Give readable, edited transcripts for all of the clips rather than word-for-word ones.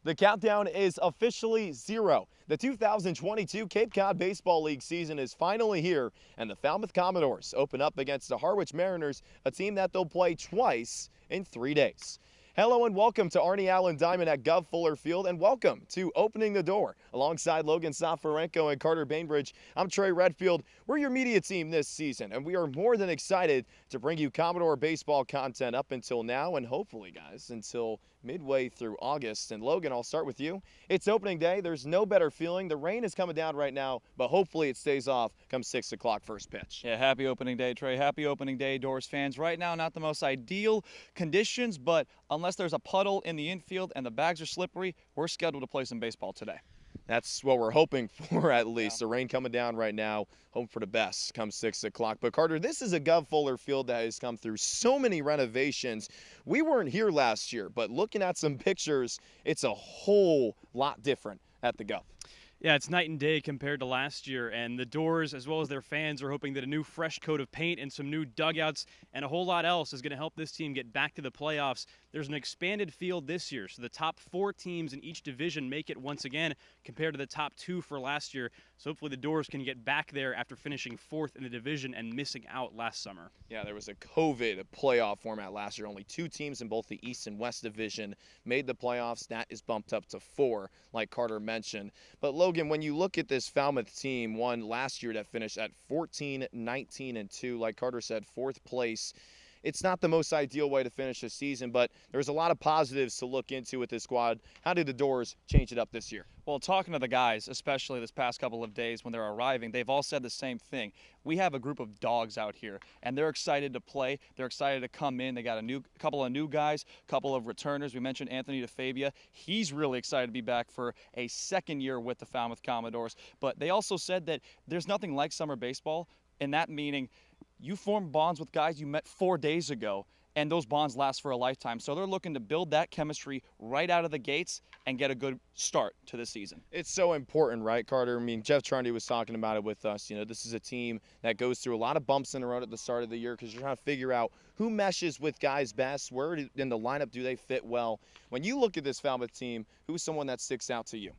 The countdown is officially 0. The 2022 Cape Cod Baseball League season is finally here, and the Falmouth Commodores open up against the Harwich Mariners, a team that they'll play twice in 3 days. Hello and welcome to Arnie Allen Diamond at Guv Fuller Field, and welcome to Opening the Door. Alongside Logan Soforenko and Carter Bainbridge, I'm Trey Redfield. We're your media team this season, and we are more than excited to bring you Commodore baseball content up until now, and hopefully, guys, until midway through August. And Logan, I'll start with you. It's opening day. There's no better feeling. The rain is coming down right now, but hopefully it stays off come 6 o'clock first pitch. Yeah, happy opening day, Trey. Happy opening day, Doors fans. Right now, not the most ideal conditions, but unless there's a puddle in the infield and the bags are slippery, we're scheduled to play some baseball today. That's what we're hoping for, at least. Yeah. The rain coming down right now. Hope for the best come 6 o'clock. But, Carter, this is a Guv Fuller Field that has come through so many renovations. We weren't here last year, but looking at some pictures, it's a whole lot different at the Guv. Yeah, it's night and day compared to last year, and the Doors, as well as their fans, are hoping that a new fresh coat of paint and some new dugouts and a whole lot else is going to help this team get back to the playoffs. There's an expanded field this year, so the top 4 teams in each division make it once again compared to the top 2 for last year. So hopefully the Doors can get back there after finishing 4th in the division and missing out last summer. Yeah, there was a COVID playoff format last year. Only 2 teams in both the East and West division made the playoffs. That is bumped up to 4, like Carter mentioned. But Logan, when you look at this Falmouth team, one last year that finished at 14, 19, and 2, like Carter said, 4th place. It's not the most ideal way to finish the season, but there's a lot of positives to look into with this squad. How did the Doors change it up this year? Well, talking to the guys, especially this past couple of days when they're arriving, they've all said the same thing. We have a group of dogs out here, and they're excited to play. They're excited to come in. They got a couple of new guys, couple of returners. We mentioned Anthony DeFabia. He's really excited to be back for a second year with the Falmouth Commodores. But they also said that there's nothing like summer baseball, and that meaning you form bonds with guys you met 4 days ago, and those bonds last for a lifetime. So they're looking to build that chemistry right out of the gates and get a good start to the season. It's so important, right, Carter? I mean, Jeff Trundy was talking about it with us. You know, this is a team that goes through a lot of bumps in the road at the start of the year because you're trying to figure out who meshes with guys best, where in the lineup do they fit well. When you look at this Falmouth team, who's someone that sticks out to you?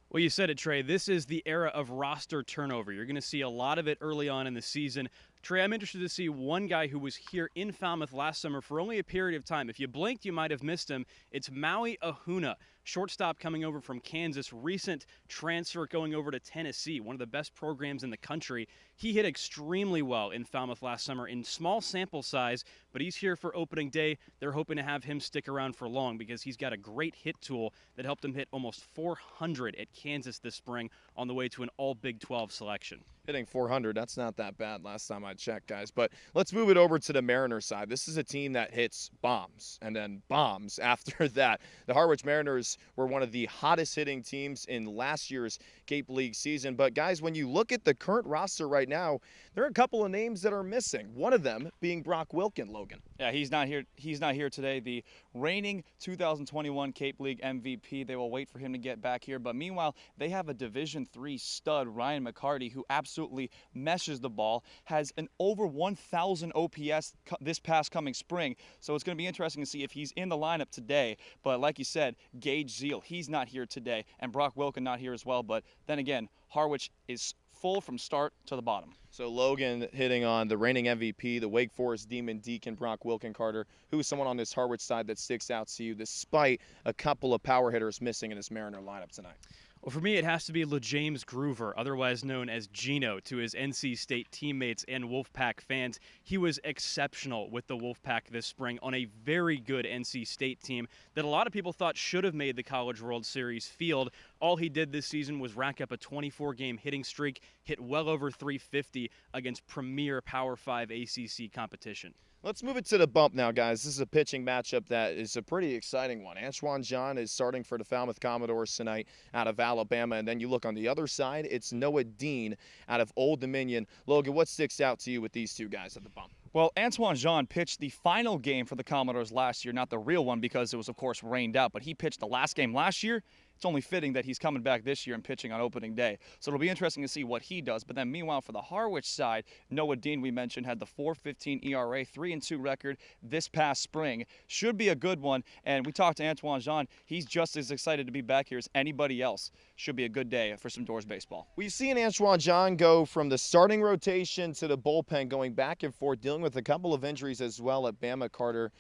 Well, you said it, Trey. This is the era of roster turnover. You're going to see a lot of it early on in the season. Trey, I'm interested to see one guy who was here in Falmouth last summer for only a period of time. If you blinked, you might have missed him. It's Maui Ahuna, shortstop coming over from Kansas, recent transfer going over to Tennessee, one of the best programs in the country. He hit extremely well in Falmouth last summer in small sample size, but he's here for opening day. They're hoping to have him stick around for long because he's got a great hit tool that helped him hit almost 400 at Kansas this spring on the way to an all Big 12 selection. Hitting 400, that's not that bad last time I checked, guys. But let's move it over to the Mariners side. This is a team that hits bombs and then bombs after that. The Harwich Mariners were one of the hottest hitting teams in last year's Cape League season. But, guys, when you look at the current roster right now, there are a couple of names that are missing, one of them being Brock Wilkin, Logan. Yeah, he's not here. He's not here today. The reigning 2021 Cape League MVP. They will wait for him to get back here. But meanwhile, they have a Division III stud, Ryan McCarty, who absolutely meshes the ball, has an over 1,000 OPS this past coming spring. So it's going to be interesting to see if he's in the lineup today. But like you said, Gage Zeal, he's not here today, and Brock Wilkin not here as well. But then again, Harwich is full from start to the bottom. So Logan hitting on the reigning MVP, the Wake Forest Demon Deacon, Brock Wilkin. Carter, who is someone on this Harwich side that sticks out to you despite a couple of power hitters missing in this Mariner lineup tonight? Well, for me, it has to be LeJames Groover, otherwise known as Gino, to his NC State teammates and Wolfpack fans. He was exceptional with the Wolfpack this spring on a very good NC State team that a lot of people thought should have made the College World Series field. All he did this season was rack up a 24-game hitting streak, hit well over 350 against premier Power 5 ACC competition. Let's move it to the bump now, guys. This is a pitching matchup that is a pretty exciting one. Antoine Jean is starting for the Falmouth Commodores tonight out of Alabama. And then you look on the other side, it's Noah Dean out of Old Dominion. Logan, what sticks out to you with these two guys at the bump? Well, Antoine Jean pitched the final game for the Commodores last year, not the real one because it was, of course, rained out. But he pitched the last game last year. it's only fitting that he's coming back this year and pitching on opening day. So it'll be interesting to see what he does. But then meanwhile, for the Harwich side, Noah Dean, we mentioned, had the 4.15 ERA, 3-2 record this past spring. Should be a good one. And we talked to Antoine Jean. He's just as excited to be back here as anybody else. Should be a good day for some Doors baseball. We've seen Antoine Jean go from the starting rotation to the bullpen, going back and forth, dealing with a couple of injuries as well at Bama Carter.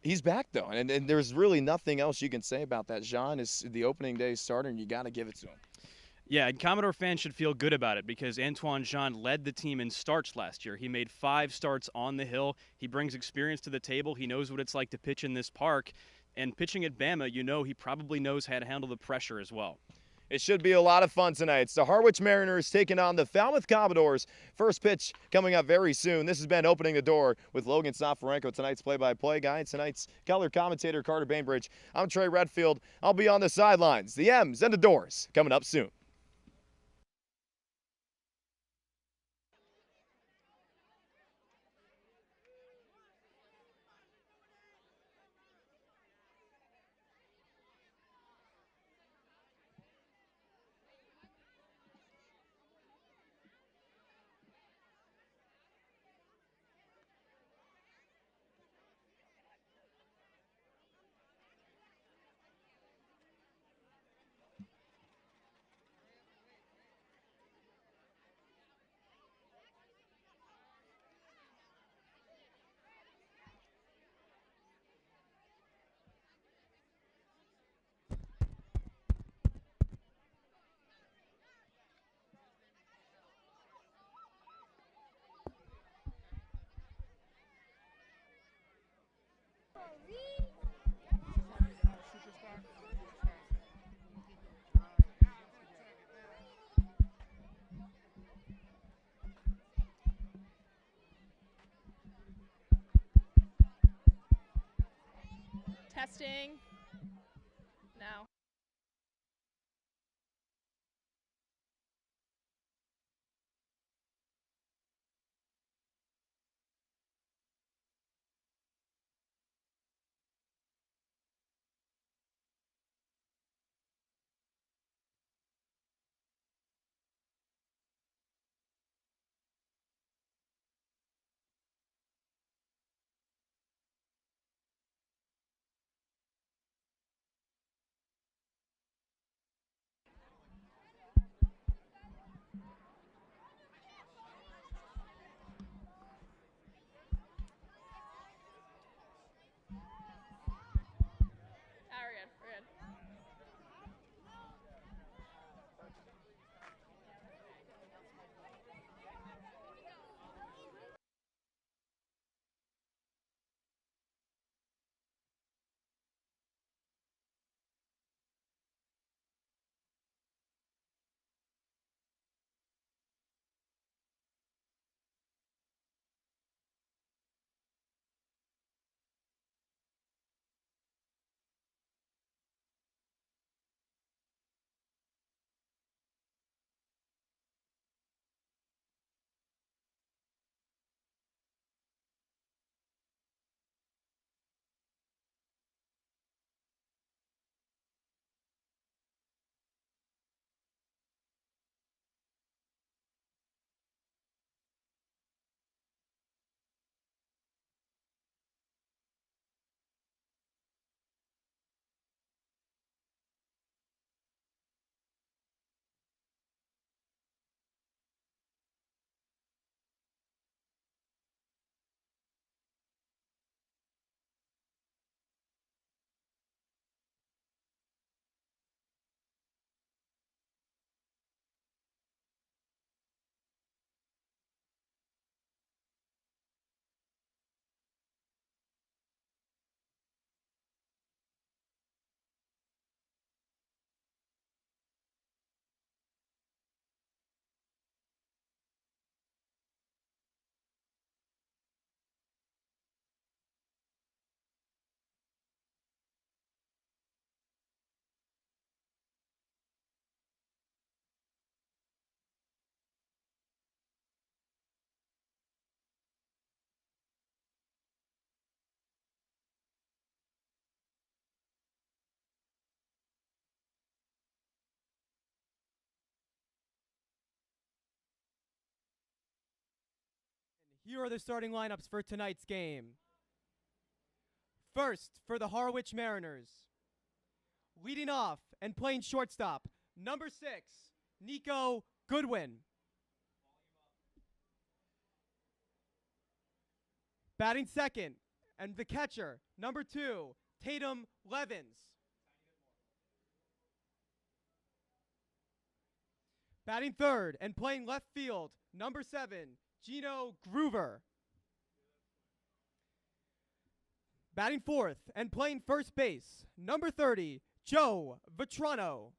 He's back, though, and there's really nothing else you can say about that. Jean is the opening day starter, and you got to give it to him. Yeah, and Commodore fans should feel good about it because Antoine Jean led the team in starts last year. He made 5 starts on the hill. He brings experience to the table. He knows what it's like to pitch in this park. And pitching at Bama, you know he probably knows how to handle the pressure as well. It should be a lot of fun tonight. It's the Harwich Mariners taking on the Falmouth Commodores. First pitch coming up very soon. This has been Opening the Door with Logan Soforenko, tonight's play-by-play guy, and tonight's color commentator, Carter Bainbridge. I'm Trey Redfield. I'll be on the sidelines. The M's and the Doors coming up soon. Testing. Now. Here are the starting lineups for tonight's game. First, for the Harwich Mariners. Leading off and playing shortstop, number 6, Nico Goodwin. Batting second, and the catcher, number 2, Tatum Levins. Batting third and playing left field, number 7, Gino Groover. Batting fourth and playing first base, number 30, Joe Vetrano.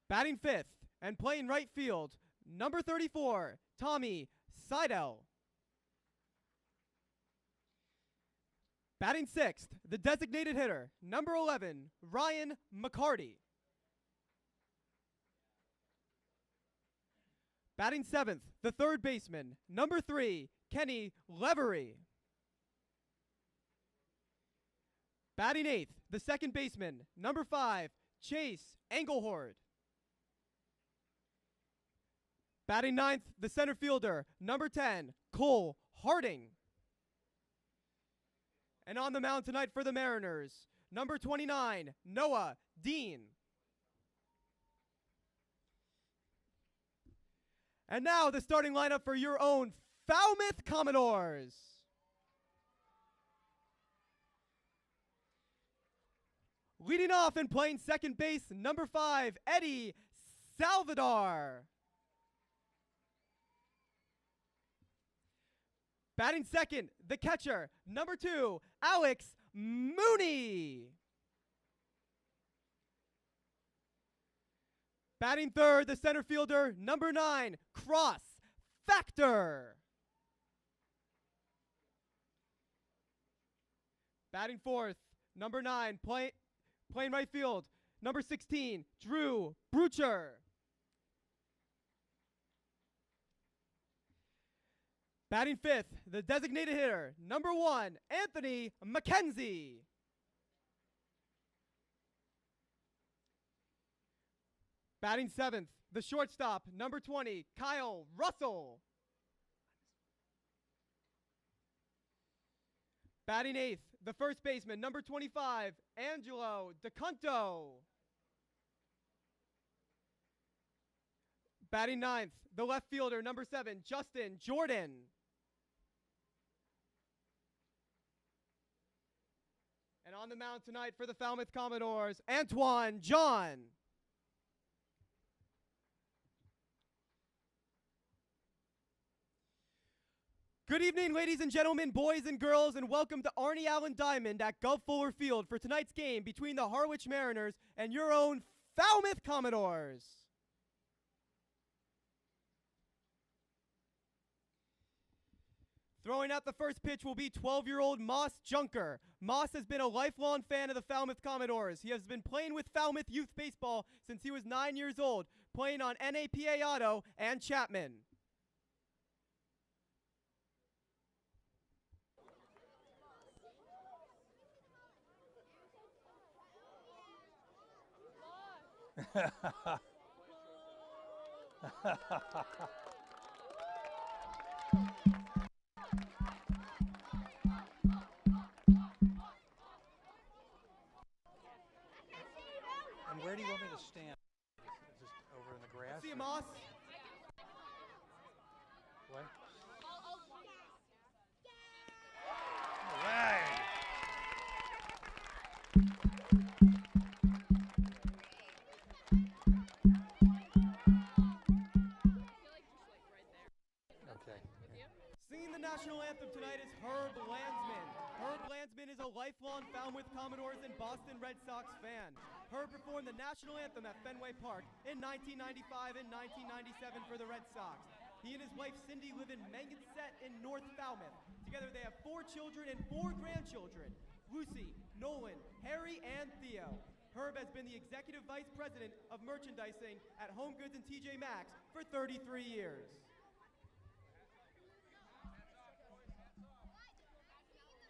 Batting fifth and playing right field, number 34, Tommy Seidel. Batting sixth, the designated hitter, number 11, Ryan McCarty. Batting seventh, the third baseman, number 3, Kenny Levery. Batting eighth, the second baseman, number 5, Chase Engelhard. Batting ninth, the center fielder, number 10, Cole Harding. And on the mound tonight for the Mariners, number 29, Noah Dean. And now the starting lineup for your own Falmouth Commodores. Leading off and playing second base, number 5, Eddie Salvador. Batting second, the catcher, number 2, Alex Mooney. Batting third, the center fielder, number 9, Cross Factor. Batting fourth, number 9, playing right field, number 16, Drew Brucher. Batting fifth, the designated hitter, number 1, Anthony McKenzie. Batting seventh, the shortstop, number 20, Kyle Russell. Batting eighth, the first baseman, number 25, Angelo DeCunto. Batting ninth, the left fielder, number 7, Justin Jordan. And on the mound tonight for the Falmouth Commodores, Antoine Jean. Good evening, ladies and gentlemen, boys and girls, and welcome to Arnie Allen Diamond at Guv Fuller Field for tonight's game between the Harwich Mariners and your own Falmouth Commodores. Throwing out the first pitch will be 12-year-old Moss Junker. Moss has been a lifelong fan of the Falmouth Commodores. He has been playing with Falmouth Youth Baseball since he was 9 years old, playing on NAPA Auto and Chapman. And where do you want me to stand? Just over in the grass? See you, Moss. What? All right. Okay. Singing the national anthem tonight is Herb Landsman. Herb Landsman is a lifelong Falmouth Commodores and Boston Red Sox fan. Herb performed the national anthem at Fenway Park in 1995 and 1997 for the Red Sox. He and his wife Cindy live in Mangasset in North Falmouth. Together they have 4 children and 4 grandchildren, Lucy, Nolan, Harry, and Theo. Herb has been the Executive Vice President of Merchandising at Home Goods and TJ Maxx for 33 years.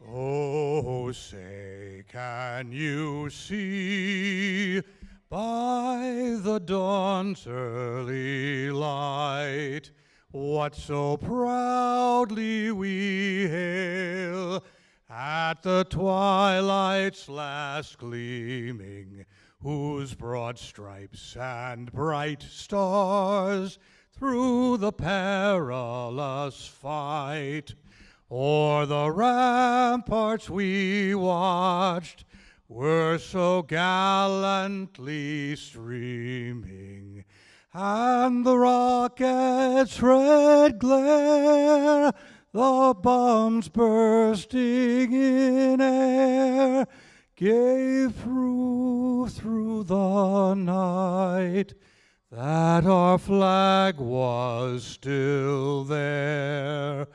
Oh, say, can you see by the the dawn's early light, what so proudly we hail at the twilight's last gleaming, whose broad stripes and bright stars through the perilous fight o'er the ramparts we watched were so gallantly streaming, and the rocket's red glare, the bombs bursting in air, gave proof through the night that our flag was still there.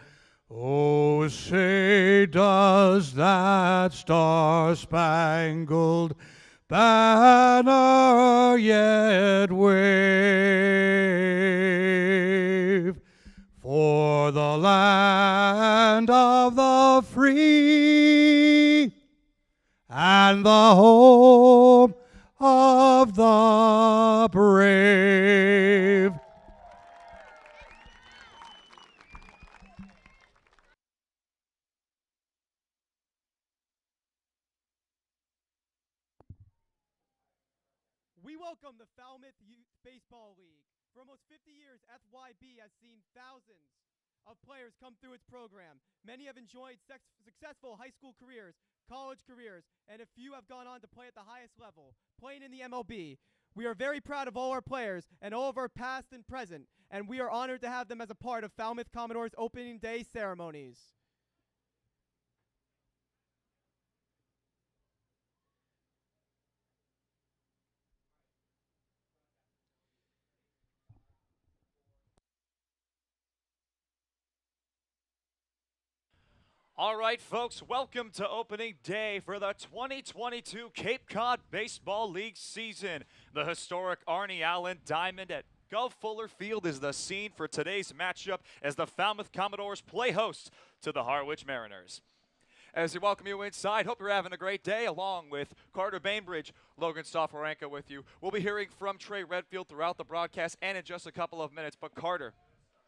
Oh, say does that star-spangled banner yet wave for the land of the free and the home of the brave? We welcome the Falmouth Youth Baseball League. For almost 50 years, FYB has seen thousands of players come through its program. Many have enjoyed successful high school careers, college careers, and a few have gone on to play at the highest level, playing in the MLB. We are very proud of all our players and all of our past and present, and we are honored to have them as a part of Falmouth Commodores opening day ceremonies. All right, folks, welcome to opening day for the 2022 Cape Cod Baseball League season. The historic Arnie Allen Diamond at Guv Fuller Field is the scene for today's matchup as the Falmouth Commodores play host to the Harwich Mariners. As we welcome you inside, hope you're having a great day, along with Carter Bainbridge, Logan Soforenko with you. We'll be hearing from Trey Redfield throughout the broadcast and in just a couple of minutes. But Carter,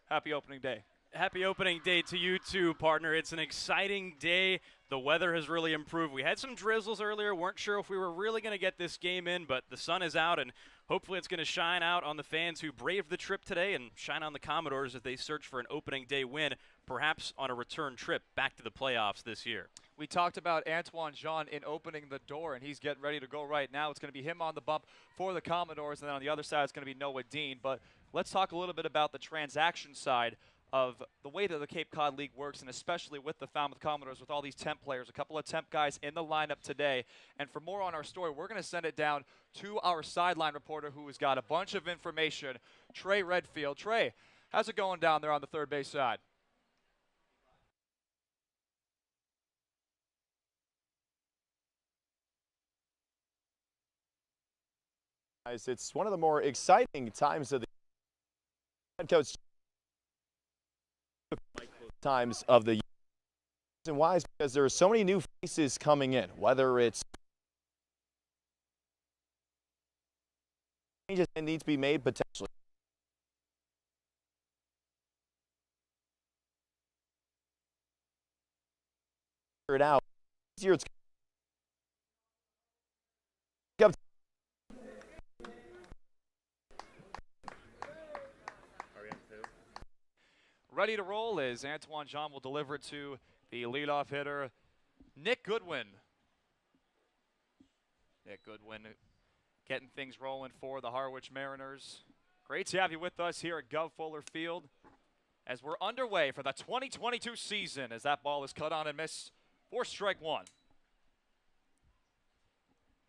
happy opening day. Happy opening day to you too, partner. It's an exciting day. The weather has really improved. We had some drizzles earlier. Weren't sure if we were really going to get this game in, but the sun is out, and hopefully it's going to shine out on the fans who braved the trip today and shine on the Commodores as they search for an opening day win, perhaps on a return trip back to the playoffs this year. We talked about Antoine Jean in opening the door, and he's getting ready to go right now. It's going to be him on the bump for the Commodores, and then on the other side it's going to be Noah Dean. But let's talk a little bit about the transaction side of the way that the Cape Cod League works, and especially with the Falmouth Commodores with all these temp players, a couple of temp guys in the lineup today. And for more on our story, we're going to send it down to our sideline reporter who has got a bunch of information, Trey Redfield. Trey, how's it going down there on the third base side? It's one of the more exciting times of the head coach times of the year. And why is because there are so many new faces coming in, whether it's changes that need to be made potentially. Figure it out. This year it's ready to roll as Antoine Jean will deliver it to the leadoff hitter, Nick Goodwin. Nick Goodwin getting things rolling for the Harwich Mariners. Great to have you with us here at Guv Fuller Field as we're underway for the 2022 season as that ball is cut on and missed for strike one.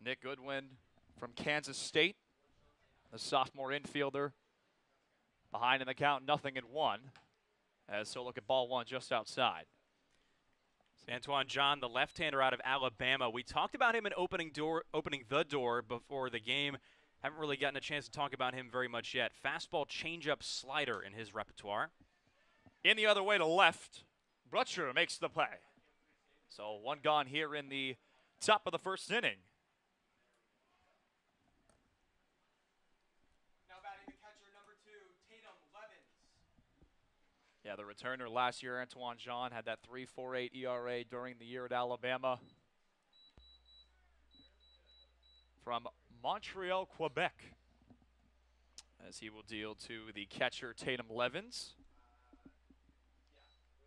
Nick Goodwin from Kansas State, the sophomore infielder, behind in the count, 0-1. So look at ball one just outside. Antoine Jean, the left-hander out of Alabama. We talked about him in opening the door before the game. Haven't really gotten a chance to talk about him very much yet. Fastball, changeup, slider in his repertoire. In the other way to left, Butcher makes the play. So one gone here in the top of the first inning. Yeah, the returner last year, Antoine Jean, had that 3.48 ERA during the year at Alabama. From Montreal, Quebec, as he will deal to the catcher, Tatum Levens.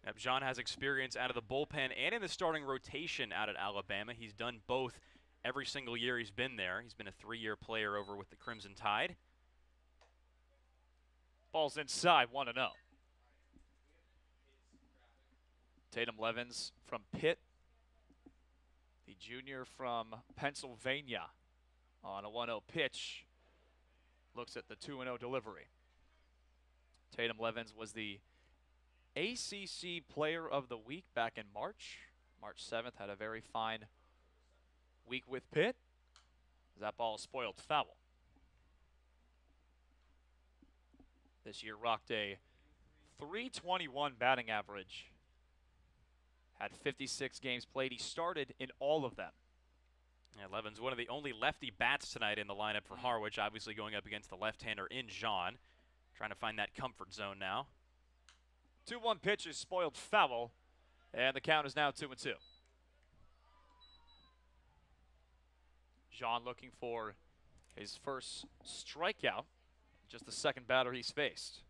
Now, Jean has experience out of the bullpen and in the starting rotation out at Alabama. He's done both every single year he's been there. He's been a 3-year player over with the Crimson Tide. Ball's inside, 1-0. Tatum Levens from Pitt, the junior from Pennsylvania, on a 1-0 pitch. Looks at the 2-0 delivery. Tatum Levens was the ACC Player of the Week back in March. March 7th, had a very fine week with Pitt. That ball is spoiled foul. This year rocked a .321 batting average. Had 56 games played. He started in all of them. Yeah, Levens, one of the only lefty bats tonight in the lineup for Harwich, obviously going up against the left-hander in Jean. Trying to find that comfort zone now. 2-1 pitch is spoiled foul, and the count is now 2-2. Jean looking for his first strikeout, just the second batter he's faced.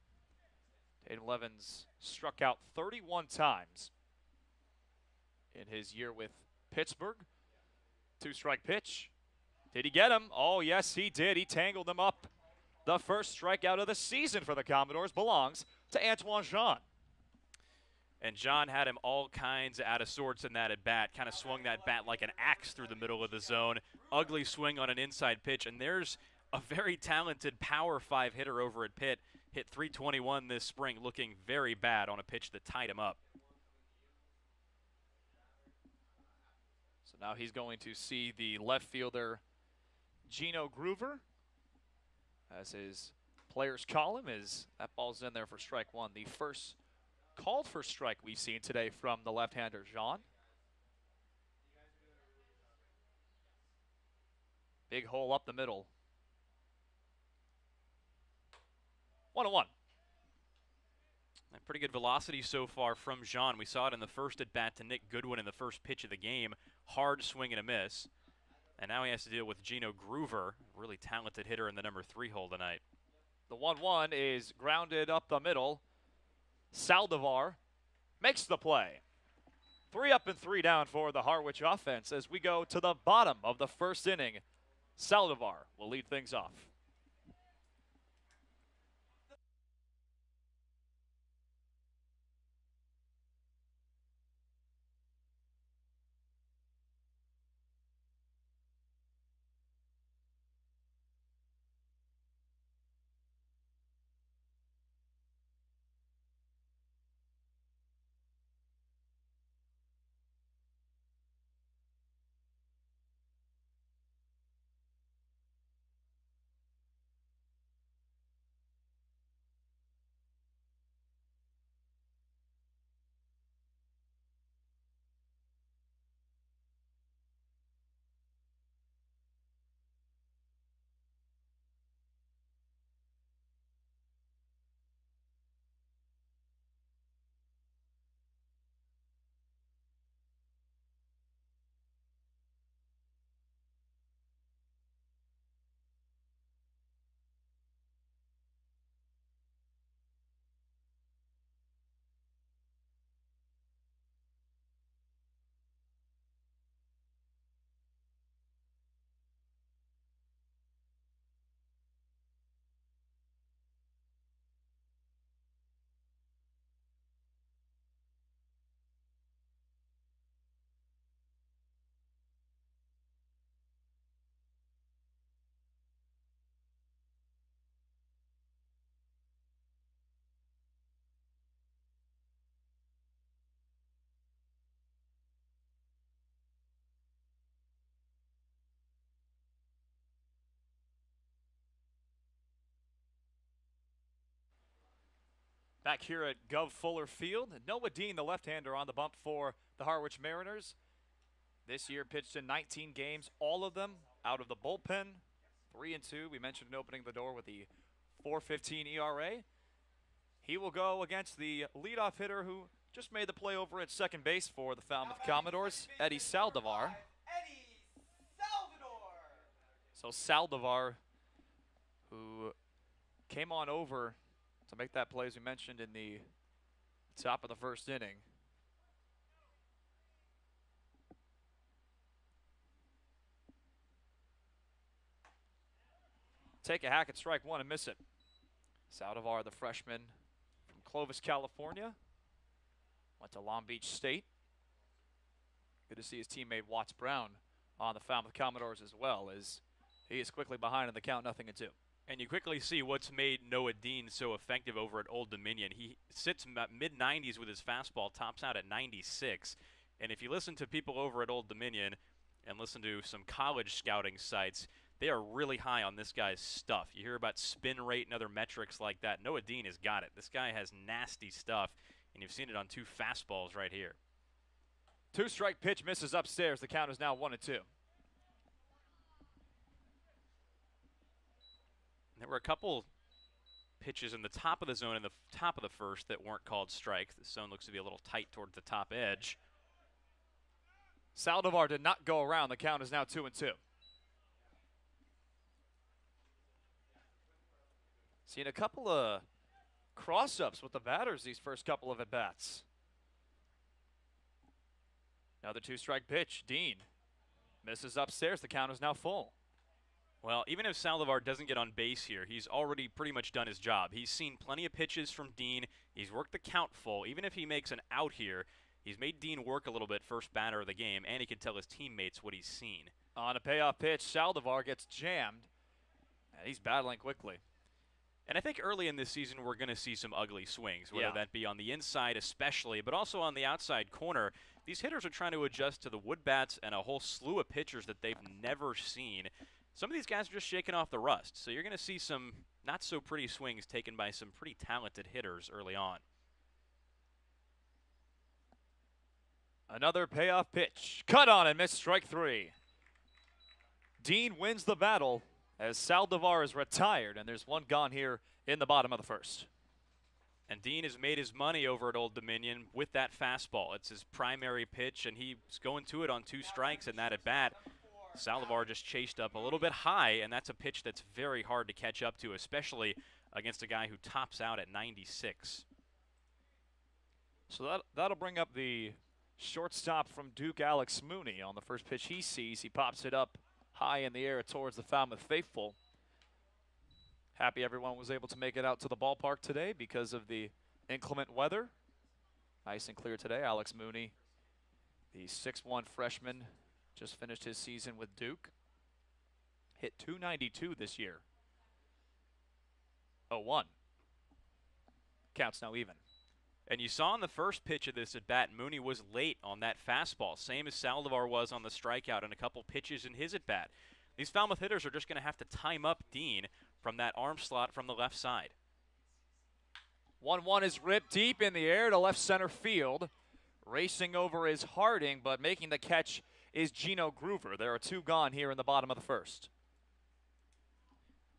Tatum Levens struck out 31 times in his year with Pittsburgh. 2-strike pitch. Did he get him? Oh, yes, he did. He tangled him up. The first strikeout of the season for the Commodores belongs to Antoine Jean. And Jean had him all kinds out of sorts in that at bat. Kind of swung that bat like an axe through the middle of the zone. Ugly swing on an inside pitch. And there's a very talented Power 5 hitter over at Pitt. Hit .321 this spring, looking very bad on a pitch that tied him up. So now he's going to see the left fielder, Gino Groover, as his players column, as that ball's in there for strike one. The first called for strike we've seen today from the left-hander, Jean. Big hole up the middle. 1-1. Pretty good velocity so far from Jean. We saw it in the first at-bat to Nick Goodwin in the first pitch of the game. Hard swing and a miss. And now he has to deal with Gino Groover, really talented hitter in the number 3 hole tonight. The 1-1 is grounded up the middle. Saldivar makes the play. 3 up and 3 down for the Harwich offense as we go to the bottom of the first inning. Saldivar will lead things off. Back here at Guv Fuller Field, Noah Dean, the left-hander, on the bump for the Harwich Mariners. This year pitched in 19 games, all of them out of the bullpen. 3-2. We mentioned in opening the door with the .415 ERA. He will go against the leadoff hitter who just made the play over at second base for the Falmouth Commodores, Eddie Saldivar. So Saldivar, who came on over to make that play, as we mentioned, in the top of the first inning. Take a hack at strike one and miss it. Saldivar, the freshman from Clovis, California. Went to Long Beach State. Good to see his teammate Watts Brown on the Falmouth Commodores as well, as he is quickly behind in the count, 0-2. And you quickly see what's made Noah Dean so effective over at Old Dominion. He sits mid-90s with his fastball, tops out at 96. And if you listen to people over at Old Dominion and listen to some college scouting sites, they are really high on this guy's stuff. You hear about spin rate and other metrics like that. Noah Dean has got it. This guy has nasty stuff, and you've seen it on 2 fastballs right here. 2-strike pitch misses upstairs. The count is now 1-2. There were a couple pitches in the top of the zone in the top of the first that weren't called strikes. The zone looks to be a little tight towards the top edge. Saldivar did not go around. The count is now 2-2. Seen a couple of cross-ups with the batters these first couple of at-bats. Another 2-strike pitch. Dean misses upstairs. The count is now full. Well, even if Saldivar doesn't get on base here, he's already pretty much done his job. He's seen plenty of pitches from Dean. He's worked the count full. Even if he makes an out here, he's made Dean work a little bit first batter of the game, and he can tell his teammates what he's seen. On a payoff pitch, Saldivar gets jammed, and he's battling quickly. And I think early in this season we're going to see some ugly swings, whether that be on the inside especially, but also on the outside corner. These hitters are trying to adjust to the wood bats and a whole slew of pitchers that they've never seen. Some of these guys are just shaking off the rust, so you're going to see some not-so-pretty swings taken by some pretty talented hitters early on. Another payoff pitch. Cut on and missed, strike 3. Dean wins the battle as Saldivar is retired, and there's one gone here in the bottom of the first. And Dean has made his money over at Old Dominion with that fastball. It's his primary pitch, and he's going to it on 2 strikes in that at-bat. Saldivar just chased up a little bit high, and that's a pitch that's very hard to catch up to, especially against a guy who tops out at 96. So that'll bring up the shortstop from Duke, Alex Mooney. On the first pitch he sees, he pops it up high in the air towards the Falmouth faithful. Happy everyone was able to make it out to the ballpark today because of the inclement weather. Nice and clear today. Alex Mooney, the 6'1" freshman, just finished his season with Duke. Hit .292 this year. 0-1. Counts now even. And you saw in the first pitch of this at-bat, Mooney was late on that fastball, same as Saldivar was on the strikeout and a couple pitches in his at-bat. These Falmouth hitters are just going to have to time up Dean from that arm slot from the left side. 1-1 is ripped deep in the air to left center field. Racing over is Harding, but making the catch is Gino Groover. There are 2 gone here in the bottom of the first.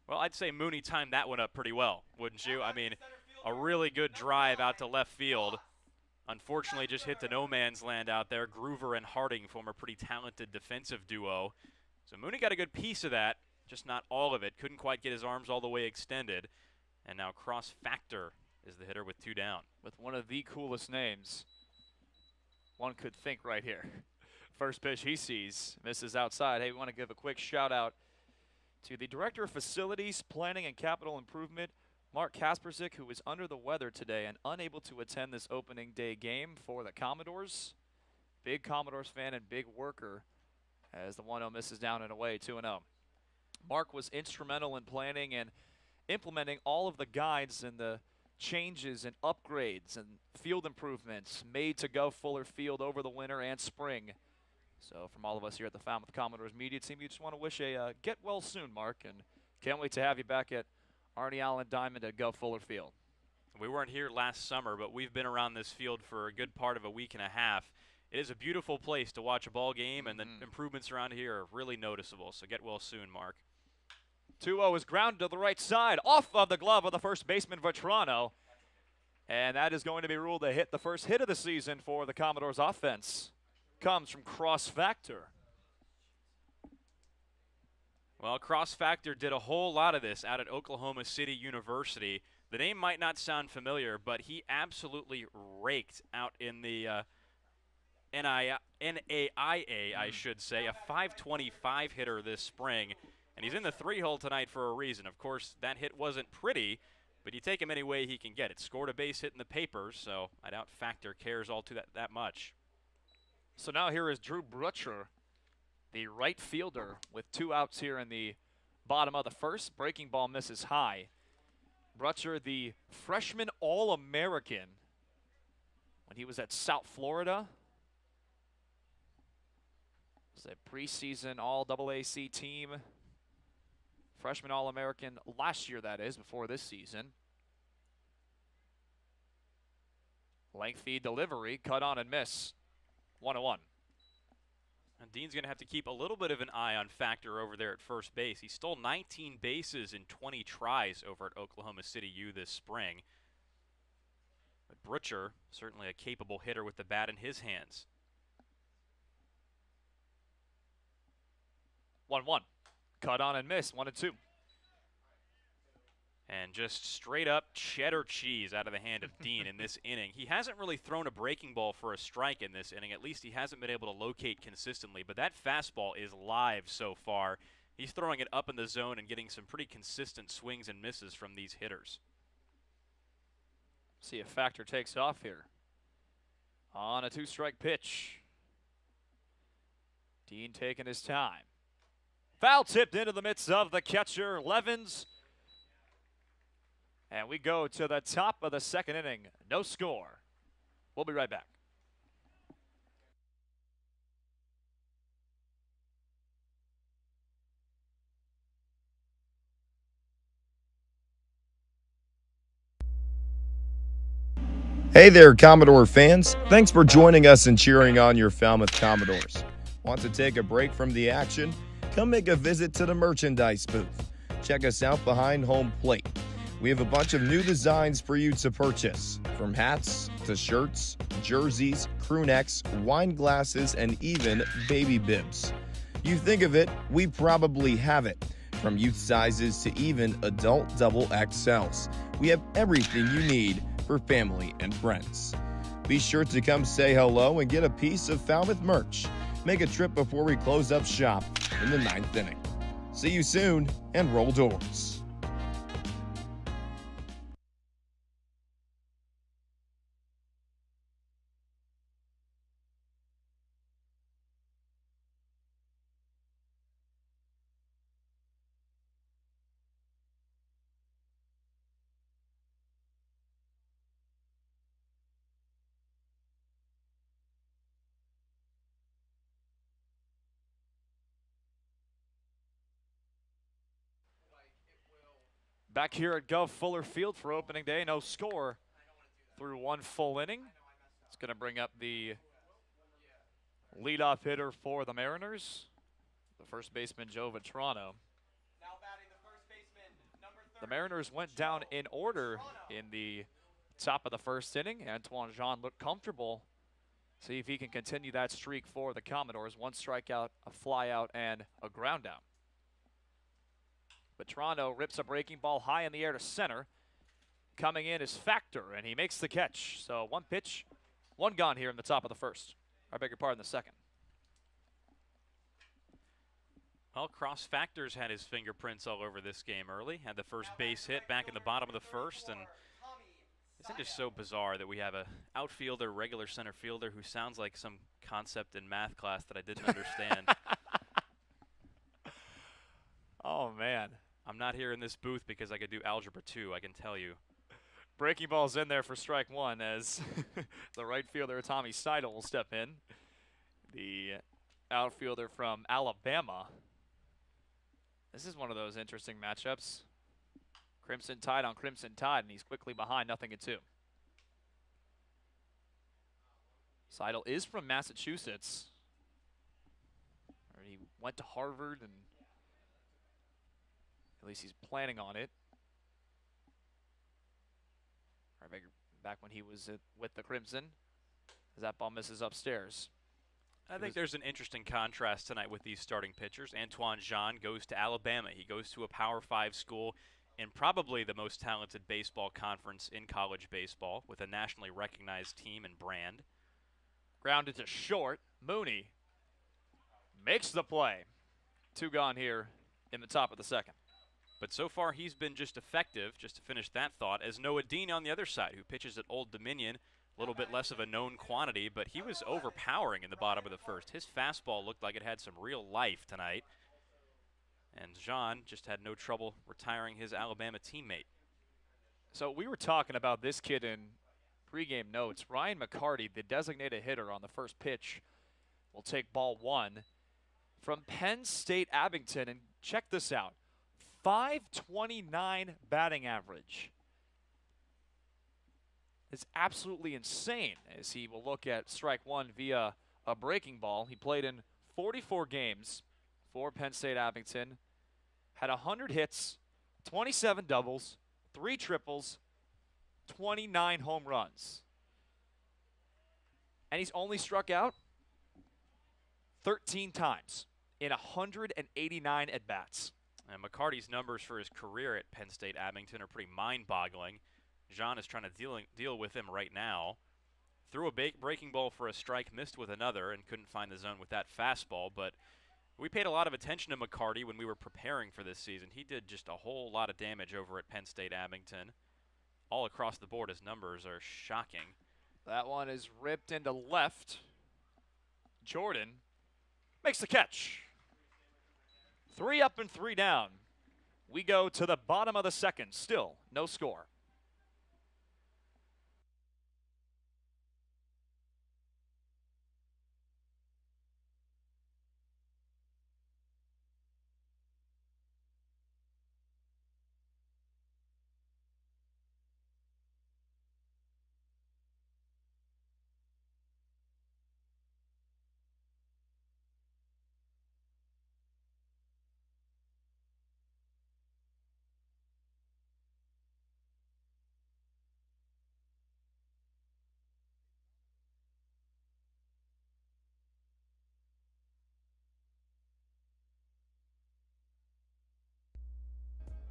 Well, I'd say Mooney timed that one up pretty well, wouldn't you? I mean, a really good drive out to left field. Unfortunately, just hit the no man's land out there. Groover and Harding form a pretty talented defensive duo. So Mooney got a good piece of that, just not all of it. Couldn't quite get his arms all the way extended. And now Cross Factor is the hitter with 2 down. With one of the coolest names one could think right here. First pitch he sees, misses outside. Hey, we want to give a quick shout out to the Director of Facilities, Planning and Capital Improvement, Mark Kasperzik, who is under the weather today and unable to attend this opening day game for the Commodores. Big Commodores fan and big worker as the 1-0 misses down and away, 2-0. Mark was instrumental in planning and implementing all of the guides and the changes and upgrades and field improvements made to Guv Fuller Field over the winter and spring. So from all of us here at the Falmouth Commodores media team, we just want to wish a get well soon, Mark, and can't wait to have you back at Arnie Allen Diamond at Guv Fuller Field. We weren't here last summer, but we've been around this field for a good part of a week and a half. It is a beautiful place to watch a ball game, and the improvements around here are really noticeable. So get well soon, Mark. 2-0 is grounded to the right side, off of the glove of the first baseman, Vetrano. And that is going to be ruled a hit. The first hit of the season for the Commodores offense comes from Cross Factor. Well, Cross Factor did a whole lot of this out at Oklahoma City University. The name might not sound familiar, but he absolutely raked out in the NAIA, I should say, a .525 hitter this spring. And he's in the 3-hole tonight for a reason. Of course, that hit wasn't pretty, but you take him any way he can get it. Scored a base hit in the papers, so I doubt Factor cares all too that much. So now here is Drew Brutcher, the right fielder, with 2 outs here in the bottom of the first. Breaking ball misses high. Brutcher, the freshman All-American when he was at South Florida. It was a preseason All-AAC team. Freshman All-American last year, that is, before this season. Lengthy delivery, cut on and miss. 1-1. And Dean's going to have to keep a little bit of an eye on Factor over there at first base. He stole 19 bases in 20 tries over at Oklahoma City U this spring. But Brutcher, certainly a capable hitter with the bat in his hands. 1-1. Cut on and miss. 1-2. And just straight up cheddar cheese out of the hand of Dean in this inning. He hasn't really thrown a breaking ball for a strike in this inning. At least he hasn't been able to locate consistently. But that fastball is live so far. He's throwing it up in the zone and getting some pretty consistent swings and misses from these hitters. See if Factor takes off here. On a 2-strike pitch. Dean taking his time. Foul tipped into the midst of the catcher, Levens. And we go to the top of the second inning. No score. We'll be right back. Hey there, Commodore fans. Thanks for joining us and cheering on your Falmouth Commodores. Want to take a break from the action? Come make a visit to the merchandise booth. Check us out behind home plate. We have a bunch of new designs for you to purchase, from hats to shirts, jerseys, crew necks, wine glasses, and even baby bibs. You think of it, we probably have it. From youth sizes to even adult double XLs. We have everything you need for family and friends. Be sure to come say hello and get a piece of Falmouth merch. Make a trip before we close up shop in the 9th inning. See you soon, and roll doors. Back here at Guv Fuller Field for opening day. No score through 1 full inning. It's going to bring up the leadoff hitter for the Mariners, the first baseman, Joe Vetrano. The Mariners went down in order in the top of the first inning. Antoine Jean looked comfortable. See if he can continue that streak for the Commodores. 1 strikeout, a flyout, and a ground out. Vetrano rips a breaking ball high in the air to center. Coming in is Factor, and he makes the catch. So 1 pitch, 1 gone here in the top of the first. I beg your pardon, the second. Well, Cross Factor's had his fingerprints all over this game early. Had the first base hit back in the bottom of the first, and it's just so bizarre that we have a outfielder, regular center fielder who sounds like some concept in math class that I didn't understand. Oh, man. I'm not here in this booth because I could do Algebra 2, I can tell you. Breaking ball's in there for strike 1 as the right fielder, Tommy Seidel, will step in. The outfielder from Alabama. This is one of those interesting matchups. Crimson Tide on Crimson Tide, and he's quickly behind 0-2. Seidel is from Massachusetts. He went to Harvard, and at least he's planning on it. back when he was with the Crimson, as that ball misses upstairs. I think there's an interesting contrast tonight with these starting pitchers. Antoine Jean goes to Alabama. He goes to a Power 5 school in probably the most talented baseball conference in college baseball, with a nationally recognized team and brand. Grounded to short. Mooney makes the play. 2 gone here in the top of the second. But so far he's been just effective, just to finish that thought, as Noah Dean on the other side, who pitches at Old Dominion. A little bit less of a known quantity, but he was overpowering in the bottom of the first. His fastball looked like it had some real life tonight. And Jean just had no trouble retiring his Alabama teammate. So we were talking about this kid in pregame notes. Ryan McCarty, the designated hitter on the first pitch, will take ball 1 from Penn State Abington. And check this out, 529 batting average. It's absolutely insane, as he will look at strike 1 via a breaking ball. He played in 44 games for Penn State Abington, had 100 hits, 27 doubles, 3 triples, 29 home runs. And he's only struck out 13 times in 189 at-bats. And McCarty's numbers for his career at Penn State Abington are pretty mind-boggling. Jean is trying to deal with him right now. Threw a breaking ball for a strike, missed with another, and couldn't find the zone with that fastball. But we paid a lot of attention to McCarty when we were preparing for this season. He did just a whole lot of damage over at Penn State Abington. All across the board, his numbers are shocking. That one is ripped into left. Jordan makes the catch. 3 up and 3 down. We go to the bottom of the second. Still no score.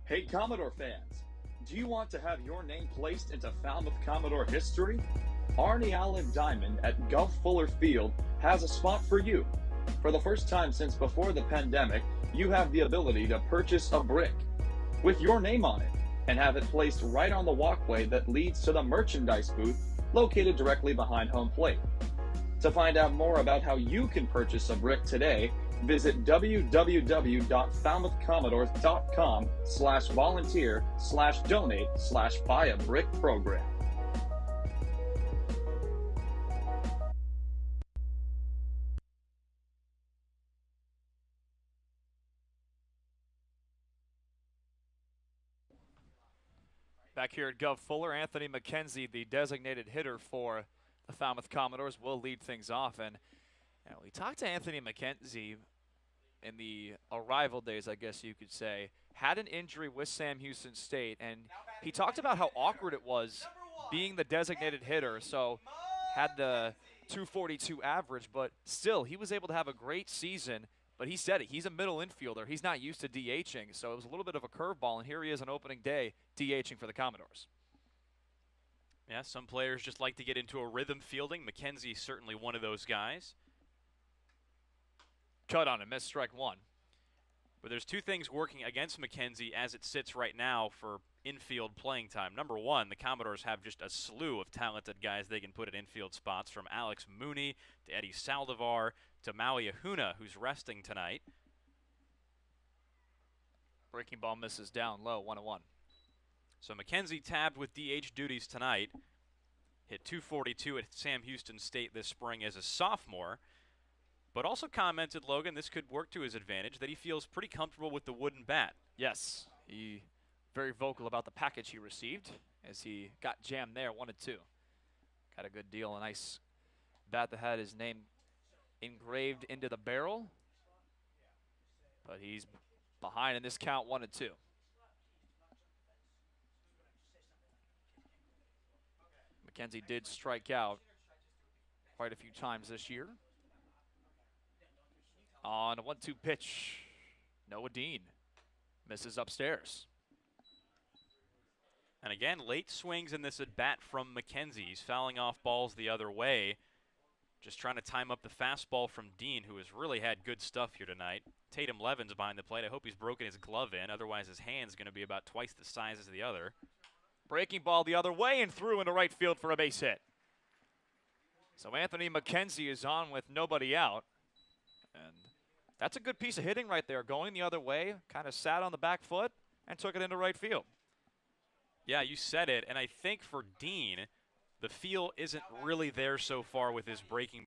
Hey Commodore fans, do you want to have your name placed into Falmouth Commodore history? Arnie Allen Diamond at Guv Fuller Field has a spot for you. For the first time since before the pandemic, you have the ability to purchase a brick with your name on it and have it placed right on the walkway that leads to the merchandise booth located directly behind home plate. To find out more about how you can purchase a brick today, visit www.falmouthcommodores.com/volunteer/donate/buy-a-brick program. Back here at Guv Fuller, Anthony McKenzie, the designated hitter for the Falmouth Commodores, will lead things off. And we talked to Anthony McKenzie in the arrival days, I guess you could say. Had an injury with Sam Houston State, and he talked about how awkward it was being the designated hitter. So had the 242 average, but still he was able to have a great season. But he said it, he's a middle infielder. He's not used to DHing, so it was a little bit of a curveball, and here he is on opening day DHing for the Commodores. Yeah, some players just like to get into a rhythm fielding. McKenzie's certainly one of those guys. Cut on him, missed strike 1. But there's 2 things working against McKenzie as it sits right now for infield playing time. Number 1, the Commodores have just a slew of talented guys they can put at infield spots, from Alex Mooney to Eddie Saldivar to Maui Ahuna, who's resting tonight. Breaking ball misses down low, 1-1. So McKenzie tabbed with DH duties tonight. Hit 242 at Sam Houston State this spring as a sophomore. But also commented, Logan, this could work to his advantage, that he feels pretty comfortable with the wooden bat. Yes, he very vocal about the package he received as he got jammed there, 1-2. Got a good deal, a nice bat that had his name engraved into the barrel. But he's behind in this count, 1-2. McKenzie did strike out quite a few times this year. On a 1-2 pitch, Noah Dean misses upstairs. And again, late swings in this at bat from McKenzie. He's fouling off balls the other way. Just trying to time up the fastball from Dean, who has really had good stuff here tonight. Tatum Levens behind the plate. I hope he's broken his glove in. Otherwise, his hand's going to be about twice the size as the other. Breaking ball the other way and through into right field for a base hit. So Anthony McKenzie is on with nobody out. And that's a good piece of hitting right there. Going the other way, kind of sat on the back foot and took it into right field. Yeah, you said it. And I think for Dean, the feel isn't really there so far with his breaking.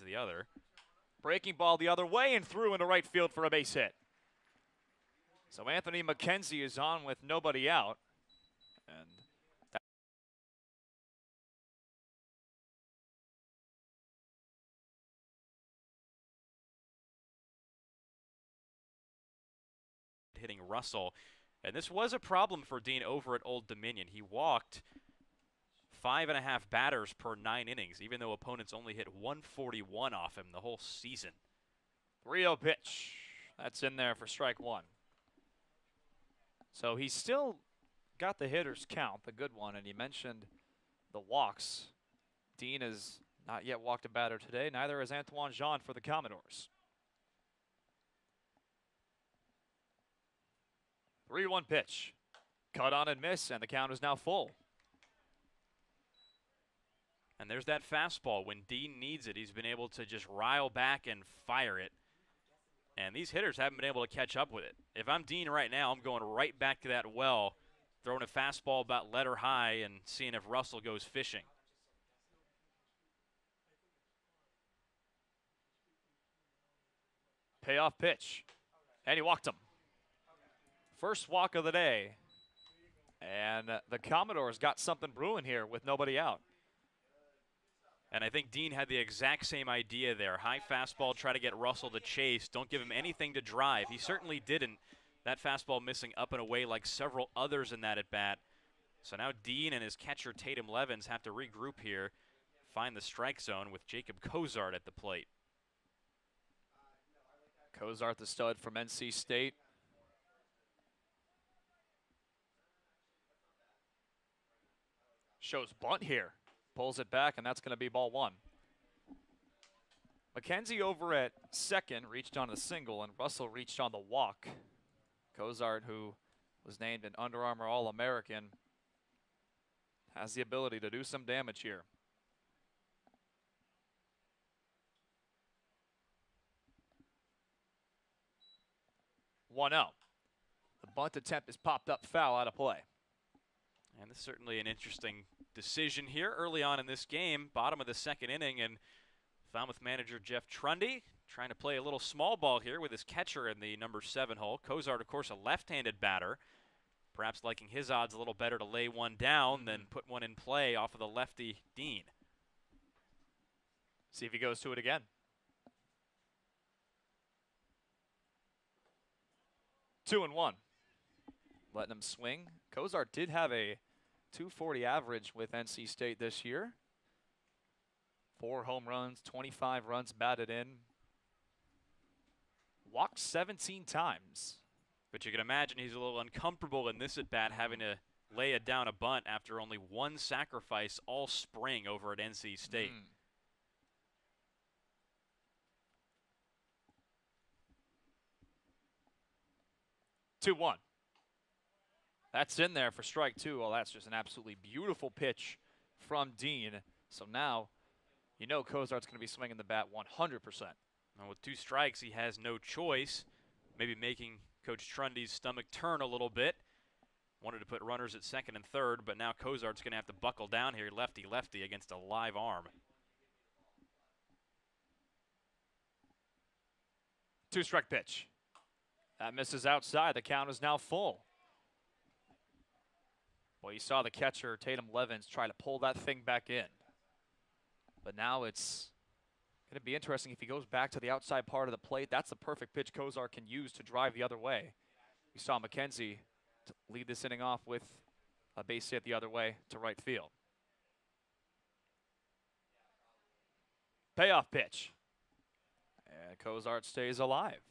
The other. Breaking ball the other way and through into right field for a base hit. So Anthony McKenzie is on with nobody out. And hitting Russell. And this was a problem for Dean over at Old Dominion. He walked 5.5 batters per 9 innings, even though opponents only hit 141 off him the whole season. 3-0 pitch. That's in there for strike one. So he's still got the hitter's count, the good one, and you mentioned the walks. Dean has not yet walked a batter today. Neither has Antoine Jean for the Commodores. 3-1 pitch. Cut on and miss, and the count is now full. And there's that fastball. When Dean needs it, he's been able to just rile back and fire it. And these hitters haven't been able to catch up with it. If I'm Dean right now, I'm going right back to that well, throwing a fastball about letter high and seeing if Russell goes fishing. Payoff pitch. And he walked him. First walk of the day. And the Commodores got something brewing here with nobody out. And I think Dean had the exact same idea there. High fastball, try to get Russell to chase. Don't give him anything to drive. He certainly didn't. That fastball missing up and away like several others in that at-bat. So now Dean and his catcher Tatum Levens have to regroup here, find the strike zone with Jacob Cozart at the plate. Cozart, the stud from NC State. Shows bunt here. Pulls it back, and that's going to be ball one. McKenzie over at second reached on the single, and Russell reached on the walk. Cozart, who was named an Under Armour All-American, has the ability to do some damage here. One out. The bunt attempt is popped up foul out of play. And this is certainly an interesting decision here early on in this game, bottom of the second inning, and Falmouth manager Jeff Trundy trying to play a little small ball here with his catcher in the number 7 hole. Cozart, of course, a left-handed batter, perhaps liking his odds a little better to lay one down than put one in play off of the lefty Dean. See if he goes to it again. 2-1. Letting him swing. Cozart did have a .240 average with NC State this year. 4 home runs, 25 runs batted in. Walked 17 times. But you can imagine he's a little uncomfortable in this at-bat, having to lay it down a bunt after only one sacrifice all spring over at NC State. 2-1. That's in there for strike 2. Well, that's just an absolutely beautiful pitch from Dean. So now, you know Cozart's going to be swinging the bat 100%. And with 2 strikes, he has no choice. Maybe making Coach Trundy's stomach turn a little bit. Wanted to put runners at second and third, but now Cozart's going to have to buckle down here, lefty-lefty, against a live arm. 2-strike pitch. That misses outside. The count is now full. Well, you saw the catcher, Tatum Levens, try to pull that thing back in. But now it's going to be interesting if he goes back to the outside part of the plate. That's the perfect pitch Cozart can use to drive the other way. We saw McKenzie to lead this inning off with a base hit the other way to right field. Payoff pitch. And Cozart stays alive.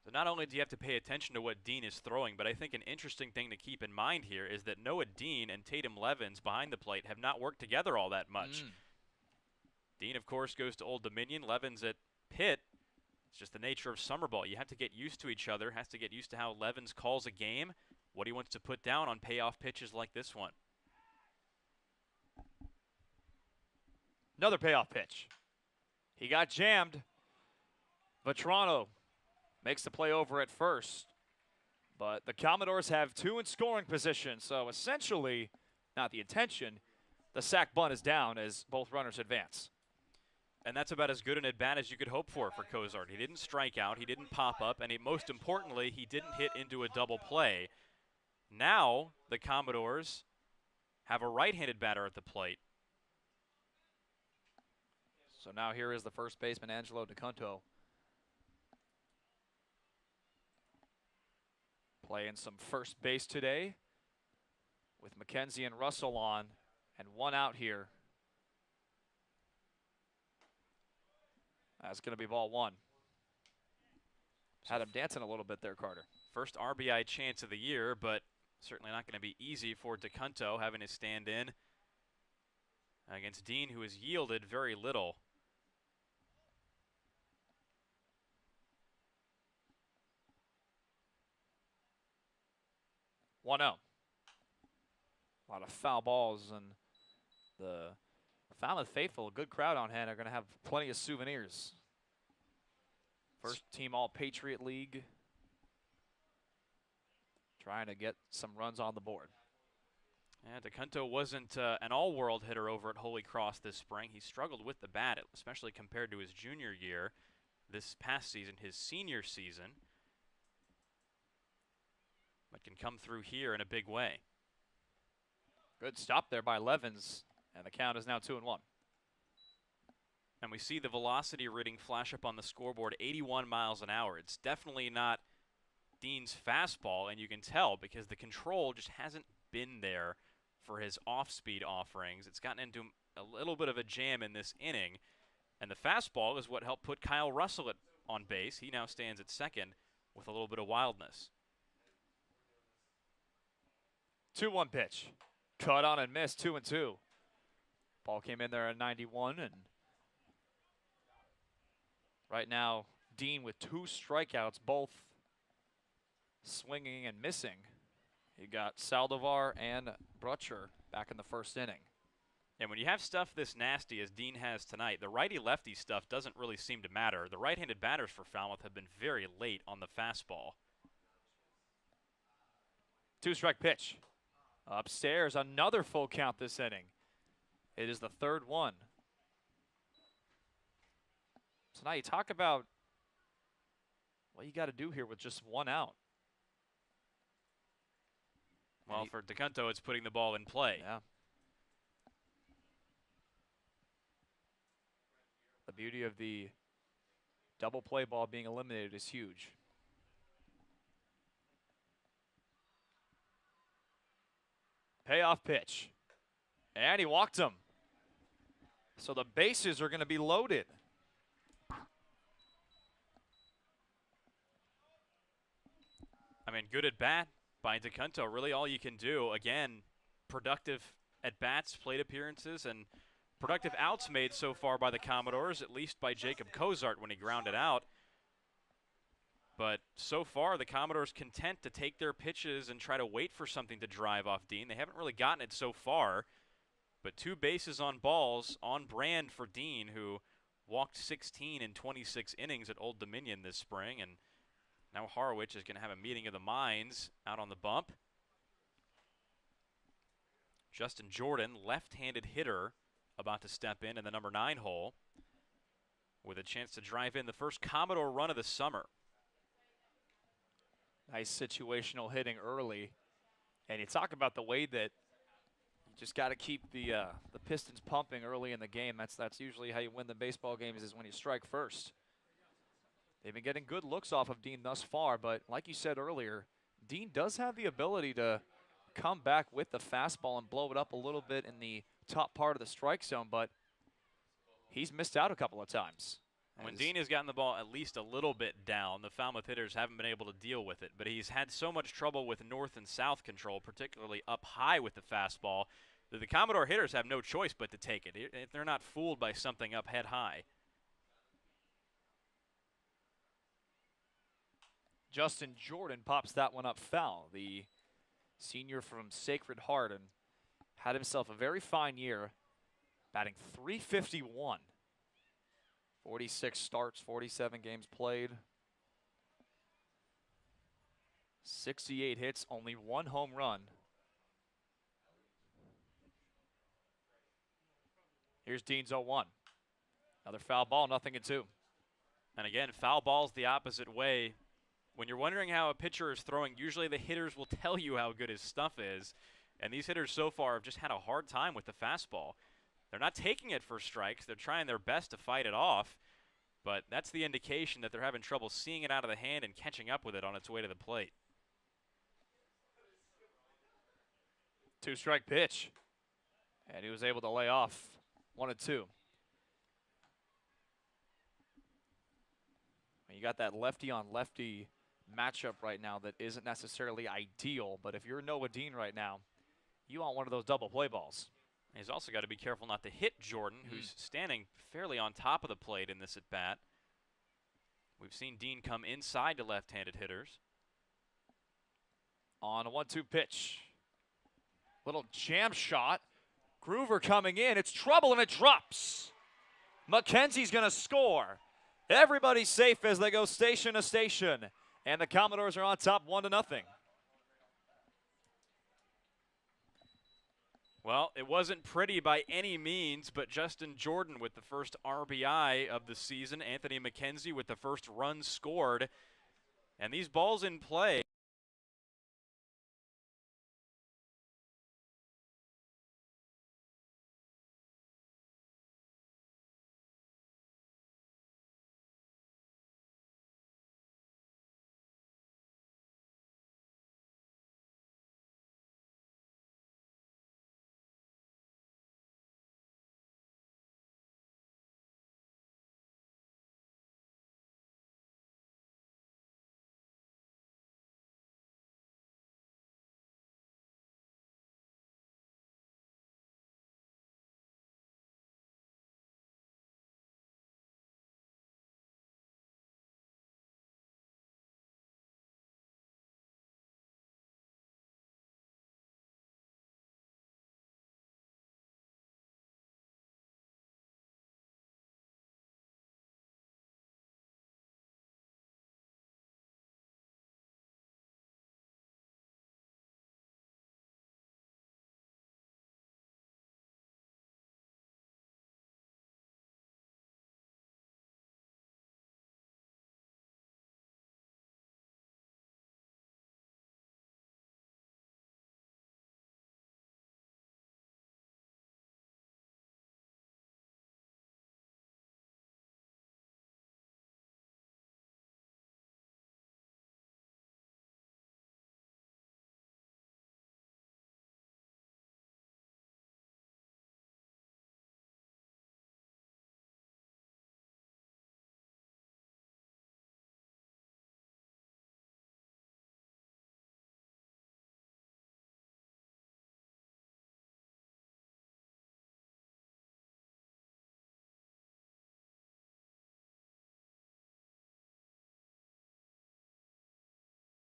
So not only do you have to pay attention to what Dean is throwing, but I think an interesting thing to keep in mind here is that Noah Dean and Tatum Levens behind the plate have not worked together all that much. Dean, of course, goes to Old Dominion. Levens at Pitt. It's just the nature of summer ball. You have to get used to each other, has to get used to how Levens calls a game, what he wants to put down on payoff pitches like this one. Another payoff pitch. He got jammed. Vetrano makes the play over at first. But the Commodores have 2 in scoring position. So essentially, not the intention, the sac bunt is down as both runners advance. And that's about as good an at-bat as you could hope for Cozart. He didn't strike out, he didn't pop up, and most importantly, he didn't hit into a double play. Now, the Commodores have a right-handed batter at the plate. So now here is the first baseman, Angelo DeCunto. Playing some first base today with McKenzie and Russell on, and 1 out here. That's going to be ball 1. Had him dancing a little bit there, Carter. First RBI chance of the year, but certainly not going to be easy for DeCunto having to stand in against Dean, who has yielded very little. A lot of foul balls, and the Falmouth faithful, a good crowd on hand, are going to have plenty of souvenirs. First team All-Patriot League. Trying to get some runs on the board. Yeah, DeCunto wasn't an all-world hitter over at Holy Cross this spring. He struggled with the bat, especially compared to his junior year. This past season, his senior season. But can come through here in a big way. Good stop there by Levens, and the count is now 2-1. And we see the velocity reading flash up on the scoreboard, 81 miles an hour. It's definitely not Dean's fastball, and you can tell because the control just hasn't been there for his off-speed offerings. It's gotten into a little bit of a jam in this inning, and the fastball is what helped put Kyle Russell on base. He now stands at second with a little bit of wildness. 2-1 pitch. Cut on and missed, 2-2. Ball came in there at 91, and right now, Dean with 2 strikeouts, both swinging and missing. You got Saldivar and Brutcher back in the first inning. And when you have stuff this nasty as Dean has tonight, the righty-lefty stuff doesn't really seem to matter. The right-handed batters for Falmouth have been very late on the fastball. 2-strike pitch. Upstairs, another full count this inning. It is the 3rd one. So now you talk about what you got to do here with just 1 out. Well, for DeCunto, it's putting the ball in play. Yeah. The beauty of the double play ball being eliminated is huge. Payoff pitch. And he walked him. So the bases are going to be loaded. I mean, good at bat by DeCunto. Really all you can do. Again, productive at-bats, plate appearances, and productive outs made so far by the Commodores, at least by Jacob Cozart when he grounded out. But so far, the Commodores content to take their pitches and try to wait for something to drive off Dean. They haven't really gotten it so far. But 2 bases on balls on brand for Dean, who walked 16 in 26 innings at Old Dominion this spring. And now Harwich is going to have a meeting of the minds out on the bump. Justin Jordan, left-handed hitter, about to step in the number 9 hole with a chance to drive in the first Commodore run of the summer. Nice situational hitting early. And you talk about the way that you just got to keep the Pistons pumping early in the game. That's usually how you win the baseball games, is when you strike first. They've been getting good looks off of Dean thus far, but like you said earlier, Dean does have the ability to come back with the fastball and blow it up a little bit in the top part of the strike zone, but he's missed out a couple of times. When Dean has gotten the ball at least a little bit down, the Falmouth hitters haven't been able to deal with it. But he's had so much trouble with north and south control, particularly up high with the fastball, that the Commodore hitters have no choice but to take it if they're not fooled by something up head high. Justin Jordan pops that one up foul. The senior from Sacred Heart, and had himself a very fine year, batting .351. 46 starts, 47 games played. 68 hits, only 1 home run. Here's Dean's 0-1. Another foul ball, 0-2. And again, foul balls the opposite way. When you're wondering how a pitcher is throwing, usually the hitters will tell you how good his stuff is. And these hitters so far have just had a hard time with the fastball. They're not taking it for strikes. They're trying their best to fight it off. But that's the indication that they're having trouble seeing it out of the hand and catching up with it on its way to the plate. 2-strike pitch. And he was able to lay off 1-2. You got that lefty on lefty matchup right now that isn't necessarily ideal, but if you're Noah Dean right now, you want one of those double play balls. He's also got to be careful not to hit Jordan, who's standing fairly on top of the plate in this at-bat. We've seen Dean come inside to left-handed hitters. On a 1-2 pitch. Little jam shot. Groover coming in. It's trouble, and it drops. McKenzie's going to score. Everybody's safe as they go station to station. And the Commodores are on top 1-0. Well, it wasn't pretty by any means, but Justin Jordan with the first RBI of the season. Anthony McKenzie with the first run scored. And these balls in play.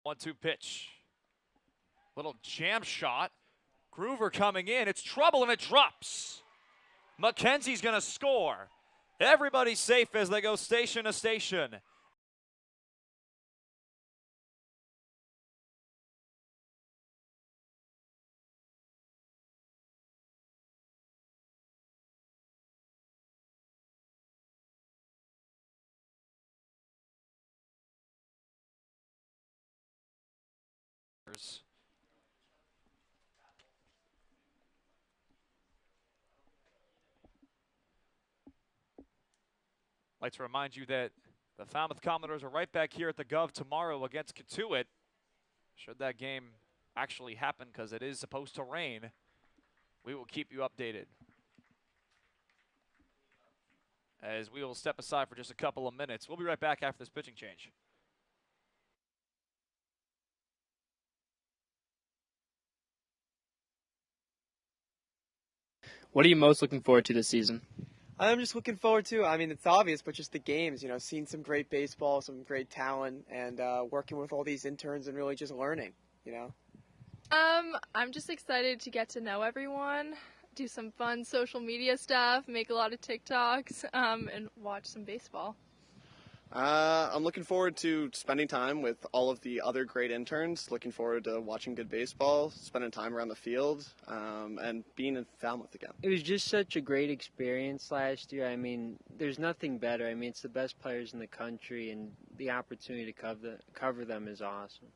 1-2 pitch. Little jam shot. Groover coming in. It's trouble and it drops. McKenzie's going to score. Everybody's safe as they go station to station. I'd like to remind you that the Falmouth Commodores are right back here at the Guv tomorrow against Katuitt. Should that game actually happen, because it is supposed to rain, we will keep you updated. As we will step aside for just a couple of minutes. We'll be right back after this pitching change. What are you most looking forward to this season? I'm just looking forward to, I mean, it's obvious, but just the games, you know, seeing some great baseball, some great talent, and working with all these interns and really just learning, you know. I'm just excited to get to know everyone, do some fun social media stuff, make a lot of TikToks, and watch some baseball. I'm looking forward to spending time with all of the other great interns, looking forward to watching good baseball, spending time around the field, and being in Falmouth again. It was just such a great experience last year. I mean, there's nothing better. I mean, it's the best players in the country, and the opportunity to cover them is awesome.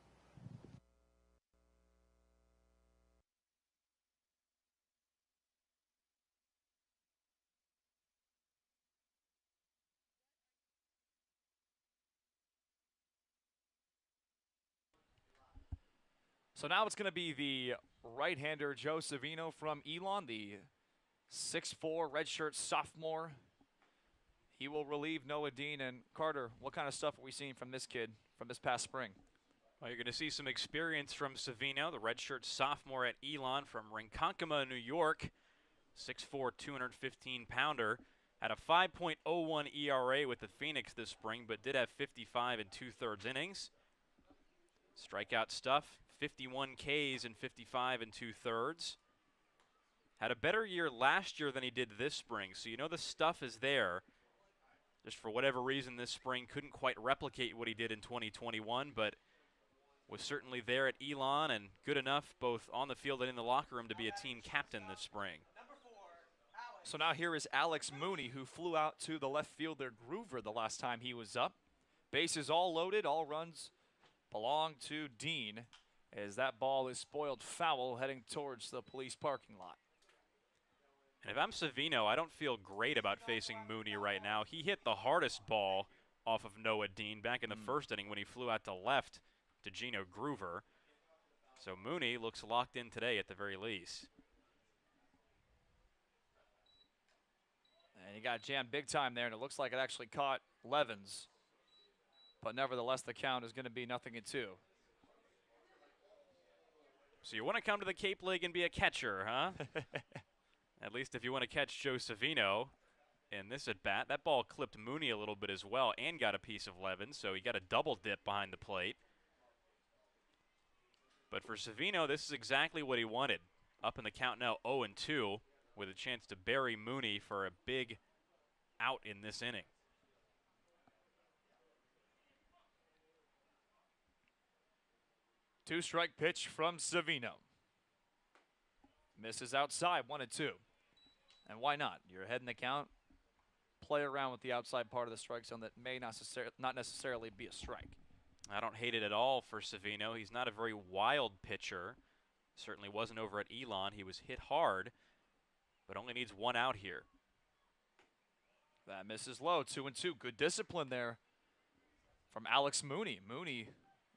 So now it's going to be the right-hander Joe Savino from Elon, the 6'4" redshirt sophomore. He will relieve Noah Dean. And Carter, what kind of stuff are we seeing from this kid from this past spring? Well, you're going to see some experience from Savino, the redshirt sophomore at Elon from Ronkonkoma, New York. 6'4", 215-pounder. Had a 5.01 ERA with the Phoenix this spring, but did have 55 and 2/3 innings. Strikeout stuff. 51 Ks and 55 and 2/3. Had a better year last year than he did this spring, so you know the stuff is there. Just for whatever reason this spring couldn't quite replicate what he did in 2021, but was certainly there at Elon and good enough both on the field and in the locker room to be a team captain this spring. So now here is Alex Mooney, who flew out to the left fielder Groover the last time he was up. Bases all loaded, all runs belong to Dean, as that ball is spoiled foul heading towards the police parking lot. And if I'm Savino, I don't feel great about facing Mooney right now. He hit the hardest ball off of Noah Dean back in the first inning when he flew out to left to Gino Groover. So Mooney looks locked in today at the very least. And he got jammed big time there, and it looks like it actually caught Levens. But nevertheless, the count is going to be 0-2. So you want to come to the Cape League and be a catcher, huh? At least if you want to catch Joe Savino in this at-bat. That ball clipped Mooney a little bit as well and got a piece of Levens, so he got a double dip behind the plate. But for Savino, this is exactly what he wanted. Up in the count now 0-2 with a chance to bury Mooney for a big out in this inning. Two-strike pitch from Savino. Misses outside, 1-2. And why not? You're ahead in the count. Play around with the outside part of the strike zone that may not necessarily be a strike. I don't hate it at all for Savino. He's not a very wild pitcher. Certainly wasn't over at Elon. He was hit hard, but only needs one out here. That misses low, 2-2. Good discipline there from Alex Mooney. Mooney,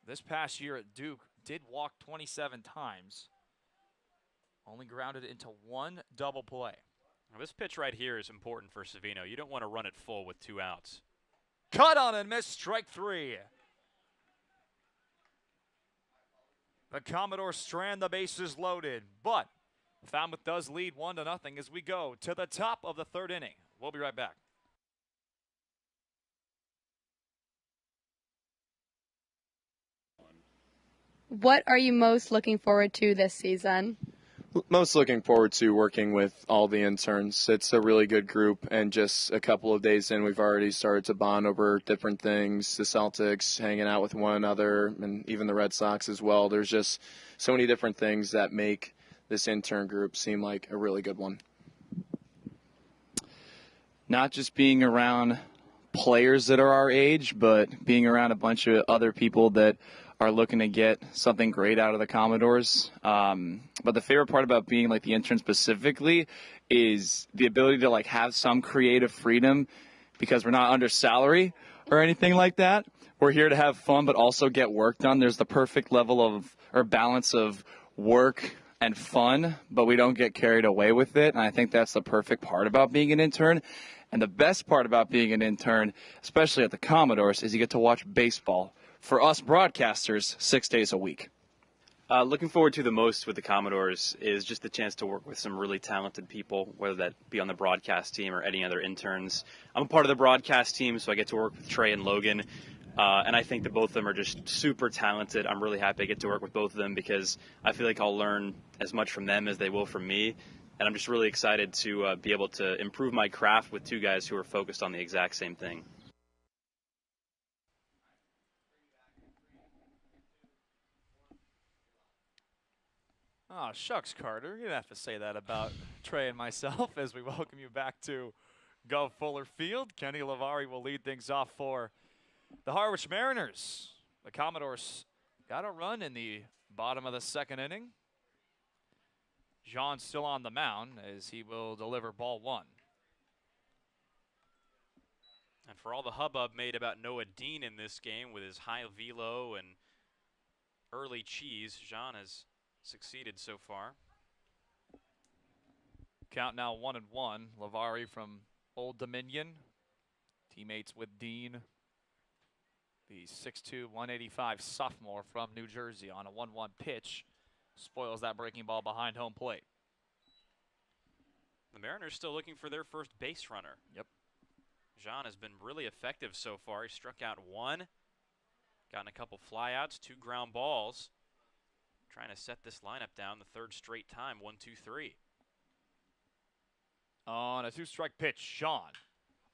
this past year at Duke, did walk 27 times. Only grounded into one double play. Now this pitch right here is important for Savino. You don't want to run it full with 2 outs. Cut on and miss, strike 3. The Commodores strand the bases loaded, but Falmouth does lead 1-0 as we go to the top of the 3rd inning. We'll be right back. What are you most looking forward to this season? Most looking forward to working with all the interns. It's a really good group, and just a couple of days in, we've already started to bond over different things. The Celtics, hanging out with one another, and even the Red Sox as well. There's just so many different things that make this intern group seem like a really good one. Not just being around players that are our age, but being around a bunch of other people that are looking to get something great out of the Commodores. But the favorite part about being like the intern specifically is the ability to like have some creative freedom, because we're not under salary or anything like that. We're here to have fun, but also get work done. There's the perfect level of or balance of work and fun, but we don't get carried away with it. And I think that's the perfect part about being an intern. And the best part about being an intern, especially at the Commodores, is you get to watch baseball for us broadcasters 6 days a week. Looking forward to the most with the Commodores is just the chance to work with some really talented people, whether that be on the broadcast team or any other interns. I'm a part of the broadcast team, so I get to work with Trey and Logan, and I think that both of them are just super talented. I'm really happy I get to work with both of them because I feel like I'll learn as much from them as they will from me, and I'm just really excited to be able to improve my craft with two guys who are focused on the exact same thing. Oh, shucks, Carter. You didn't have to say that about Trey and myself as we welcome you back to Guv Fuller Field. Kenny Lavari will lead things off for the Harwich Mariners. The Commodores got a run in the bottom of the second inning. Jean still on the mound as he will deliver ball one. And for all the hubbub made about Noah Dean in this game with his high velo and early cheese, Jean has succeeded so far. Count now 1-1. Lavari from Old Dominion. Teammates with Dean. The 6'2", 185 sophomore from New Jersey on a 1-1 pitch. Spoils that breaking ball behind home plate. The Mariners still looking for their first base runner. Yep. Jean has been really effective so far. He struck out one, gotten a couple flyouts, 2 ground balls. Trying to set this lineup down the third straight time, 1-2-3. On a 2-strike pitch, Jean.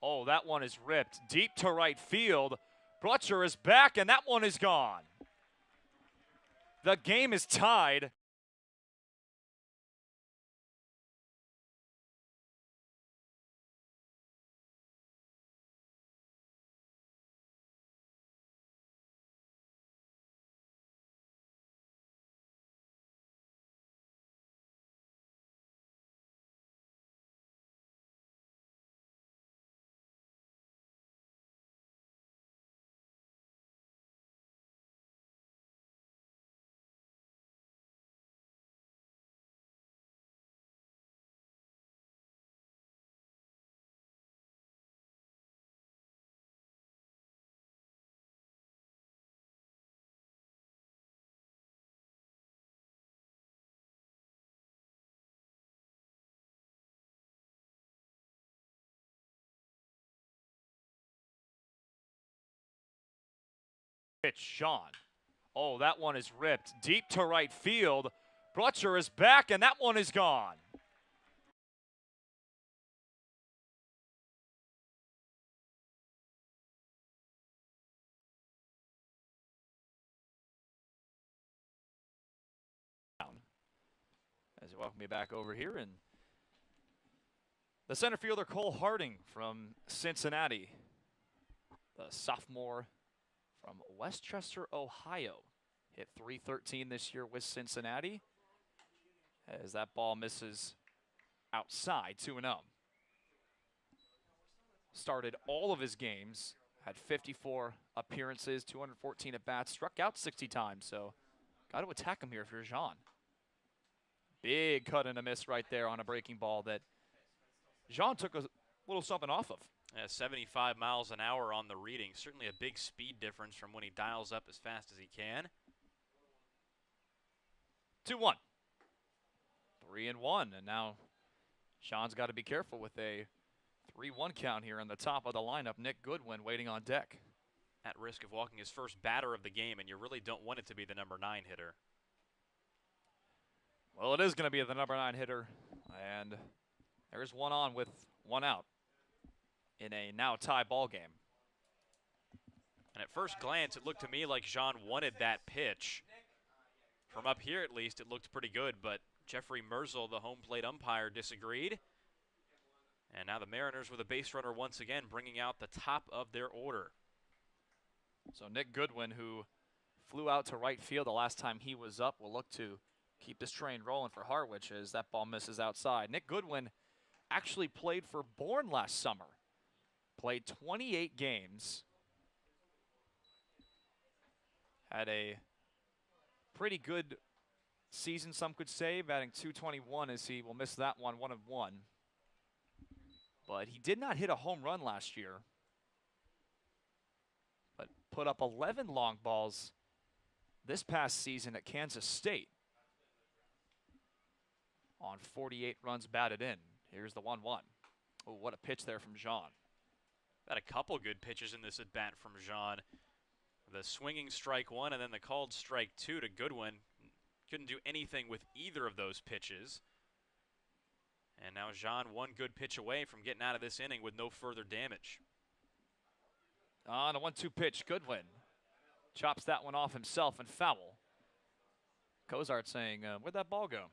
Oh, that one is ripped deep to right field. Brutcher is back, and that one is gone. The game is tied. Pitch, Jean. Oh, that one is ripped deep to right field. Brutcher is back, and that one is gone. As you welcome me back over here, and the center fielder Cole Harding from Cincinnati, the sophomore from Westchester, Ohio, hit .313 this year with Cincinnati as that ball misses outside, 2-0. Started all of his games, had 54 appearances, 214 at-bats, struck out 60 times, so got to attack him here if you're Jean. Big cut and a miss right there on a breaking ball that Jean took a little something off of. Yeah, 75 miles an hour on the reading. Certainly a big speed difference from when he dials up as fast as he can. 2-1. 3-1, and now Sean's got to be careful with a 3-1 count here in the top of the lineup. Nick Goodwin waiting on deck. at risk of walking his first batter of the game, and you really don't want it to be the number 9 hitter. Well, it is going to be the number 9 hitter, and there's one on with one out in a now tie ball game. And at first glance, it looked to me like Jean wanted that pitch. From up here, at least, it looked pretty good, but Jeffrey Merzel, the home plate umpire, disagreed. And now the Mariners with a base runner once again, bringing out the top of their order. So Nick Goodwin, who flew out to right field the last time he was up, will look to keep this train rolling for Harwich as that ball misses outside. Nick Goodwin actually played for Bourne last summer. Played 28 games. Had a pretty good season, some could say, batting .221 as he will miss that one, 1 of 1. But he did not hit a home run last year, but put up 11 long balls this past season at Kansas State on 48 runs batted in. Here's the 1-1. Oh, what a pitch there from Jean. Had a couple good pitches in this at bat from Jean. The swinging strike 1 and then the called strike 2 to Goodwin. Couldn't do anything with either of those pitches. And now Jean one good pitch away from getting out of this inning with no further damage. On a 1-2 pitch, Goodwin chops that one off himself and foul. Cozart saying, where'd that ball go?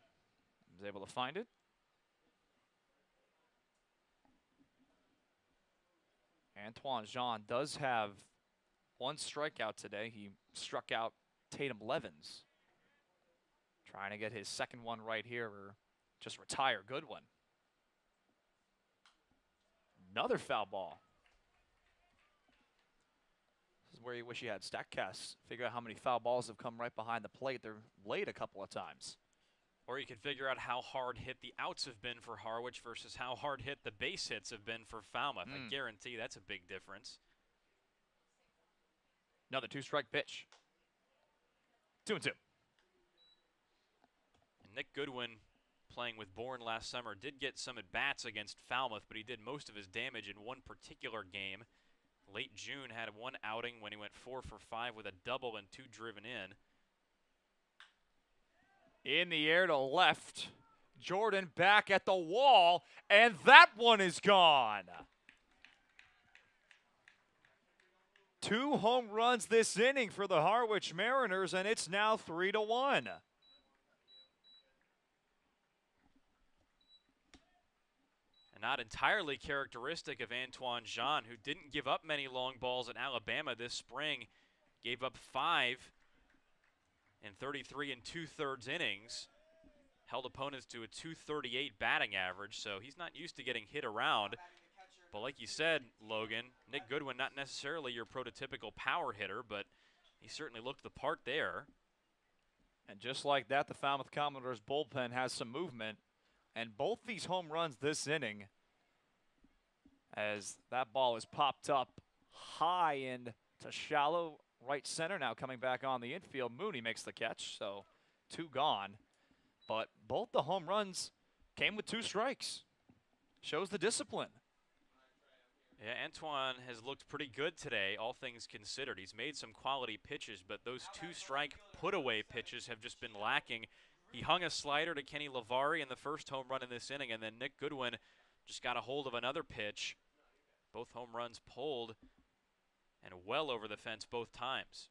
He was able to find it. Antoine Jean does have 1 strikeout today. He struck out Tatum Levens. Trying to get his second one right here or just retire Goodwin. Another foul ball. This is where you wish you had StatCast. Figure out how many foul balls have come right behind the plate. They're late a couple of times. Or you can figure out how hard hit the outs have been for Harwich versus how hard hit the base hits have been for Falmouth. I guarantee that's a big difference. Another 2-strike pitch. 2-2. And Nick Goodwin, playing with Bourne last summer, did get some at-bats against Falmouth, but he did most of his damage in one particular game. Late June had 1 outing when he went 4 for 5 with a double and 2 driven in. In the air to left. Jordan back at the wall, and that one is gone. 2 home runs this inning for the Harwich Mariners, and it's now 3-1. And not entirely characteristic of Antoine Jean, who didn't give up many long balls at Alabama this spring. Gave up 5 in 33 2/3 innings. Held opponents to a .238 batting average, so he's not used to getting hit around. But like you said, Logan, Nick Goodwin, not necessarily your prototypical power hitter, but he certainly looked the part there. And just like that, the Falmouth Commodores bullpen has some movement. And both these home runs this inning, as that ball is popped up high into shallow right center, now coming back on the infield. Mooney makes the catch, so 2 gone. But both the home runs came with 2 strikes. Shows the discipline. Yeah, Antoine has looked pretty good today, all things considered. He's made some quality pitches, but those 2-strike put-away pitches have just been lacking. He hung a slider to Kenny Lavari in the first home run in this inning, and then Nick Goodwin just got a hold of another pitch. Both home runs pulled and well over the fence both times.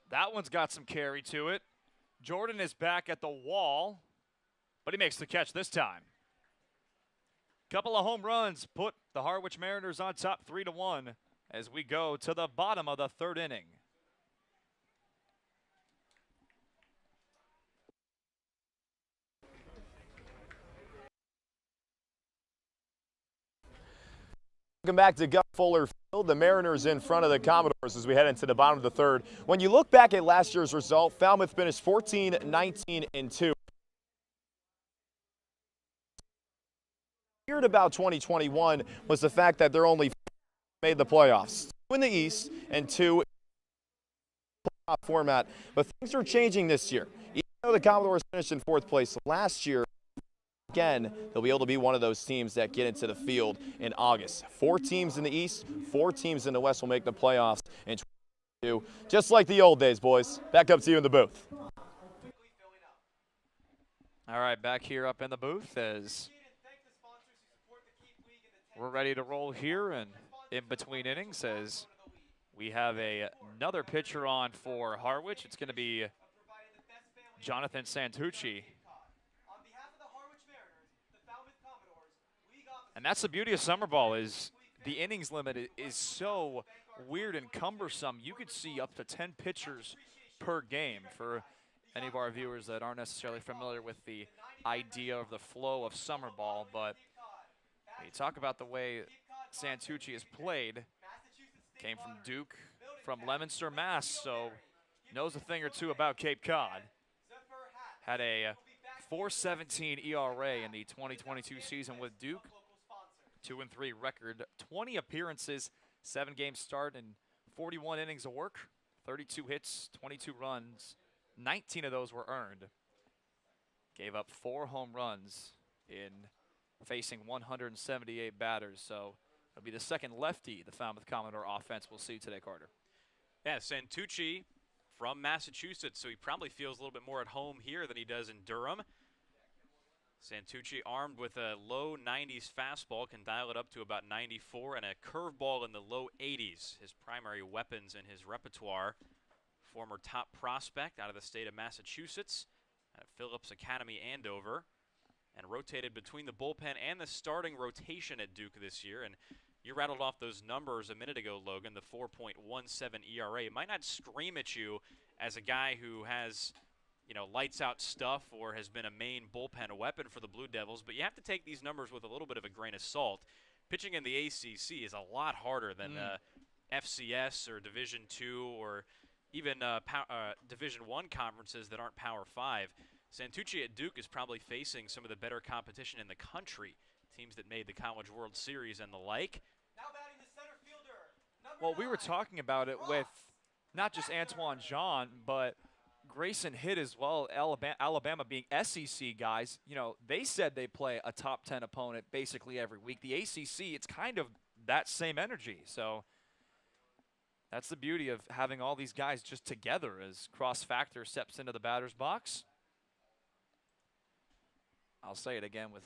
That one's got some carry to it. Jordan is back at the wall, but he makes the catch this time. Couple of home runs put the Harwich Mariners on top 3-1 as we go to the bottom of the 3rd inning. Welcome back to Guv Fuller Field. The Mariners in front of the Commodores as we head into the bottom of the 3rd. When you look back at last year's result, Falmouth finished 14-19-2. Weird about 2021 was the fact that they're only made the playoffs. 2 in the East and 2 in the playoff format. But things are changing this year. Even though the Commodores finished in 4th place last year, again, they'll be able to be one of those teams that get into the field in August. 4 teams in the East, 4 teams in the West will make the playoffs in 2022, just like the old days, boys. Back up to you in the booth. All right, back here up in the booth as we're ready to roll here, and in between innings as we have another pitcher on for Harwich. It's going to be Jonathan Santucci. And that's the beauty of summer ball, is the innings limit is so weird and cumbersome. You could see up to 10 pitchers per game. For any of our viewers that aren't necessarily familiar with the idea of the flow of summer ball, but when you talk about the way Santucci has played, came from Duke, from Leominster, Mass, so knows a thing or two about Cape Cod. Had a 4.17 ERA in the 2022 season with Duke. 2-3 record, 20 appearances, 7 games start, and 41 innings of work, 32 hits, 22 runs, 19 of those were earned. Gave up 4 home runs in facing 178 batters, so it'll be the second lefty the Falmouth Commodore offense will see today, Carter. Yeah, Santucci from Massachusetts, so he probably feels a little bit more at home here than he does in Durham. Santucci armed with a low 90s fastball, can dial it up to about 94, and a curveball in the low 80s. His primary weapons in his repertoire. Former top prospect out of the state of Massachusetts at Phillips Academy, Andover, and rotated between the bullpen and the starting rotation at Duke this year. And you rattled off those numbers a minute ago, Logan, the 4.17 ERA. It might not scream at you as a guy who has, you know, lights out stuff or has been a main bullpen weapon for the Blue Devils, but you have to take these numbers with a little bit of a grain of salt. Pitching in the ACC is a lot harder than FCS or Division II or even Division I conferences that aren't Power 5. Santucci at Duke is probably facing some of the better competition in the country, teams that made the College World Series and the like. Well, we were talking about it with not just Antoine Jean, but Grayson Hitt as well, Alabama being SEC guys. You know, they said they play a top 10 opponent basically every week. The ACC, it's kind of that same energy. So that's the beauty of having all these guys just together as Cross Factor steps into the batter's box. I'll say it again with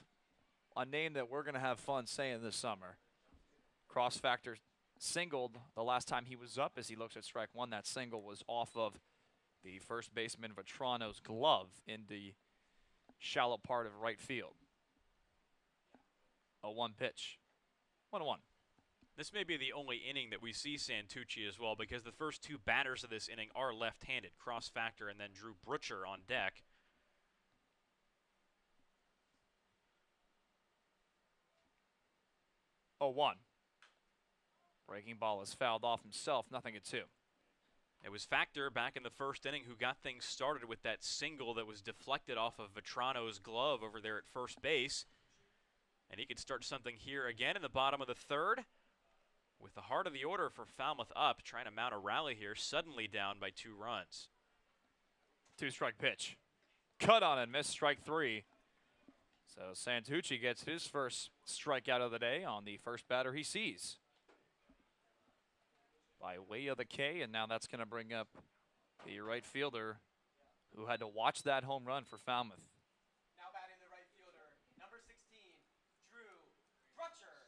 a name that we're going to have fun saying this summer. Cross Factor singled the last time he was up as he looks at strike one. That single was off of the first baseman Vetrano's glove in the shallow part of right field. A 1 pitch. 1-1. This may be the only inning that we see Santucci as well, because the first 2 batters of this inning are left-handed, Cross Factor and then Drew Butcher on deck. Oh, 1. Breaking ball is fouled off himself, 0-2. It was Factor back in the first inning who got things started with that single that was deflected off of Vetrano's glove over there at first base. And he could start something here again in the bottom of the 3rd. With the heart of the order for Falmouth up, trying to mount a rally here, suddenly down by 2 runs. 2-strike pitch. Cut on and missed strike 3. So Santucci gets his first strikeout of the day on the first batter he sees. By way of the K, and now that's going to bring up the right fielder who had to watch that home run for Falmouth. Now batting the right fielder, number 16, Drew Butcher.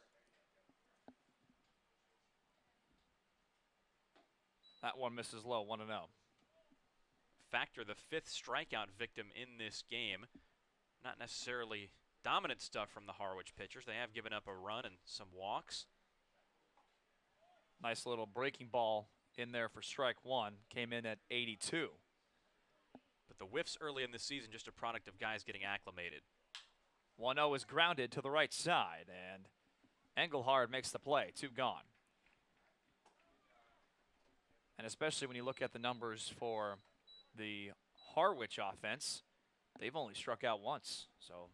That one misses low, 1-0. Factor, the 5th strikeout victim in this game. Not necessarily dominant stuff from the Harwich pitchers. They have given up a run and some walks. Nice little breaking ball in there for strike 1. Came in at 82. But the whiffs early in the season, just a product of guys getting acclimated. 1-0 is grounded to the right side, and Engelhard makes the play. 2 gone. And especially when you look at the numbers for the Harwich offense, they've only struck out once. So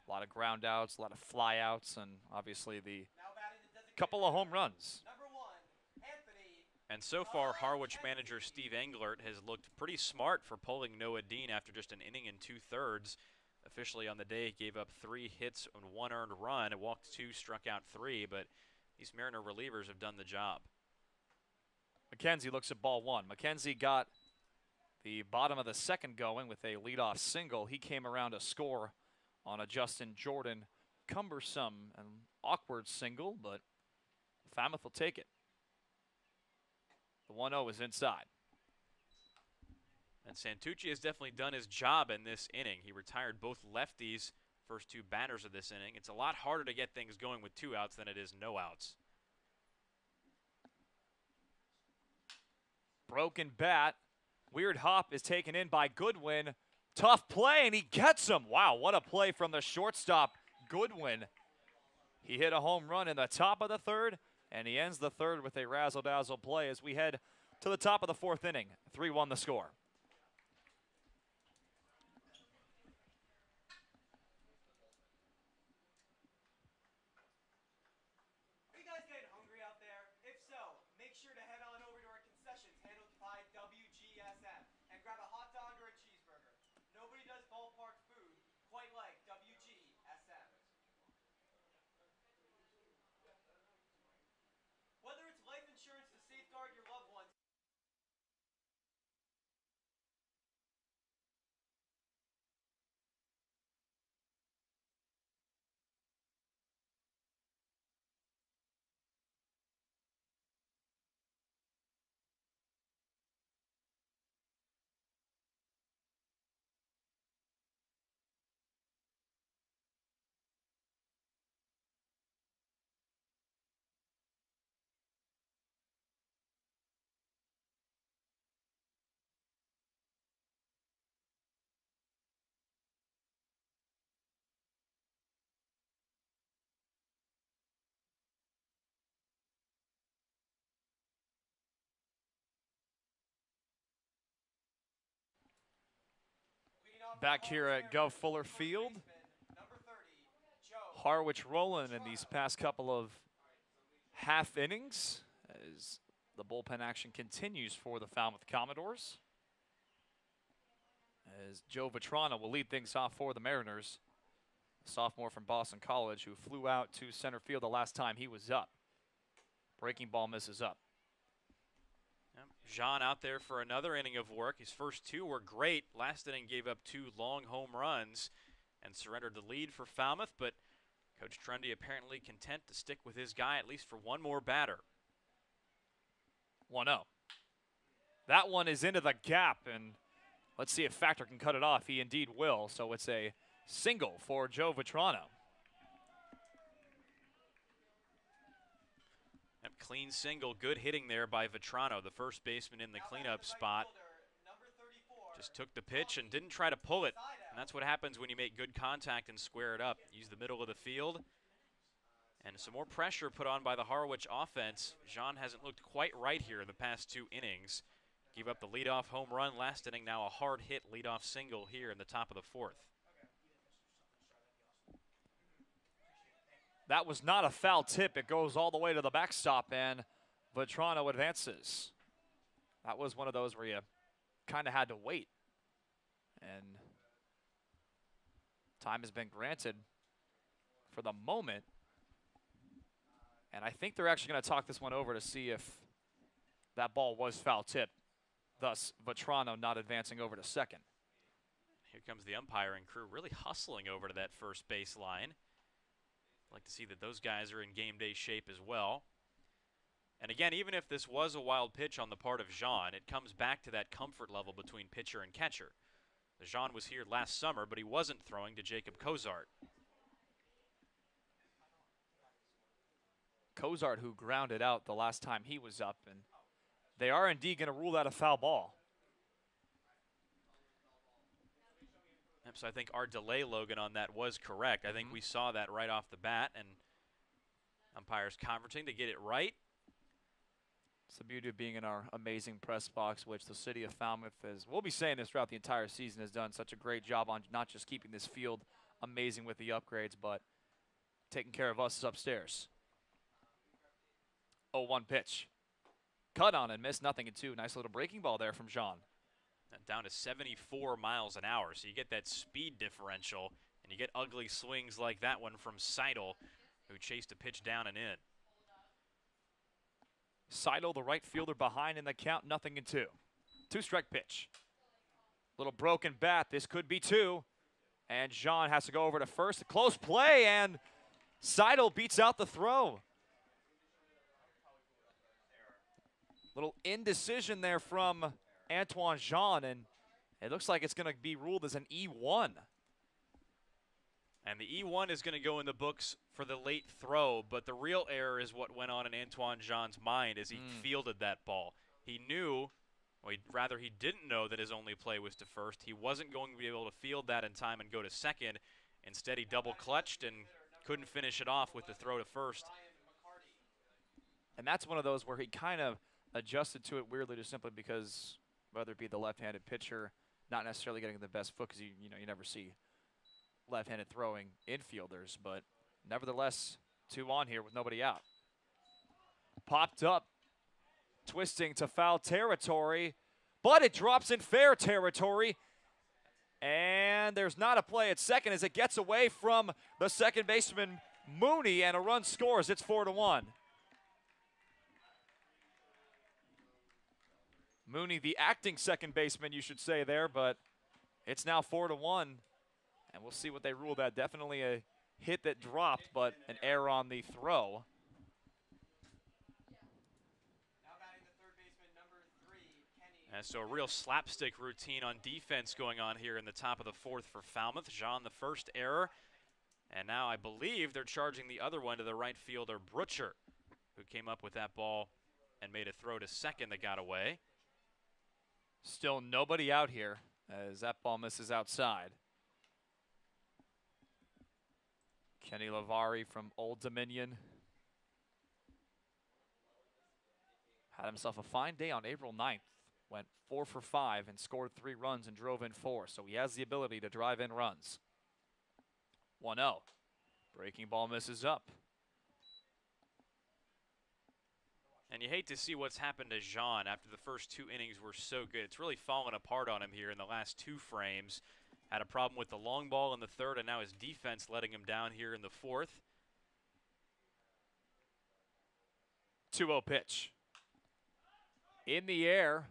a lot of ground outs, a lot of fly outs, and obviously the couple of home runs. And so far, Harwich manager Steve Englert has looked pretty smart for pulling Noah Dean after just an inning and 2/3. officially on the day gave up 3 hits and 1 earned run. It walked 2, struck out 3, but these Mariner relievers have done the job. McKenzie looks at ball 1. McKenzie got the bottom of the second going with a leadoff single. He came around to score on a Justin Jordan cumbersome and awkward single, but Falmouth will take it. The 1-0 is inside. And Santucci has definitely done his job in this inning. He retired both lefties, first 2 batters of this inning. It's a lot harder to get things going with 2 outs than it is no outs. Broken bat. Weird hop is taken in by Goodwin. Tough play, and he gets him. Wow, what a play from the shortstop, Goodwin. He hit a home run in the top of the 3rd, and he ends the 3rd with a razzle-dazzle play as we head to the top of the 4th inning. 3-1 the score. Are you guys getting hungry out there? If so, make sure to head on over to our concessions handled by WGSM and grab a hot dog or a cheeseburger. Nobody does ballpark food quite like WGSM. Whether it's life insurance to safeguard your loved ones, Back here at Guv Fuller Field. Harwich rolling in these past couple of half innings as the bullpen action continues for the Falmouth Commodores. As Joe Vetrano will lead things off for the Mariners. A sophomore from Boston College who flew out to center field the last time he was up. Breaking ball misses up. Jean out there for another inning of work. His first 2 were great. Last inning gave up 2 long home runs and surrendered the lead for Falmouth, but Coach Trundy apparently content to stick with his guy at least for one more batter. 1-0. That one is into the gap, and let's see if Factor can cut it off. He indeed will, so it's a single for Joe Vetrano. Clean single, good hitting there by Vetrano, the first baseman in the cleanup spot. Just took the pitch and didn't try to pull it. And that's what happens when you make good contact and square it up. Use the middle of the field. And some more pressure put on by the Harwich offense. Jean hasn't looked quite right here in the past 2 innings. Gave up the leadoff home run last inning, now a hard hit leadoff single here in the top of the 4th. That was not a foul tip. It goes all the way to the backstop, and Vetrano advances. That was one of those where you kind of had to wait. And time has been granted for the moment. And I think they're actually going to talk this one over to see if that ball was foul tip. Thus, Vetrano not advancing over to second. Here comes the umpiring crew really hustling over to that first base line. Like to see that those guys are in game day shape as well. And again, even if this was a wild pitch on the part of Jean, it comes back to that comfort level between pitcher and catcher. Jean was here last summer, but he wasn't throwing to Jacob Cozart. Cozart, who grounded out the last time he was up, and they are indeed going to rule that a foul ball. So I think our delay, Logan, on that was correct. I think we saw that right off the bat, and umpires converting to get it right. It's the beauty of being in our amazing press box, which the city of Falmouth is, we'll be saying this throughout the entire season, has done such a great job on not just keeping this field amazing with the upgrades, but taking care of us upstairs. 0-1 pitch. Cut on and missed, 0-2. Nice little breaking ball there from Jean. down to 74 miles an hour. So you get that speed differential, and you get ugly swings like that one from Seidel, who chased a pitch down and in. Seidel, the right fielder, behind in the count, 0-2. 2-strike pitch. Little broken bat. This could be 2. And Jean has to go over to first. Close play, and Seidel beats out the throw. Little indecision there from Antoine Jean, and it looks like it's going to be ruled as an E1. And the E1 is going to go in the books for the late throw, but the real error is what went on in Antoine Jean's mind as he fielded that ball. He knew, or rather he didn't know, that his only play was to first. He wasn't going to be able to field that in time and go to second. Instead, he double clutched and couldn't finish it off with the throw to first. And that's one of those where he kind of adjusted to it weirdly, just simply because whether it be the left-handed pitcher not necessarily getting the best foot, because you never see left-handed throwing infielders, but nevertheless, 2 on here with nobody out. Popped up, twisting to foul territory, but it drops in fair territory, and there's not a play at second as it gets away from the second baseman Mooney, and a run scores. It's 4-1. Mooney, the acting second baseman, you should say there, but it's now 4-1. And we'll see what they rule that. Definitely a hit that dropped, but an error on the throw. And so a real slapstick routine on defense going on here in the top of the 4th for Falmouth. Jean, the first error. And now I believe they're charging the other one to the right fielder, Brutcher, who came up with that ball and made a throw to second that got away. Still nobody out here as that ball misses outside. Kenny Lavari from Old Dominion had himself a fine day on April 9th. Went 4 for 5 and scored 3 runs and drove in 4. So he has the ability to drive in runs. 1-0. Breaking ball misses up. And you hate to see what's happened to Jean after the first 2 innings were so good. It's really fallen apart on him here in the last 2 frames. Had a problem with the long ball in the 3rd, and now his defense letting him down here in the 4th. 2-0 pitch. In the air.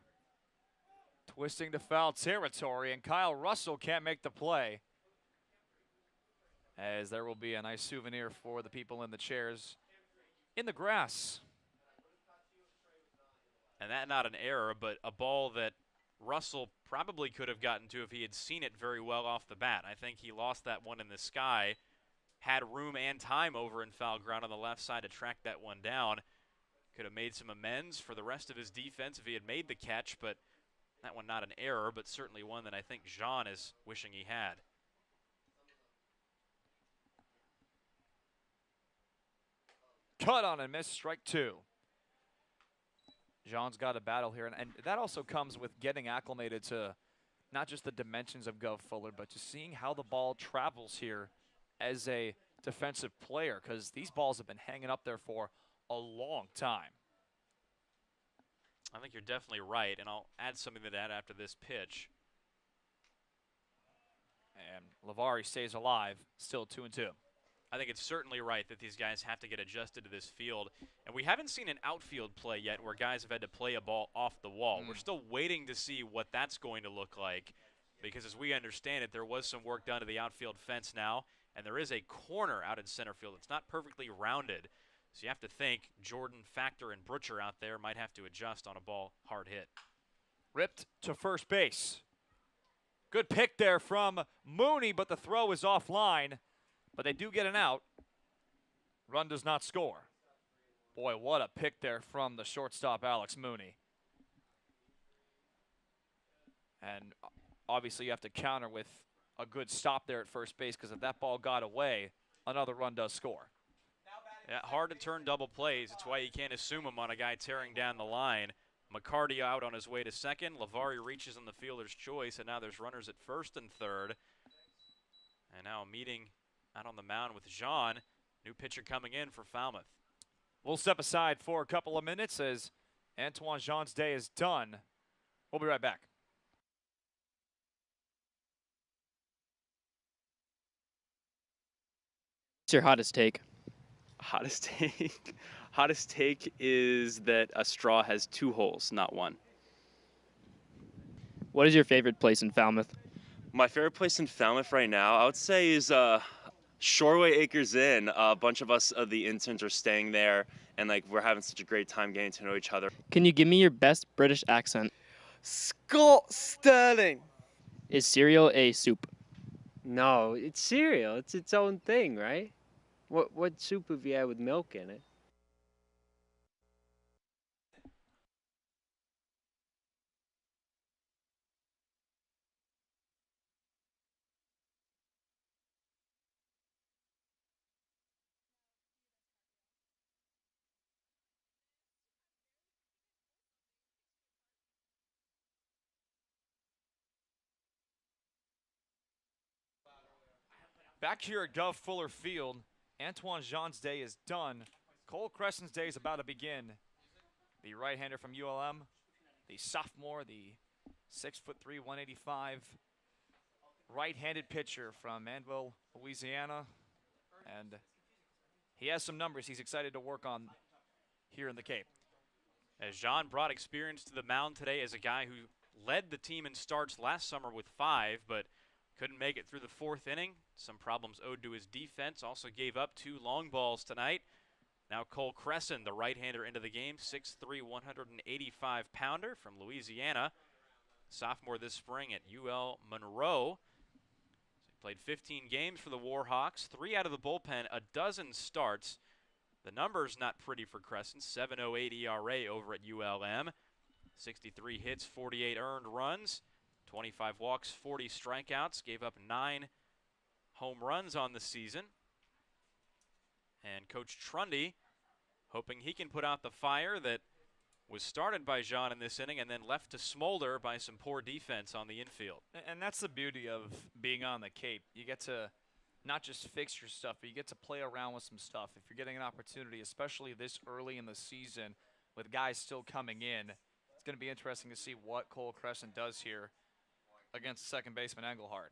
Twisting to foul territory, and Kyle Russell can't make the play. As there will be a nice souvenir for the people in the chairs in the grass. And that not an error, but a ball that Russell probably could have gotten to if he had seen it very well off the bat. I think he lost that one in the sky, had room and time over in foul ground on the left side to track that one down. Could have made some amends for the rest of his defense if he had made the catch, but that one not an error, but certainly one that I think Jean is wishing he had. Cut on and miss, strike 2. Jean's got a battle here, and that also comes with getting acclimated to not just the dimensions of Guv Fuller, but just seeing how the ball travels here as a defensive player, because these balls have been hanging up there for a long time. I think you're definitely right, and I'll add something to that after this pitch. And Lavari stays alive, still 2-2. I think it's certainly right that these guys have to get adjusted to this field. And we haven't seen an outfield play yet where guys have had to play a ball off the wall. We're still waiting to see what that's going to look like, because as we understand it, there was some work done to the outfield fence now, and there is a corner out in center field. It's not perfectly rounded, so you have to think Jordan, Factor, and Brutcher out there might have to adjust on a ball hard hit. Ripped to first base. Good pick there from Mooney, but the throw is offline. But they do get an out. Run does not score. Boy, what a pick there from the shortstop, Alex Mooney. And obviously you have to counter with a good stop there at first base, because if that ball got away, another run does score. Yeah, hard to turn double plays. It's why you can't assume them on a guy tearing down the line. McCarty out on his way to second. Lavari reaches on the fielder's choice, and now there's runners at first and third. And now a meeting out on the mound with Jean. New pitcher coming in for Falmouth. We'll step aside for a couple of minutes as Antoine Jean's day is done. We'll be right back. What's your hottest take? Hottest take? Hottest take is that a straw has 2 holes, not 1. What is your favorite place in Falmouth? My favorite place in Falmouth right now, I would say, is Shoreway Acres Inn. A bunch of us, the interns, are staying there, and like we're having such a great time getting to know each other. Can you give me your best British accent? Scott Sterling. Is cereal a soup? No, it's cereal. It's its own thing, right? What soup have you had with milk in it? Back here at Guv Fuller Field, Antoine Jean's day is done. Cole Crescent's day is about to begin. The right-hander from ULM, the sophomore, the 6'3", 185 right-handed pitcher from Manville, Louisiana. And he has some numbers he's excited to work on here in the Cape. As Jean brought experience to the mound today as a guy who led the team in starts last summer with 5, but couldn't make it through the 4th inning. Some problems owed to his defense. Also gave up 2 long balls tonight. Now Cole Crescent, the right-hander, into the game. 6'3", 185-pounder from Louisiana. Sophomore this spring at UL Monroe. He played 15 games for the Warhawks. 3 out of the bullpen, a dozen starts. The numbers not pretty for Crescent. 7.08 ERA over at ULM. 63 hits, 48 earned runs. 25 walks, 40 strikeouts, gave up 9 home runs on the season. And Coach Trundy hoping he can put out the fire that was started by Jean in this inning and then left to smolder by some poor defense on the infield. And that's the beauty of being on the Cape. You get to not just fix your stuff, but you get to play around with some stuff. If you're getting an opportunity, especially this early in the season with guys still coming in, it's going to be interesting to see what Cole Crescent does here against second baseman Engelhardt.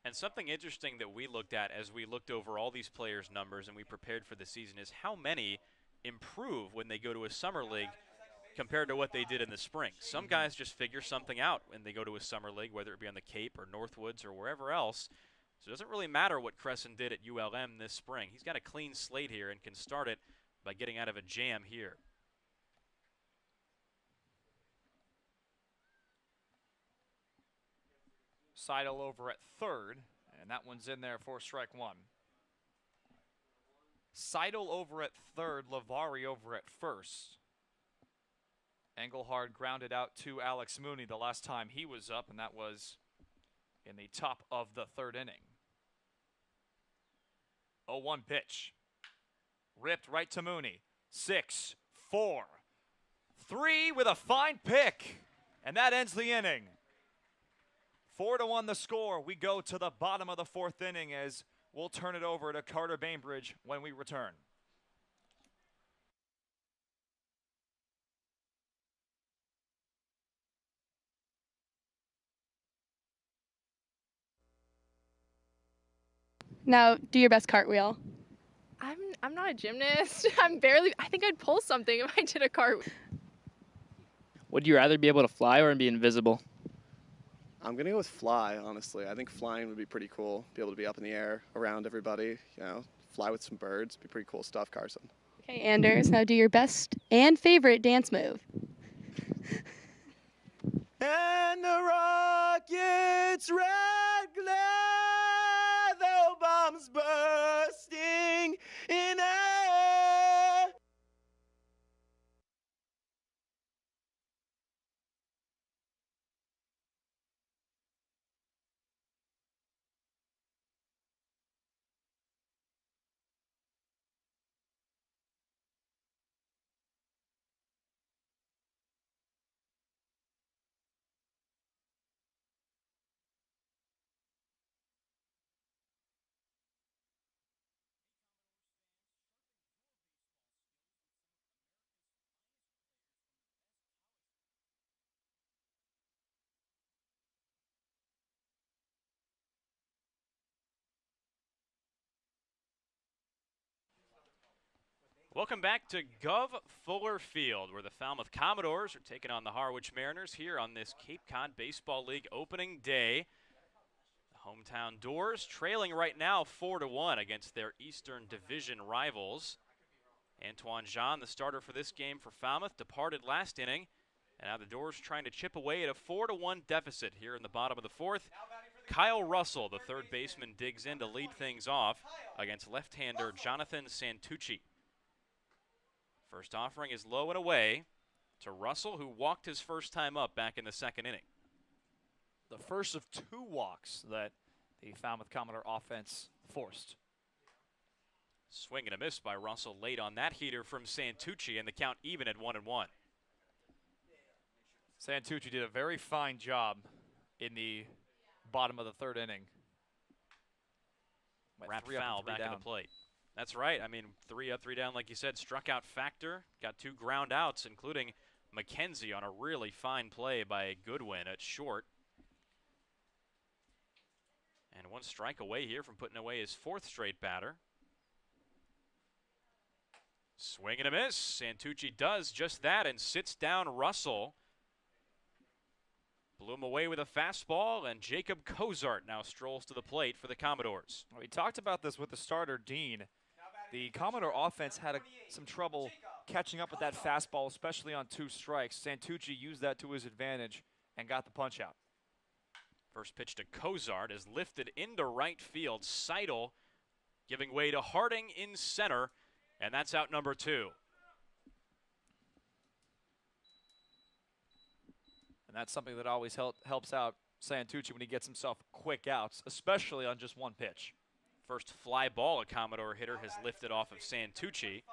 And something interesting that we looked at as we looked over all these players' numbers and we prepared for the season is how many improve when they go to a summer league compared to what they did in the spring. Some guys just figure something out when they go to a summer league, whether it be on the Cape or Northwoods or wherever else. So it doesn't really matter what Crescent did at ULM this spring. He's got a clean slate here and can start it by getting out of a jam here. Seidel over at third, and that one's in there for strike 1. Seidel over at third, Lavari over at first. Engelhardt grounded out to Alex Mooney the last time he was up, and that was in the top of the 3rd inning. 0-1 pitch. Ripped right to Mooney. 6, 4, 3 with a fine pick, and that ends the inning. 4-1 the score. We go to the bottom of the 4th inning as we'll turn it over to Carter Bainbridge when we return. Now, do your best cartwheel. I'm not a gymnast. I think I'd pull something if I did a cartwheel. Would you rather be able to fly or be invisible? I'm going to go with fly, honestly. I think flying would be pretty cool. Be able to be up in the air around everybody, fly with some birds. Be pretty cool stuff, Carson. Okay, Anders, now do your best and favorite dance move. And the rocket's red glare, the bombs bursting in air. Welcome back to Guv Fuller Field, where the Falmouth Commodores are taking on the Harwich Mariners here on this Cape Cod Baseball League opening day. The hometown Doors trailing right now 4-1 against their Eastern Division rivals. Antoine Jean, the starter for this game for Falmouth, departed last inning. And now the Doors trying to chip away at a 4-1 deficit here in the bottom of the fourth. Kyle Russell, the third baseman, digs in to lead things off against left-hander Jonathan Santucci. First offering is low and away to Russell, who walked his first time up back in the second inning. The first of 2 walks that the Falmouth Commodore offense forced. Swing and a miss by Russell late on that heater from Santucci, and the count even at 1-1. Santucci did a very fine job in the bottom of the third inning. Wrap foul back at the plate. That's right. I mean, 3 up, 3 down, like you said. Struck out factor. Got 2 ground outs, including McKenzie on a really fine play by Goodwin at short. And 1 strike away here from putting away his 4th straight batter. Swing and a miss. Santucci does just that and sits down Russell. Blew him away with a fastball, and Jacob Cozart now strolls to the plate for the Commodores. We talked about this with the starter, Dean. The Commodore offense had some trouble catching up with that fastball, especially on 2 strikes. Santucci used that to his advantage and got the punch out. First pitch to Cozart is lifted into right field. Seidel giving way to Harding in center, and that's out number 2. And that's something that always helps out Santucci when he gets himself quick outs, especially on just 1 pitch. First fly ball a Commodore hitter has lifted off of Santucci,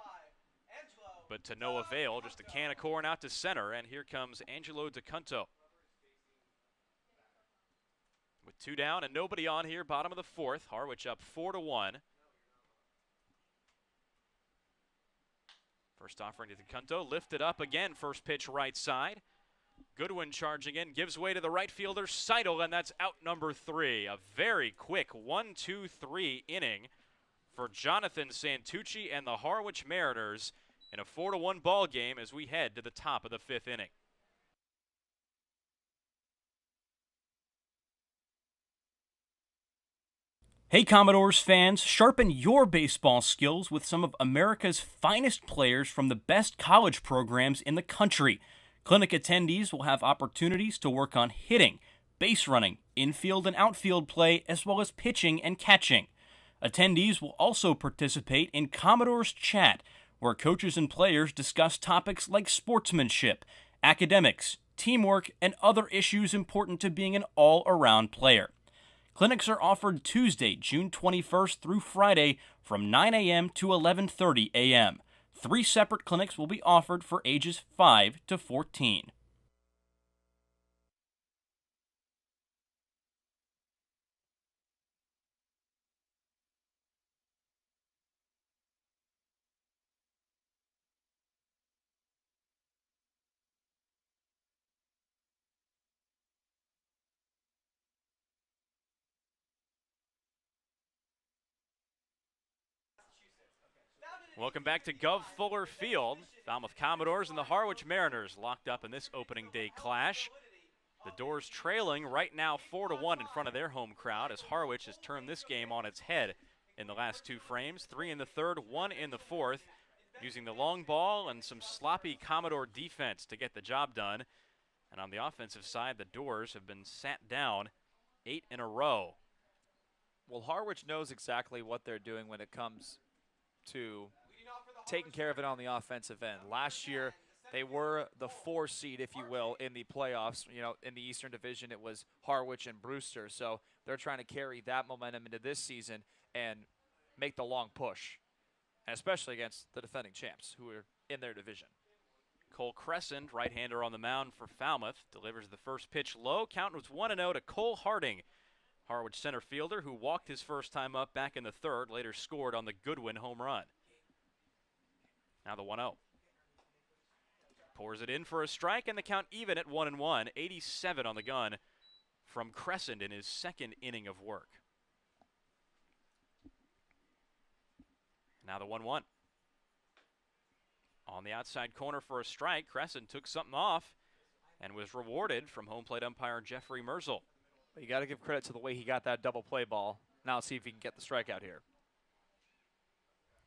but to no avail. Just a can of corn out to center, and here comes Angelo DeCunto. With 2 down and nobody on here, bottom of the 4th, Harwich up 4-1. First offering to DeCunto, lifted up again, first pitch right side. Goodwin charging in, gives way to the right fielder, Seidel, and that's out number 3. A very quick 1-2-3 inning for Jonathan Santucci and the Harwich Mariners in a 4-1 ball game as we head to the top of the 5th inning. Hey Commodores fans, sharpen your baseball skills with some of America's finest players from the best college programs in the country. Clinic attendees will have opportunities to work on hitting, base running, infield and outfield play, as well as pitching and catching. Attendees will also participate in Commodores Chat, where coaches and players discuss topics like sportsmanship, academics, teamwork, and other issues important to being an all-around player. Clinics are offered Tuesday, June 21st through Friday from 9 a.m. to 11:30 a.m. 3 separate clinics will be offered for ages 5 to 14. Welcome back to Guv Fuller Field. Falmouth Commodores and the Harwich Mariners locked up in this opening day clash. The Doors trailing right now 4-1 in front of their home crowd as Harwich has turned this game on its head in the last 2 frames. 3 in the 3rd, 1 in the 4th, using the long ball and some sloppy Commodore defense to get the job done. And on the offensive side, the Doors have been sat down 8 in a row. Well, Harwich knows exactly what they're doing when it comes to taking care of it on the offensive end. Last year, they were the 4 seed, if you will, in the playoffs. You know, in the Eastern Division, it was Harwich and Brewster. So they're trying to carry that momentum into this season and make the long push, and especially against the defending champs who are in their division. Cole Crescent, right-hander on the mound for Falmouth, delivers the first pitch low. Count was 1-0 to Cole Harding, Harwich center fielder, who walked his first time up back in the 3rd, later scored on the Goodwin home run. Now the 1-0. Pours it in for a strike, and the count even at 1-1. 87 on the gun from Crescent in his 2nd inning of work. Now the 1-1. On the outside corner for a strike, Crescent took something off and was rewarded from home plate umpire Jeffrey Merzel. You got to give credit to the way he got that double play ball. Now let's see if he can get the strikeout here.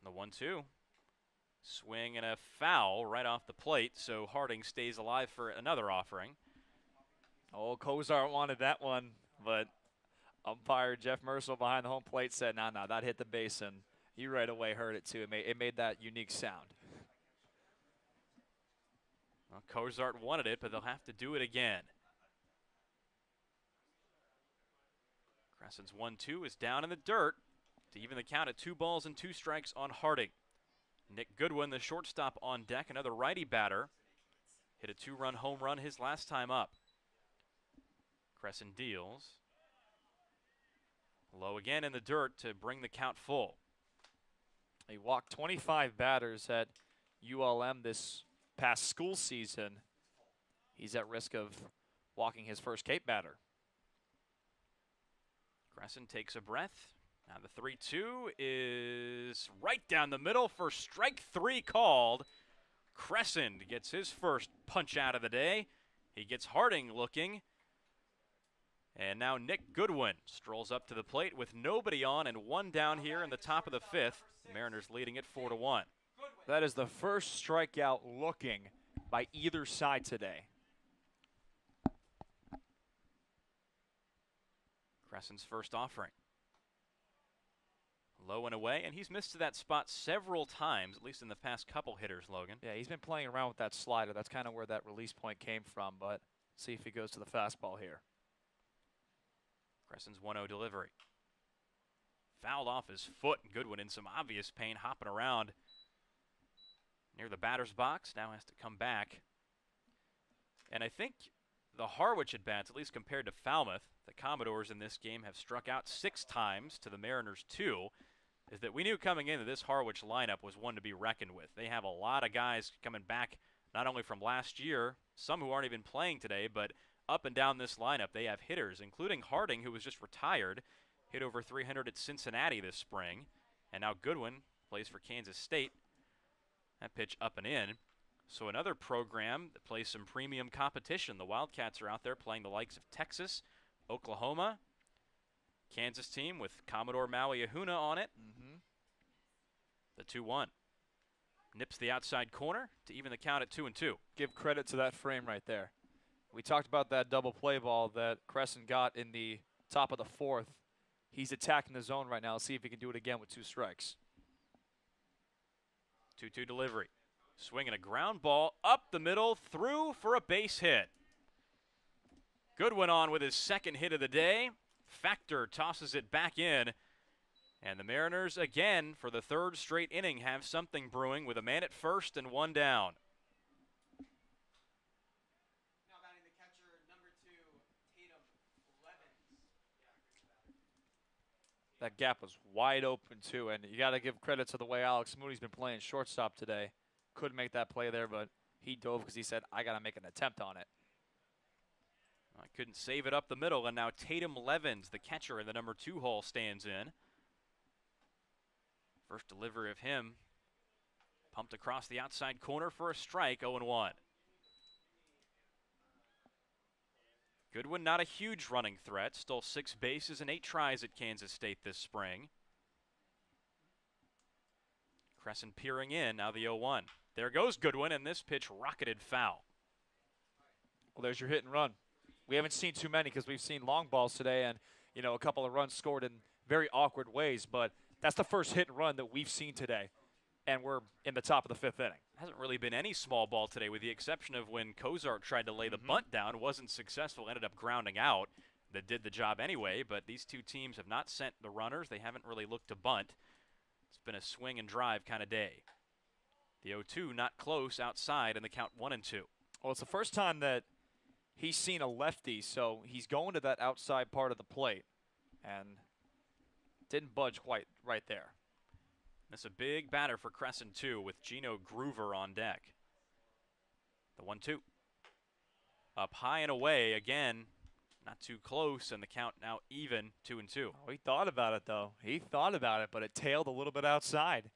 The 1-2. Swing and a foul right off the plate, so Harding stays alive for another offering. Oh, Cozart wanted that one, but umpire Jeff Merzel behind the home plate said, no, that hit the base, and you right away heard it too. It made that unique sound. Well, Cozart wanted it, but they'll have to do it again. Crescent's 1-2 is down in the dirt to even the count at 2 balls and 2 strikes on Harding. Nick Goodwin, the shortstop, on deck, another righty batter. Hit a 2-run home run his last time up. Crescent deals. Low again in the dirt to bring the count full. He walked 25 batters at ULM this past school season. He's at risk of walking his first Cape batter. Crescent takes a breath. Now the 3-2 is right down the middle for strike 3 called. Crescent gets his first punch out of the day. He gets Harding looking. And now Nick Goodwin strolls up to the plate with nobody on and 1 down here in the top of the 5th. The Mariners leading it 4-1. That is the first strikeout looking by either side today. Crescent's first offering. Low and away, and he's missed to that spot several times, at least in the past couple hitters, Logan. Yeah, he's been playing around with that slider. That's kind of where that release point came from, but see if he goes to the fastball here. Crescent's 1-0 delivery. Fouled off his foot, and Goodwin in some obvious pain, hopping around near the batter's box. Now has to come back. And I think the Harwich at-bats, at least compared to Falmouth, the Commodores in this game have struck out 6 times to the Mariners 2, is that we knew coming into this Harwich lineup was one to be reckoned with. They have a lot of guys coming back, not only from last year, some who aren't even playing today, but up and down this lineup, they have hitters, including Harding, who was just retired, hit over 300 at Cincinnati this spring, and now Goodwin plays for Kansas State. That pitch up and in. So another program that plays some premium competition. The Wildcats are out there playing the likes of Texas, Oklahoma, Kansas team with Commodore Maui Ahuna on it. The 2-1. Nips the outside corner to even the count at 2-2. Give credit to that frame right there. We talked about that double play ball that Crescent got in the top of the 4th. He's attacking the zone right now. Let's see if he can do it again with 2 strikes. 2-2 delivery. Swinging a ground ball up the middle, through for a base hit. Goodwin on with his second hit of the day. Factor tosses it back in. And the Mariners, again, for the 3rd straight inning, have something brewing with a man at first and 1 down. That gap was wide open, too, and you got to give credit to the way Alex Moody's been playing shortstop today. Couldn't make that play there, but he dove because he said, I got to make an attempt on it. I couldn't save it up the middle, and now Tatum Levens, the catcher in the number 2 hole, stands in. First delivery of him. Pumped across the outside corner for a strike, 0-1. Goodwin, not a huge running threat. Stole 6 bases and 8 tries at Kansas State this spring. Crescent peering in, now the 0-1. There goes Goodwin, and this pitch rocketed foul. Well, there's your hit and run. We haven't seen too many because we've seen long balls today and, you know, a couple of runs scored in very awkward ways, but that's the first hit and run that we've seen today, and we're in the top of the 5th inning. Hasn't really been any small ball today, with the exception of when Cozart tried to lay the bunt down, wasn't successful, ended up grounding out. That did the job anyway, but these two teams have not sent the runners. They haven't really looked to bunt. It's been a swing and drive kind of day. The 0-2 not close outside, and the count 1-2. Well, it's the first time that he's seen a lefty, so he's going to that outside part of the plate and didn't budge quite right there. That's a big batter for Crescent, too, with Gino Groover on deck. The 1-2. Up high and away again. Not too close, and the count now even, 2-2. Oh, he thought about it, though. He thought about it, but it tailed a little bit outside.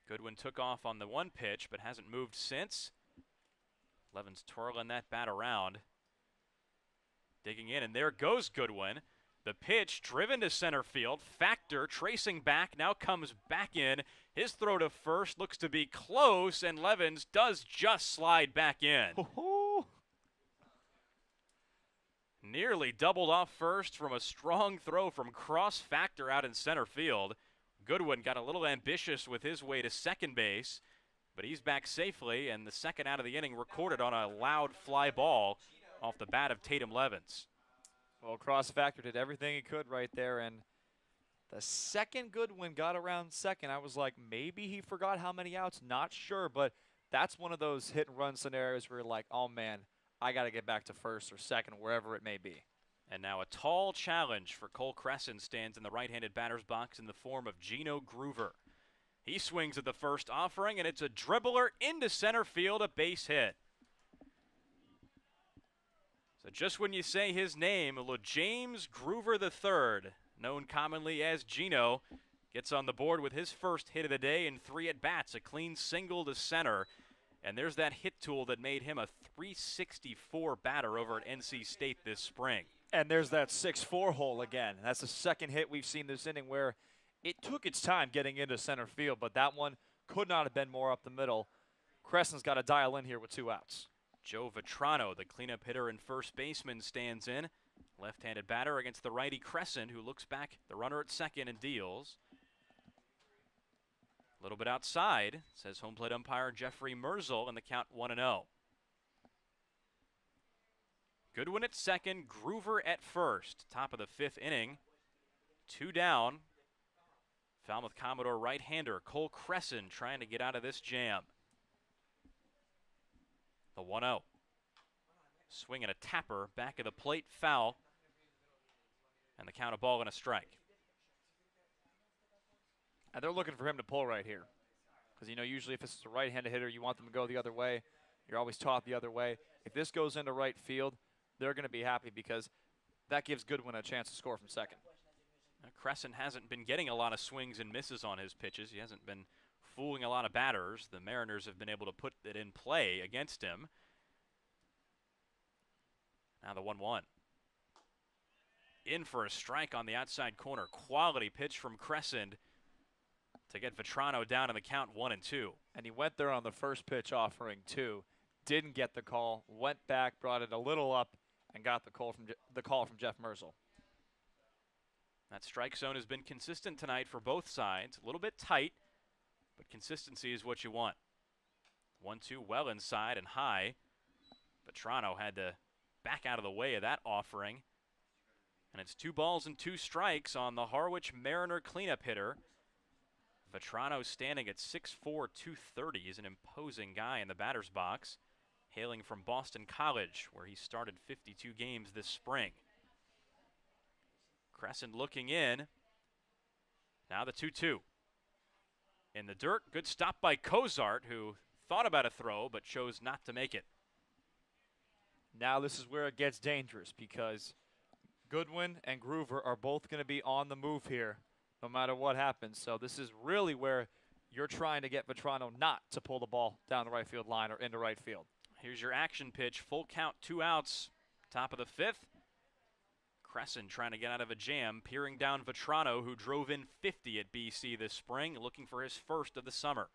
Goodwin took off on the one pitch, but hasn't moved since. Levens twirling that bat around. Digging in, and there goes Goodwin. The pitch driven to center field. Factor tracing back, now comes back in. His throw to first looks to be close, and Levens does just slide back in. Nearly doubled off first from a strong throw from Cross Factor out in center field. Goodwin got a little ambitious with his way to second base, but he's back safely, and the second out of the inning recorded on a loud fly ball off the bat of Tatum Levens. Well, Cross Factor did everything he could right there, and the second Goodwin got around second, I was like, maybe he forgot how many outs, not sure, but that's one of those hit and run scenarios where you're like, oh man, I got to get back to first or second, wherever it may be. And now a tall challenge for Cole Crescent stands in the right-handed batter's box in the form of Gino Groover. He swings at the first offering, and it's a dribbler into center field, a base hit. So just when you say his name, James Groover III, known commonly as Gino, gets on the board with his first hit of the day in 3 at-bats, a clean single to center. And there's that hit tool that made him a .364 batter over at NC State this spring. And there's that 6-4 hole again. That's the second hit we've seen this inning where it took its time getting into center field, but that one could not have been more up the middle. Crescent's got to dial in here with 2 outs. Joe Vitrano, the cleanup hitter and first baseman, stands in. Left-handed batter against the righty Crescent, who looks back the runner at second and deals. A little bit outside, says home plate umpire Jeffrey Merzel, and the count 1-0. Goodwin at second, Groover at first. Top of the 5th inning. 2 down. Falmouth Commodore right-hander Cole Crescent trying to get out of this jam. The 1-0. Swing and a tapper, back of the plate, foul. And the count, a ball and a strike. And they're looking for him to pull right here. Because, you know, usually if this is a right-handed hitter, you want them to go the other way. You're always taught the other way. If this goes into right field, they're going to be happy because that gives Goodwin a chance to score from second. Now, Crescent hasn't been getting a lot of swings and misses on his pitches. He hasn't been fooling a lot of batters. The Mariners have been able to put it in play against him. Now the 1-1. In for a strike on the outside corner. Quality pitch from Crescent to get Vitrano down in the count 1-2. And he went there on the first pitch offering too. Didn't get the call. Went back, brought it a little up, and got the call from Jeff Merzel. That strike zone has been consistent tonight for both sides. A little bit tight, but consistency is what you want. 1-2 well inside and high. Vitrano had to back out of the way of that offering. And it's 2 balls and 2 strikes on the Harwich Mariner cleanup hitter. Vitrano standing at 6'4", 230. He's an imposing guy in the batter's box, hailing from Boston College, where he started 52 games this spring. Crescent looking in. Now the 2-2. In the dirt, good stop by Cozart, who thought about a throw but chose not to make it. Now this is where it gets dangerous because Goodwin and Groover are both going to be on the move here no matter what happens. So this is really where you're trying to get Vitrano not to pull the ball down the right field line or into right field. Here's your action pitch. Full count, 2 outs. Top of the 5th. Crescent trying to get out of a jam, peering down Vitrano, who drove in 50 at BC this spring, looking for his first of the summer.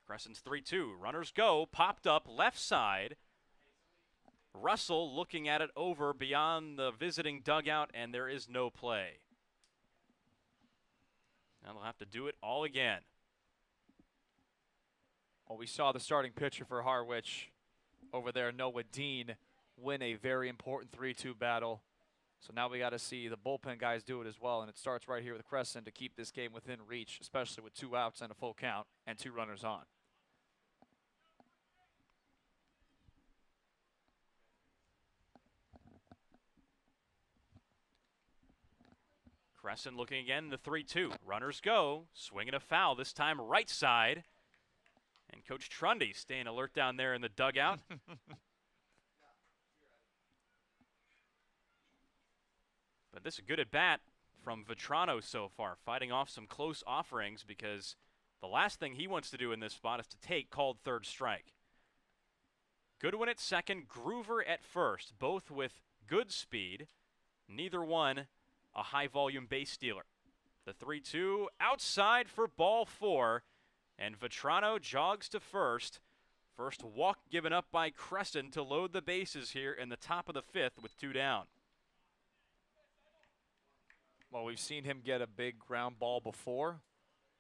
Crescent's 3-2. Runners go. Popped up left side. Russell looking at it over beyond the visiting dugout, and there is no play. Now they'll have to do it all again. Well, we saw the starting pitcher for Harwich over there, Noah Dean, win a very important 3-2 battle. So now we got to see the bullpen guys do it as well, and it starts right here with Crescent to keep this game within reach, especially with 2 outs and a full count and 2 runners on. Crescent looking again, the 3-2. Runners go, swinging a foul, this time right side. And Coach Trundy staying alert down there in the dugout. But this is a good at bat from Vetrano so far, fighting off some close offerings because the last thing he wants to do in this spot is to take called third strike. Goodwin at second, Groover at first, both with good speed, neither one a high-volume base stealer. The 3-2 outside for ball 4, and Vetrano jogs to first. First walk given up by Crescent to load the bases here in the top of the 5th with 2 down. Well, we've seen him get a big ground ball before.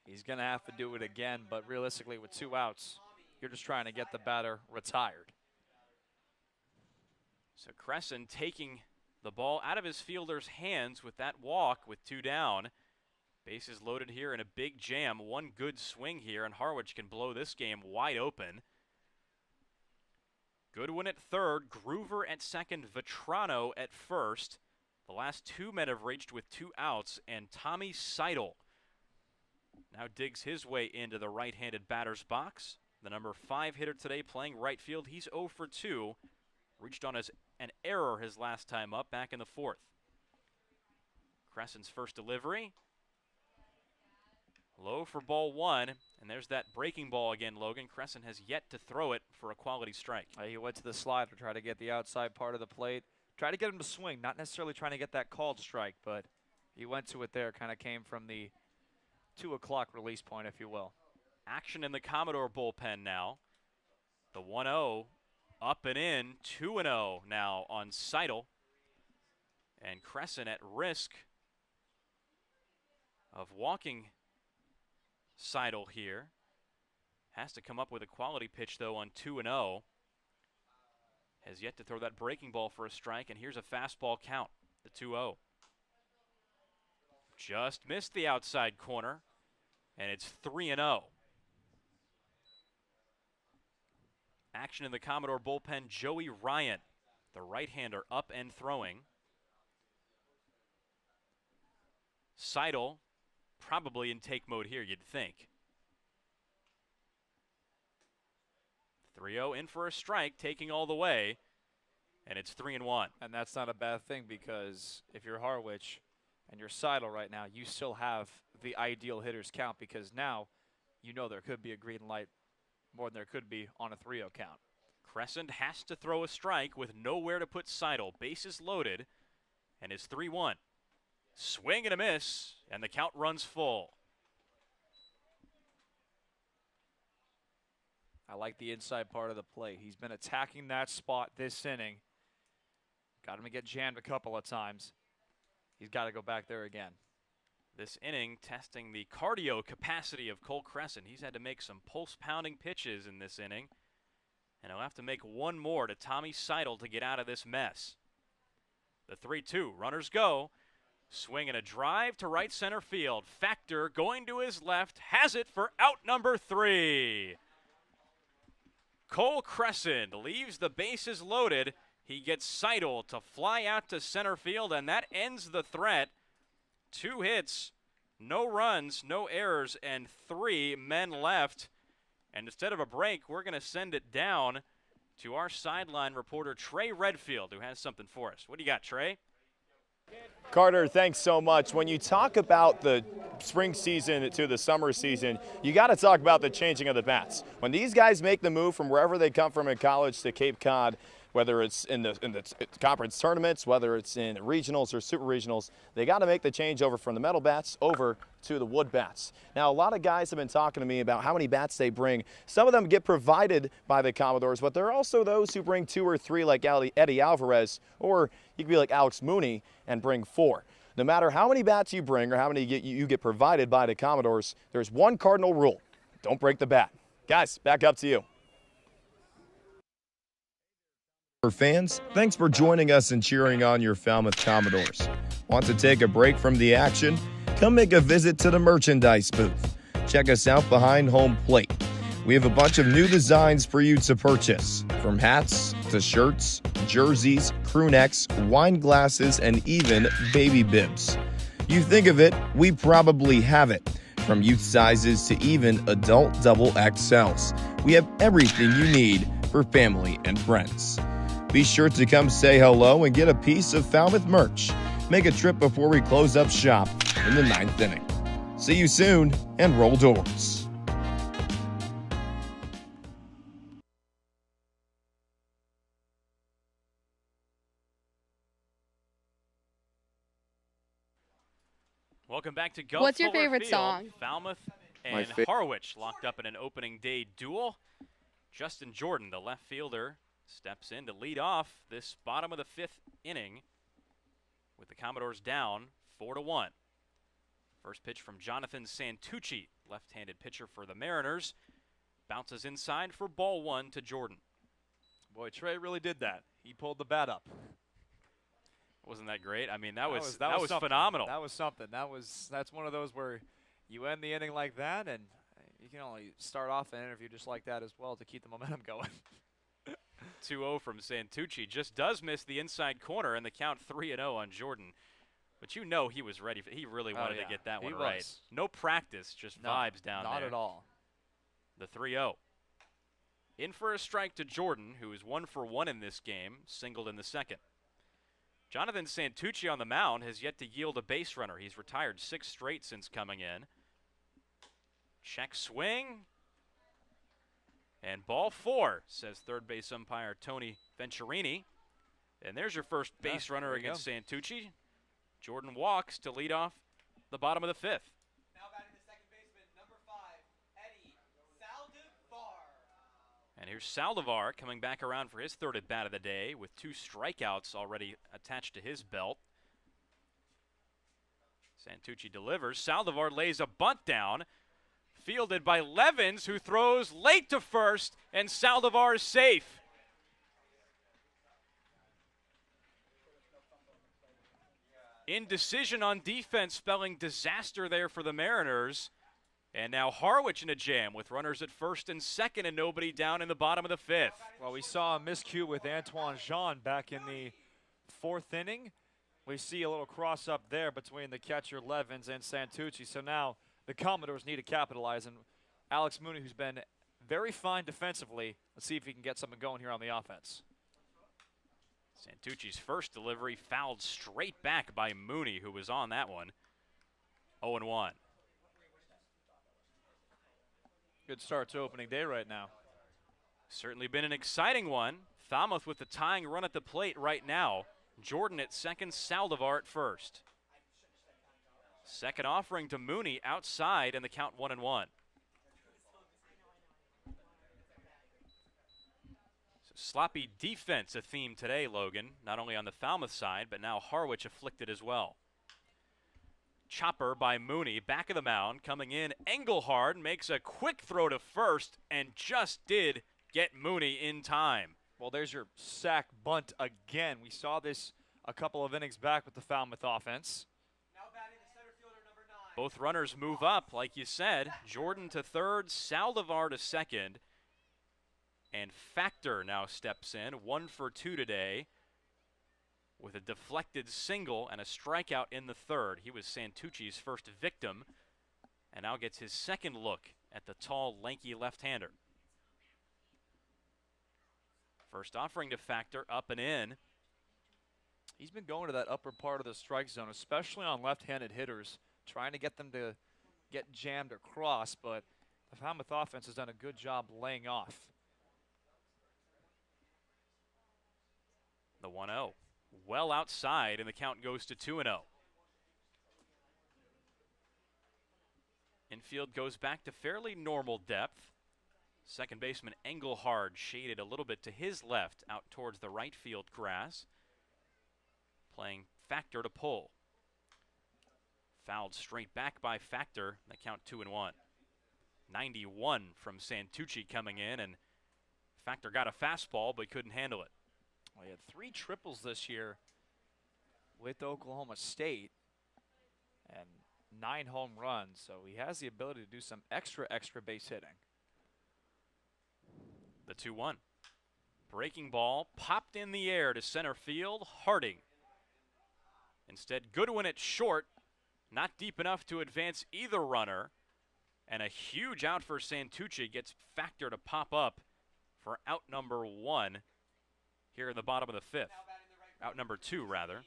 He's going to have to do it again, but realistically with 2 outs, you're just trying to get the batter retired. So Crescent taking the ball out of his fielder's hands with that walk with 2 down. Bases loaded here in a big jam. One good swing here, and Harwich can blow this game wide open. Goodwin at third, Groover at second, Vetrano at first. The last 2 men have reached with 2 outs, and Tommy Seidel now digs his way into the right-handed batter's box. The number 5 hitter today playing right field. He's 0 for 2. Reached on an error his last time up back in the 4th. Crescent's first delivery. Low for ball 1, and there's that breaking ball again, Logan. Crescent has yet to throw it for a quality strike. He went to the slide to try to get the outside part of the plate. Try to get him to swing, not necessarily trying to get that called strike, but he went to it there, kind of came from the 2 o'clock release point, if you will. Action in the Commodore bullpen now. The 1-0 up and in, 2-0 now on Seidel. And Crescent at risk of walking Seidel here. Has to come up with a quality pitch, though, on 2-0. Has yet to throw that breaking ball for a strike, and here's a fastball count, the 2-0. Just missed the outside corner, and it's 3-0. Action in the Commodore bullpen, Joey Ryan, the right-hander, up and throwing. Seidel probably in take mode here, you'd think. 3-0 in for a strike, taking all the way, and it's 3-1. And that's not a bad thing, because if you're Harwich and you're Seidel right now, you still have the ideal hitter's count, because now you know there could be a green light more than there could be on a 3-0 count. Crescent has to throw a strike with nowhere to put Seidel. Bases loaded, and it's 3-1. Swing and a miss, and the count runs full. I like the inside part of the plate. He's been attacking that spot this inning. Got him to get jammed a couple of times. He's got to go back there again. This inning testing the cardio capacity of Cole Crescent. He's had to make some pulse-pounding pitches in this inning. And he'll have to make one more to Tommy Seidel to get out of this mess. The 3-2, runners go. Swing and a drive to right center field. Factor going to his left, has it for out number 3. Cole Crescent leaves the bases loaded. He gets Seidel to fly out to center field, and that ends the threat. 2 hits, no runs, no errors, and 3 men left. And instead of a break, we're going to send it down to our sideline reporter, Trey Redfield, who has something for us. What do you got, Trey? Carter, thanks so much. When you talk about the spring season to the summer season, you got to talk about the changing of the bats. When these guys make the move from wherever they come from in college to Cape Cod, whether it's in the conference tournaments, whether it's in regionals or super regionals, they got to make the change over from the metal bats over to the wood bats. Now, a lot of guys have been talking to me about how many bats they bring. Some of them get provided by the Commodores, but there are also those who bring 2 or 3 like Eddie Alvarez, or you could be like Alex Mooney and bring 4. No matter how many bats you bring or how many you get provided by the Commodores, there's one cardinal rule: don't break the bat. Guys, back up to you. Fans, thanks for joining us and cheering on your Falmouth Commodores. Want to take a break from the action? Come make a visit to the merchandise booth. Check us out behind home plate. We have a bunch of new designs for you to purchase, from hats to shirts, jerseys, crew necks, wine glasses, and even baby bibs. You think of it, we probably have it. From youth sizes to even adult double XLs. We have everything you need for family and friends. Be sure to come say hello and get a piece of Falmouth merch. make a trip before we close up shop in the 9th inning. See you soon, and roll doors. Welcome back to Guv What's your Fuller favorite Field. song? Falmouth and Harwich locked up in an opening day duel. Justin Jordan, the left fielder, steps in to lead off this bottom of the 5th inning with the Commodores down 4-1. First pitch from Jonathan Santucci, left-handed pitcher for the Mariners. Bounces inside for ball 1 to Jordan. Boy, Trey really did that. He pulled the bat up. Wasn't that great? I mean, that was something. phenomenal. That was something. That's one of those where you end the inning like that, and you can only start off an interview just like that as well to keep the momentum going. 2-0 from Santucci. Just does miss the inside corner, and the count 3-0 on Jordan. But you know he was ready. He really wanted to get that one right. No practice, just vibes down there. Not at all. The 3-0. In for a strike to Jordan, who is 1 for 1 in this game, singled in the second. Jonathan Santucci on the mound has yet to yield a base runner. He's retired 6 straight since coming in. Check swing. And ball 4, says third base umpire Tony Venturini. And there's your first base runner against Santucci. Jordan walks to lead off the bottom of the 5th. Now batting the second baseman, number 5, Eddie Saldivar. And here's Saldivar coming back around for his 3rd at-bat of the day with 2 strikeouts already attached to his belt. Santucci delivers. Saldivar lays a bunt down, fielded by Levens, who throws late to first, and Saldivar is safe. Indecision on defense, spelling disaster there for the Mariners. And now Harwich in a jam with runners at first and second and nobody down in the bottom of the 5th. Well, we saw a miscue with Antoine Jean back in the 4th inning. We see a little cross up there between the catcher Levens and Santucci. So now the Commodores need to capitalize. And Alex Mooney, who's been very fine defensively, let's see if he can get something going here on the offense. Santucci's first delivery fouled straight back by Mooney, who was on that one. 0-1. Good start to opening day right now. Certainly been an exciting one. Falmouth with the tying run at the plate right now. Jordan at second, Saldivar at first. Second offering to Mooney outside, and the count 1-1. So sloppy defense a theme today, Logan. Not only on the Falmouth side, but now Harwich afflicted as well. Chopper by Mooney, back of the mound, coming in. Engelhard makes a quick throw to first and just did get Mooney in time. Well, there's your sack bunt again. We saw this a couple of innings back with the Falmouth offense. Now batting the center fielder, number 9. Both runners move up, like you said. Jordan to third, Saldivar to second. And Factor now steps in, 1 for 2 today, with a deflected single and a strikeout in the 3rd. He was Santucci's first victim, and now gets his second look at the tall, lanky left-hander. First offering to Factor, up and in. He's been going to that upper part of the strike zone, especially on left-handed hitters, trying to get them to get jammed across, but the Falmouth offense has done a good job laying off. The 1-0. Well outside, and the count goes to 2-0. Infield goes back to fairly normal depth. Second baseman Engelhard shaded a little bit to his left out towards the right field grass. Playing Factor to pull. Fouled straight back by Factor. The count 2-1. 91 from Santucci coming in, and Factor got a fastball but couldn't handle it. Well, he had 3 triples this year with Oklahoma State and 9 home runs, so he has the ability to do some extra base hitting. The 2-1. Breaking ball popped in the air to center field. Harding. Instead, Goodwin at short. Not deep enough to advance either runner. And a huge out for Santucci gets Factor to pop up for out number 1 here in the bottom of the 5th. Out number 2, rather.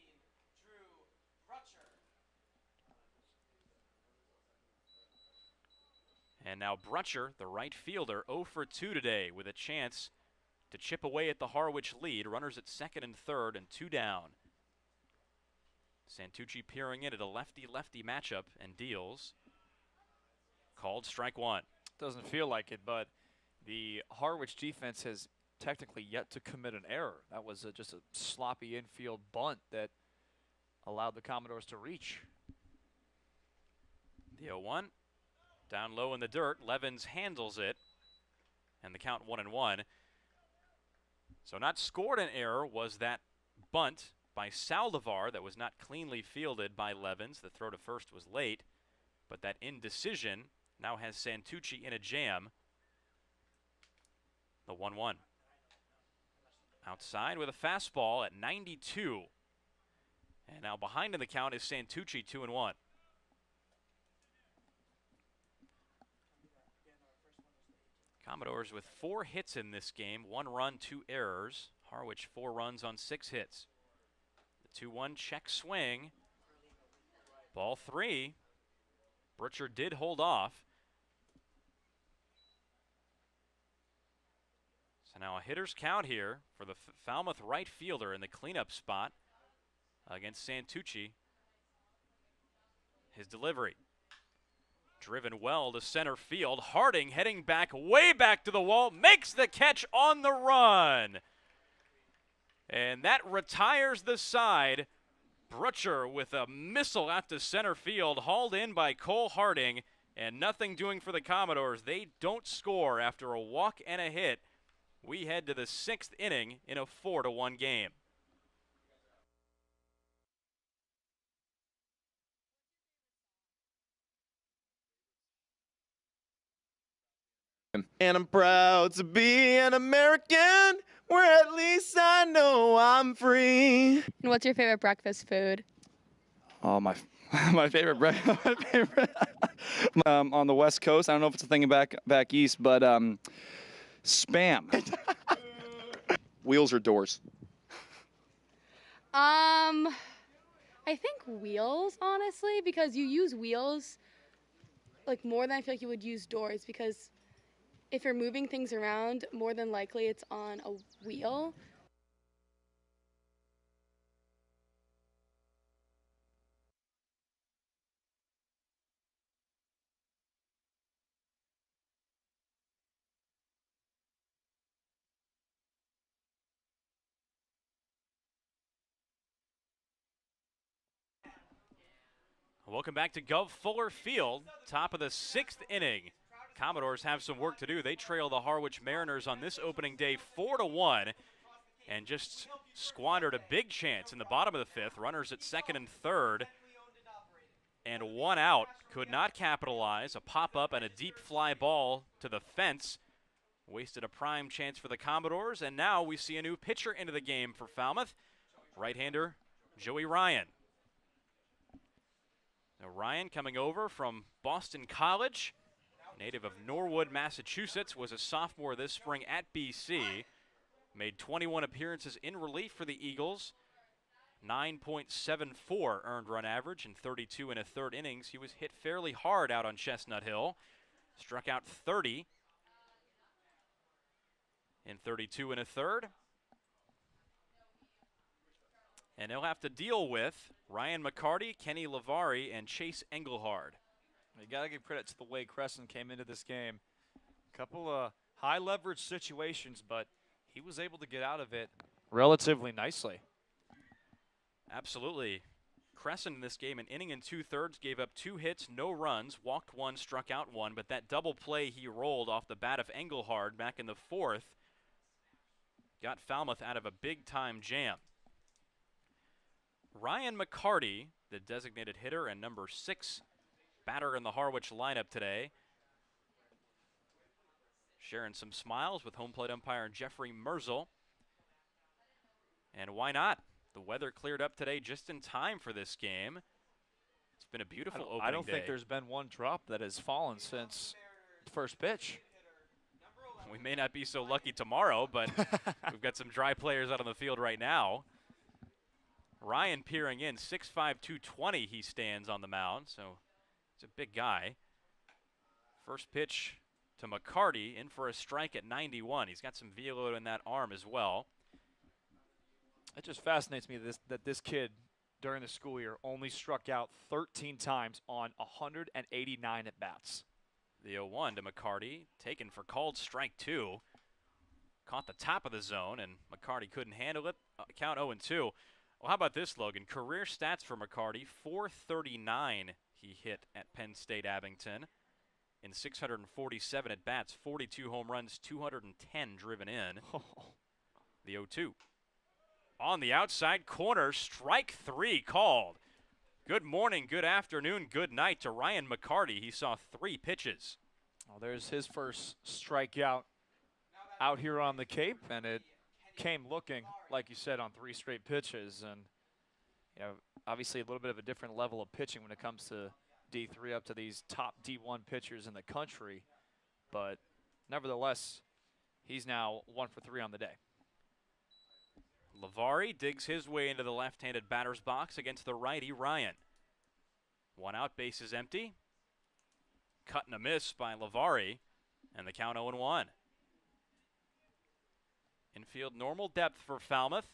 And now Brutcher, the right fielder, 0 for 2 today with a chance to chip away at the Harwich lead. Runners at second and third and 2 down. Santucci peering in at a lefty-lefty matchup and deals. Called strike one. Doesn't feel like it, but the Harwich defense has technically yet to commit an error. That was just a sloppy infield bunt that allowed the Commodores to reach. The 0-1. Down low in the dirt. Levens handles it. And the count 1-1. So not scored an error was that bunt by Saldivar that was not cleanly fielded by Levens. The throw to first was late. But that indecision now has Santucci in a jam. The 1-1. Outside with a fastball at 92. And now behind in the count is Santucci, 2-1. Commodores with 4 hits in this game, 1 run, 2 errors. Harwich 4 runs on 6 hits. The 2-1 check swing. Ball 3. Brutcher did hold off. So now a hitter's count here for the Falmouth right fielder in the cleanup spot against Santucci. His delivery. Driven well to center field. Harding heading back, way back to the wall, makes the catch on the run. And that retires the side. Brutcher with a missile out to center field, hauled in by Cole Harding, and nothing doing for the Commodores. They don't score after a walk and a hit. We head to the 6th inning in a 4-1 game. And I'm proud to be an American, where at least I know I'm free. And what's your favorite breakfast food? Oh, my favorite on the West Coast. I don't know if it's a thing back east, but Spam. Wheels or doors? I think wheels, honestly, because you use wheels like more than I feel like you would use doors, because if you're moving things around, more than likely it's on a wheel. Welcome back to Guv Fuller Field, top of the 6th inning. Commodores have some work to do. They trail the Harwich Mariners on this opening day 4-1 and just squandered a big chance in the bottom of the 5th. Runners at second and third and 1 out. Could not capitalize. A pop-up and a deep fly ball to the fence. Wasted a prime chance for the Commodores, and now we see a new pitcher into the game for Falmouth. Right-hander Joey Ryan. Now Ryan coming over from Boston College. Native of Norwood, Massachusetts, was a sophomore this spring at BC. Made 21 appearances in relief for the Eagles. 9.74 earned run average in 32 1/3 innings. He was hit fairly hard out on Chestnut Hill. Struck out 30 in 32 1/3. And he'll have to deal with Ryan McCarty, Kenny Lavari, and Chase Engelhard. You got to give credit to the way Crescent came into this game. A couple of high leverage situations, but he was able to get out of it relatively nicely. Absolutely. Crescent in this game, an inning and 2/3, gave up 2 hits, no runs, walked 1, struck out 1, but that double play he rolled off the bat of Engelhard back in the 4th got Falmouth out of a big-time jam. Ryan McCarty, the designated hitter and number 6 batter in the Harwich lineup today, sharing some smiles with home plate umpire Jeffrey Merzel. And why not? The weather cleared up today just in time for this game. It's been a beautiful opening day. I don't think there's been one drop that has fallen since first pitch. We may not be so lucky tomorrow, but we've got some dry players out on the field right now. Ryan peering in, 6'5", 220 he stands on the mound, so he's a big guy. First pitch to McCarty, in for a strike at 91. He's got some velo in that arm as well. It just fascinates me that this kid, during the school year, only struck out 13 times on 189 at-bats. The 0-1 to McCarty, taken for called strike 2. Caught the top of the zone, and McCarty couldn't handle it. Count 0-2. Well, how about this, Logan? Career stats for McCarty, 439 he hit at Penn State Abington. In 647 at-bats, 42 home runs, 210 driven in. The 0-2. On the outside corner, strike 3 called. Good morning, good afternoon, good night to Ryan McCarty. He saw 3 pitches. Well, there's his first strikeout out here on the Cape, and it came looking, like you said, on 3 straight pitches. And, you know, obviously a little bit of a different level of pitching when it comes to D3 up to these top D1 pitchers in the country. But nevertheless, he's now 1 for 3 on the day. Lavari digs his way into the left-handed batter's box against the righty Ryan. 1 out, bases empty. Cut and a miss by Lavari, and the count 0-1. Infield normal depth for Falmouth.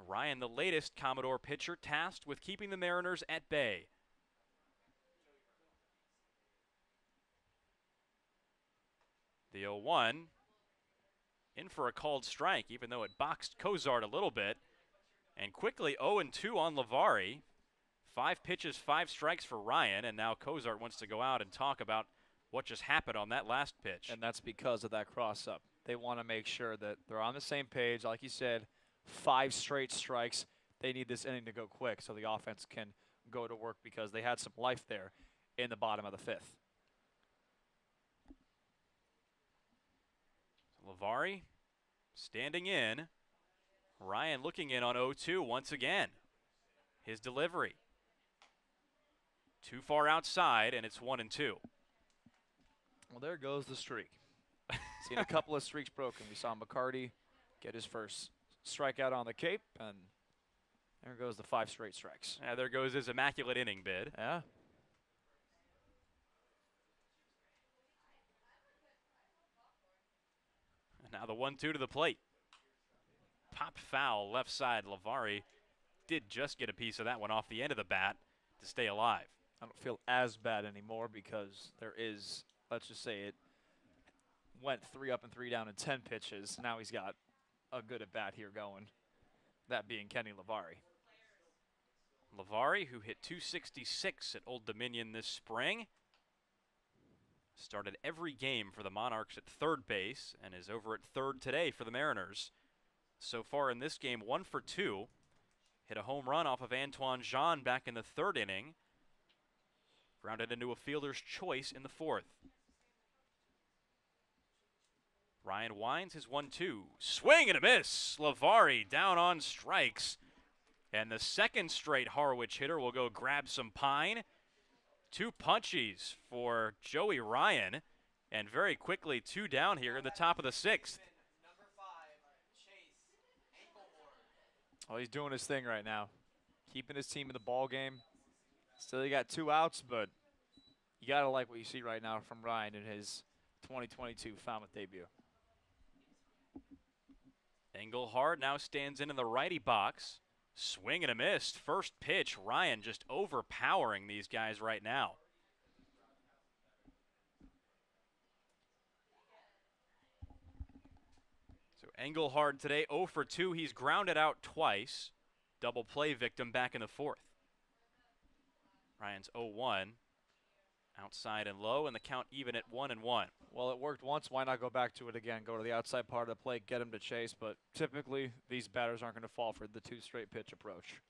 Ryan, the latest Commodore pitcher, tasked with keeping the Mariners at bay. The 0-1. In for a called strike, even though it boxed Cozart a little bit. And quickly 0-2 on Lavari. 5 pitches, 5 strikes for Ryan, and now Cozart wants to go out and talk about what just happened on that last pitch. And that's because of that cross-up. They want to make sure that they're on the same page. Like you said, 5 straight strikes. They need this inning to go quick so the offense can go to work because they had some life there in the bottom of the 5th. Lavari standing in. Ryan looking in on 0-2 once again. His delivery. Too far outside, and it's 1-2. Well, there goes the streak. Seen a couple of streaks broken. We saw McCarty get his first strikeout on the Cape, and there goes the 5 straight strikes. Yeah, there goes his immaculate inning bid. Yeah. Now the 1-2 to the plate. Popped foul left side. Lavari did just get a piece of that one off the end of the bat to stay alive. I don't feel as bad anymore because there is, let's just say it went 3 up and 3 down in 10 pitches. Now he's got a good at bat here going, that being Kenny Lavari. Lavari, who hit .266 at Old Dominion this spring, started every game for the Monarchs at third base and is over at third today for the Mariners. So far in this game, 1 for 2. Hit a home run off of Antoine Jean back in the 3rd inning. Grounded into a fielder's choice in the 4th. Ryan winds his 1-2. Swing and a miss. Lavari down on strikes. And the 2nd straight Harwich hitter will go grab some pine. 2 punchies for Joey Ryan. And very quickly 2 down here in the top of the 6th. Oh, he's doing his thing right now. Keeping his team in the ball game. Still, he got 2 outs, but you got to like what you see right now from Ryan in his 2022 Falmouth debut. Engelhard now stands in the righty box. Swing and a miss. First pitch, Ryan just overpowering these guys right now. So Engelhard today 0 for 2. He's grounded out twice. Double play victim back in the 4th. Ryan's 0-1. Outside and low, and the count even at 1-1. Well, it worked once. Why not go back to it again? Go to the outside part of the plate, get him to chase. But typically, these batters aren't going to fall for the 2 straight pitch approach.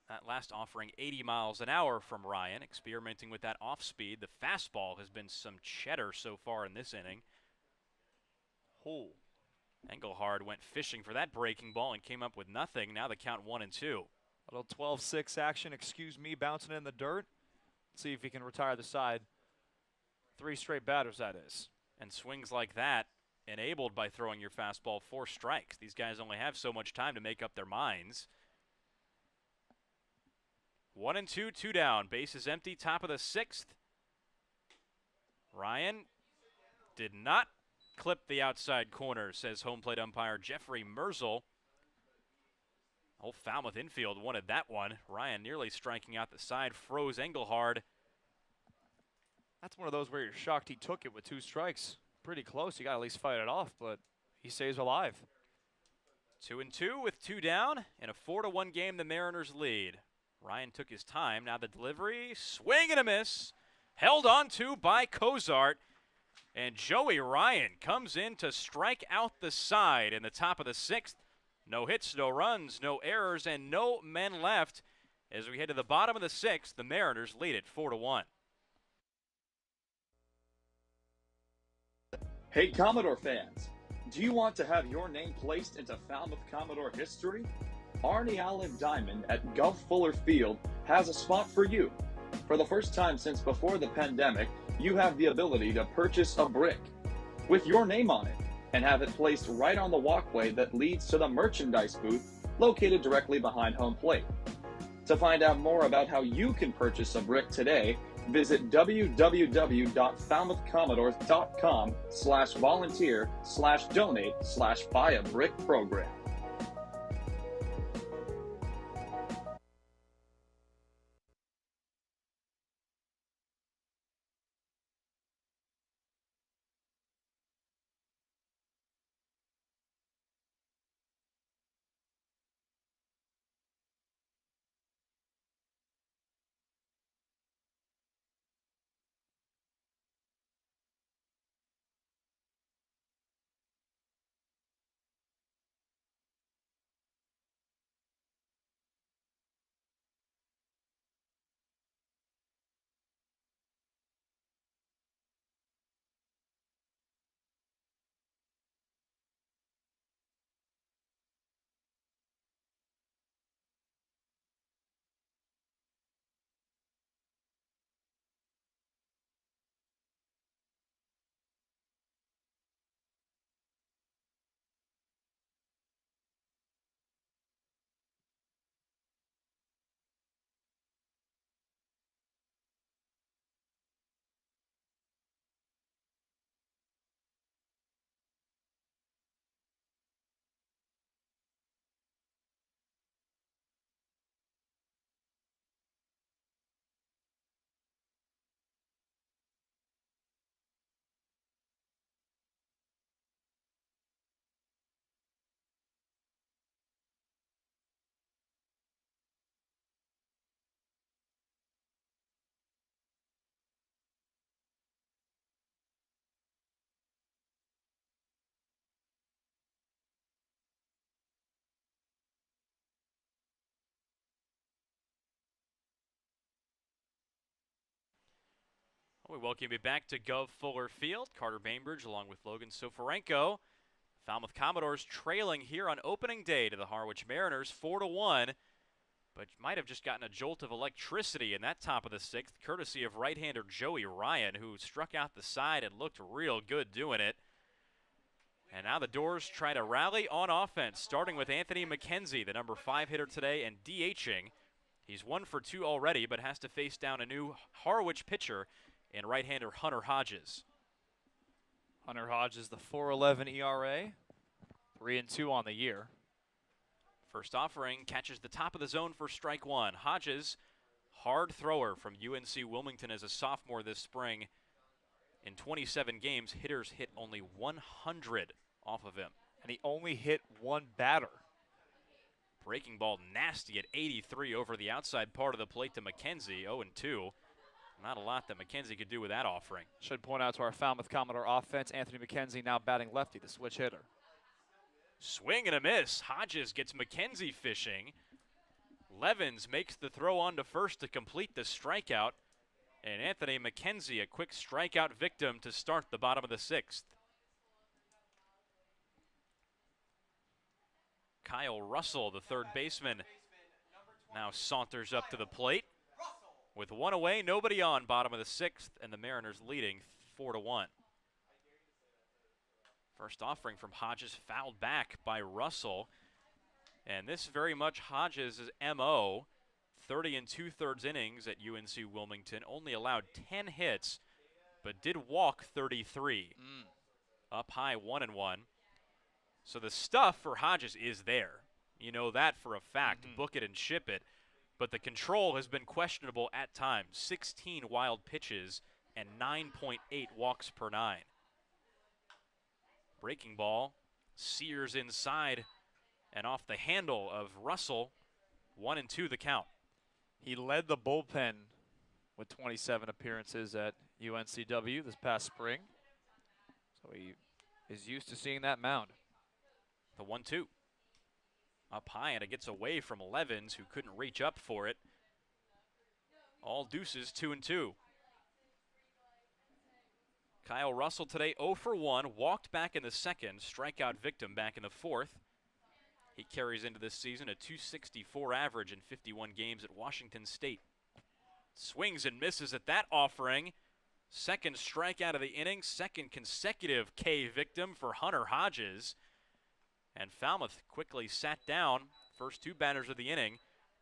That last offering 80 miles an hour from Ryan, experimenting with that off speed. The fastball has been some cheddar so far in this inning. Oh. Engelhard went fishing for that breaking ball and came up with nothing. Now the count 1-2. A little 12-6 action, excuse me, bouncing in the dirt. Let's see if he can retire the side. 3 straight batters, that is. And swings like that, enabled by throwing your fastball 4 strikes. These guys only have so much time to make up their minds. 1-2, 2 down. Base is empty, top of the 6th. Ryan did not clip the outside corner, says home plate umpire Jeffrey Merzel. Whole Falmouth infield wanted that one. Ryan nearly striking out the side, froze Engelhard. That's one of those where you're shocked he took it with 2 strikes. Pretty close. You got to at least fight it off, but he stays alive. 2-2 with 2 down. In a 4-1 game, the Mariners lead. Ryan took his time. Now the delivery. Swing and a miss. Held on to by Cozart. And Joey Ryan comes in to strike out the side in the top of the 6th. No hits, no runs, no errors, and no men left. As we head to the bottom of the 6th, the Mariners lead it 4-1. Hey Commodore fans, do you want to have your name placed into Falmouth Commodore history? Arnie Allen Diamond at Guv Fuller Field has a spot for you. For the first time since before the pandemic, you have the ability to purchase a brick with your name on it and have it placed right on the walkway that leads to the merchandise booth located directly behind home plate. To find out more about how you can purchase a brick today, visit www.falmouthcommodores.com/volunteer/donate/buy-a-brick program. We welcome you back to Guv Fuller Field. Carter Bainbridge along with Logan Soforenko. Falmouth Commodores trailing here on opening day to the Harwich Mariners 4-1. But you might have just gotten a jolt of electricity in that top of the 6th, courtesy of right-hander Joey Ryan, who struck out the side and looked real good doing it. And now the Doors try to rally on offense, starting with Anthony McKenzie, the number 5 hitter today, and DHing. He's 1 for 2 already, but has to face down a new Harwich pitcher in right-hander Hunter Hodges. Hunter Hodges, the 4.11 ERA, 3-2 on the year. First offering catches the top of the zone for strike 1. Hodges, hard thrower from UNC Wilmington as a sophomore this spring. In 27 games, hitters hit only 100 off of him. And he only hit 1 batter. Breaking ball nasty at 83 over the outside part of the plate to McKenzie, 0-2. Not a lot that McKenzie could do with that offering. Should point out to our Falmouth Commodore offense, Anthony McKenzie now batting lefty, the switch hitter. Swing and a miss. Hodges gets McKenzie fishing. Levens makes the throw on to first to complete the strikeout. And Anthony McKenzie, a quick strikeout victim to start the bottom of the 6th. Kyle Russell, the third baseman, now saunters up to the plate. With 1 away, nobody on, bottom of the 6th, and the Mariners leading 4-1. First offering from Hodges fouled back by Russell. And this very much Hodges' MO. 30 2/3 innings at UNC Wilmington. Only allowed 10 hits but did walk 33. Up high 1-1. So the stuff for Hodges is there. You know that for a fact. Book it and ship it. But the control has been questionable at times. 16 wild pitches and 9.8 walks per 9. Breaking ball sears inside and off the handle of Russell. 1-2 the count. He led the bullpen with 27 appearances at UNCW this past spring. So he is used to seeing that mound. The 1-2. Up high, and it gets away from Levens, who couldn't reach up for it. All deuces, 2-2. Kyle Russell today 0 for 1, walked back in the second, strikeout victim back in the fourth. He carries into this season a .264 average in 51 games at Washington State. Swings and misses at that offering. Second strikeout of the inning, second consecutive K victim for Hunter Hodges. And Falmouth quickly sat down. First two batters of the inning.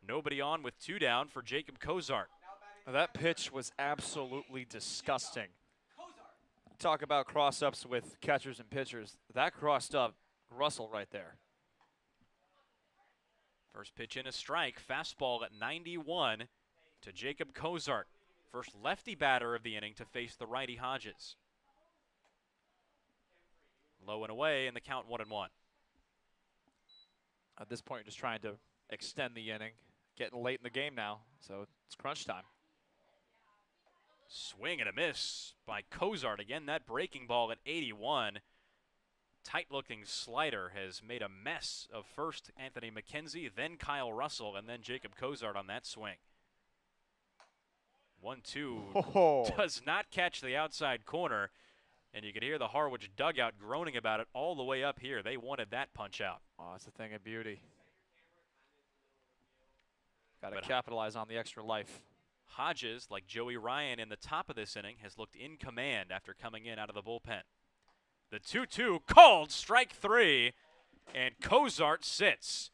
Nobody on with 2 down for Jacob Cozart. That pitch was absolutely disgusting. Talk about cross-ups with catchers and pitchers. That crossed up Russell right there. First pitch in a strike. Fastball at 91 to Jacob Cozart. First lefty batter of the inning to face the righty Hodges. Low and away, and the count 1-1. At this point, you're just trying to extend the inning. Getting late in the game now, so it's crunch time. Swing and a miss by Cozart. Again, that breaking ball at 81. Tight-looking slider has made a mess of first Anthony McKenzie, then Kyle Russell, and then Jacob Cozart on that swing. 1-2 does not catch the outside corner. And you could hear the Harwich dugout groaning about it all the way up here. They wanted that punch out. Oh, it's a thing of beauty. Got to capitalize on the extra life. Hodges, like Joey Ryan in the top of this inning, has looked in command after coming in out of the bullpen. The 2-2 called, strike 3, and Cozart sits.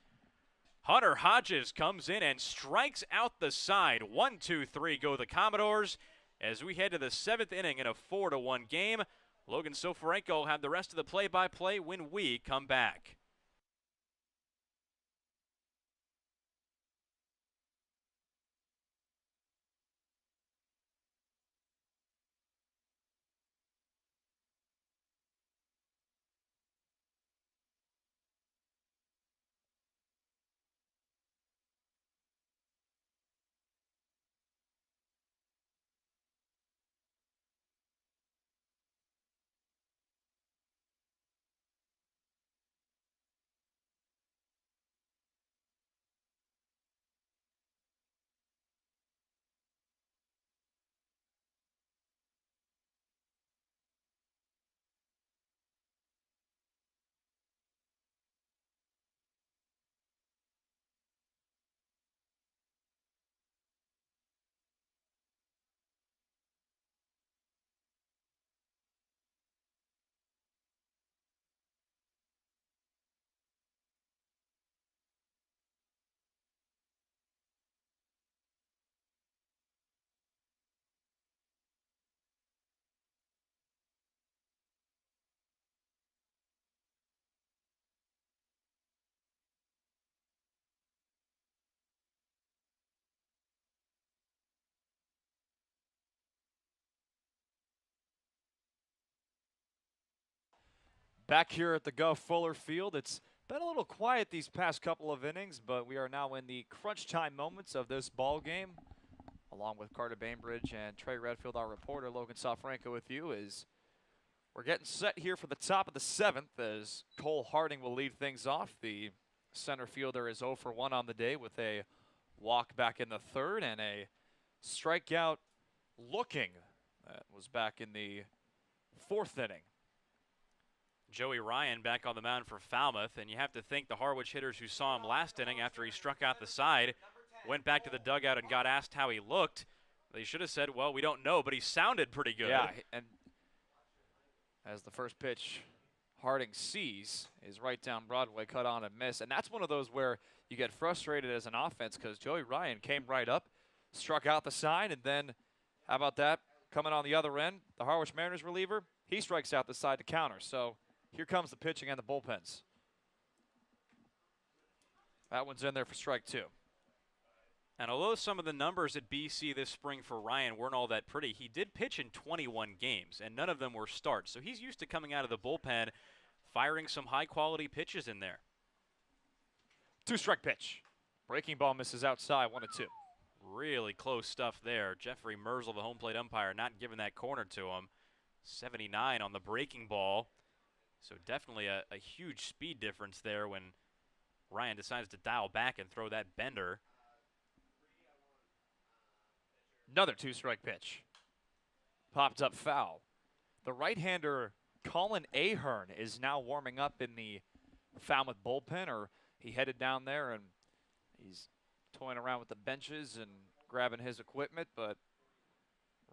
Hunter Hodges comes in and strikes out the side. 1-2-3 go the Commodores as we head to the 7th inning in a 4-1 game. Logan Soforenko will have the rest of the play-by-play when we come back. Back here at the Guv Fuller Field, it's been a little quiet these past couple of innings, but we are now in the crunch time moments of this ball game. Along with Carter Bainbridge and Trey Redfield, our reporter, Logan Soforenko with you, as we're getting set here for the top of the 7th as Cole Harding will lead things off. The center fielder is 0 for 1 on the day with a walk back in the 3rd and a strikeout looking. That was back in the 4th inning. Joey Ryan back on the mound for Falmouth, and you have to think the Harwich hitters who saw him last inning after he struck out the side went back to the dugout and got asked how he looked. They should have said, well, we don't know, but he sounded pretty good. Yeah, and as the first pitch Harding sees is right down Broadway, cut on and miss. And that's one of those where you get frustrated as an offense because Joey Ryan came right up, struck out the side, and then how about that? coming on the other end, the Harwich Mariners reliever, he strikes out the side to counter. So here comes the pitching and the bullpens. That one's in there for strike 2. And although some of the numbers at BC this spring for Ryan weren't all that pretty, he did pitch in 21 games, and none of them were starts. So he's used to coming out of the bullpen, firing some high-quality pitches in there. 2-strike pitch. Breaking ball misses outside, 1-2. Really close stuff there. Jeffrey Merzel, the home plate umpire, not giving that corner to him. 79 on the breaking ball. So definitely a huge speed difference there when Ryan decides to dial back and throw that bender. Another 2-strike pitch. Popped up foul. The right-hander Colin Ahern is now warming up in the Falmouth bullpen, or he headed down there and he's toying around with the benches and grabbing his equipment, but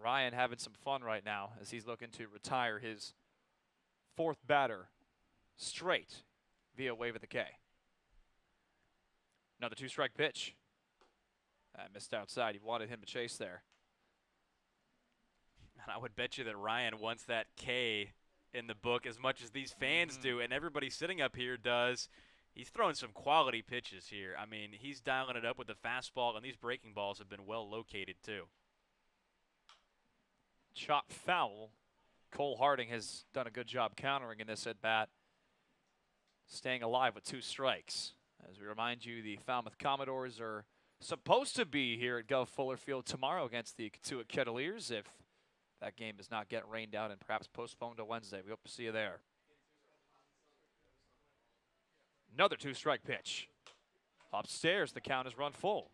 Ryan having some fun right now as he's looking to retire his 4th batter straight via wave of the K. Another 2-strike pitch. Missed outside. He wanted him to chase there. And I would bet you that Ryan wants that K in the book as much as these fans do, and everybody sitting up here does. He's throwing some quality pitches here. I mean, he's dialing it up with the fastball, and these breaking balls have been well located too. Chop foul. Cole Harding has done a good job countering in this at-bat, staying alive with 2 strikes. As we remind you, the Falmouth Commodores are supposed to be here at Guv Fuller Field tomorrow against the Katuitt Kettleers. If that game does not get rained out and perhaps postponed to Wednesday, we hope to see you there. Another 2-strike pitch. Upstairs, the count is run full.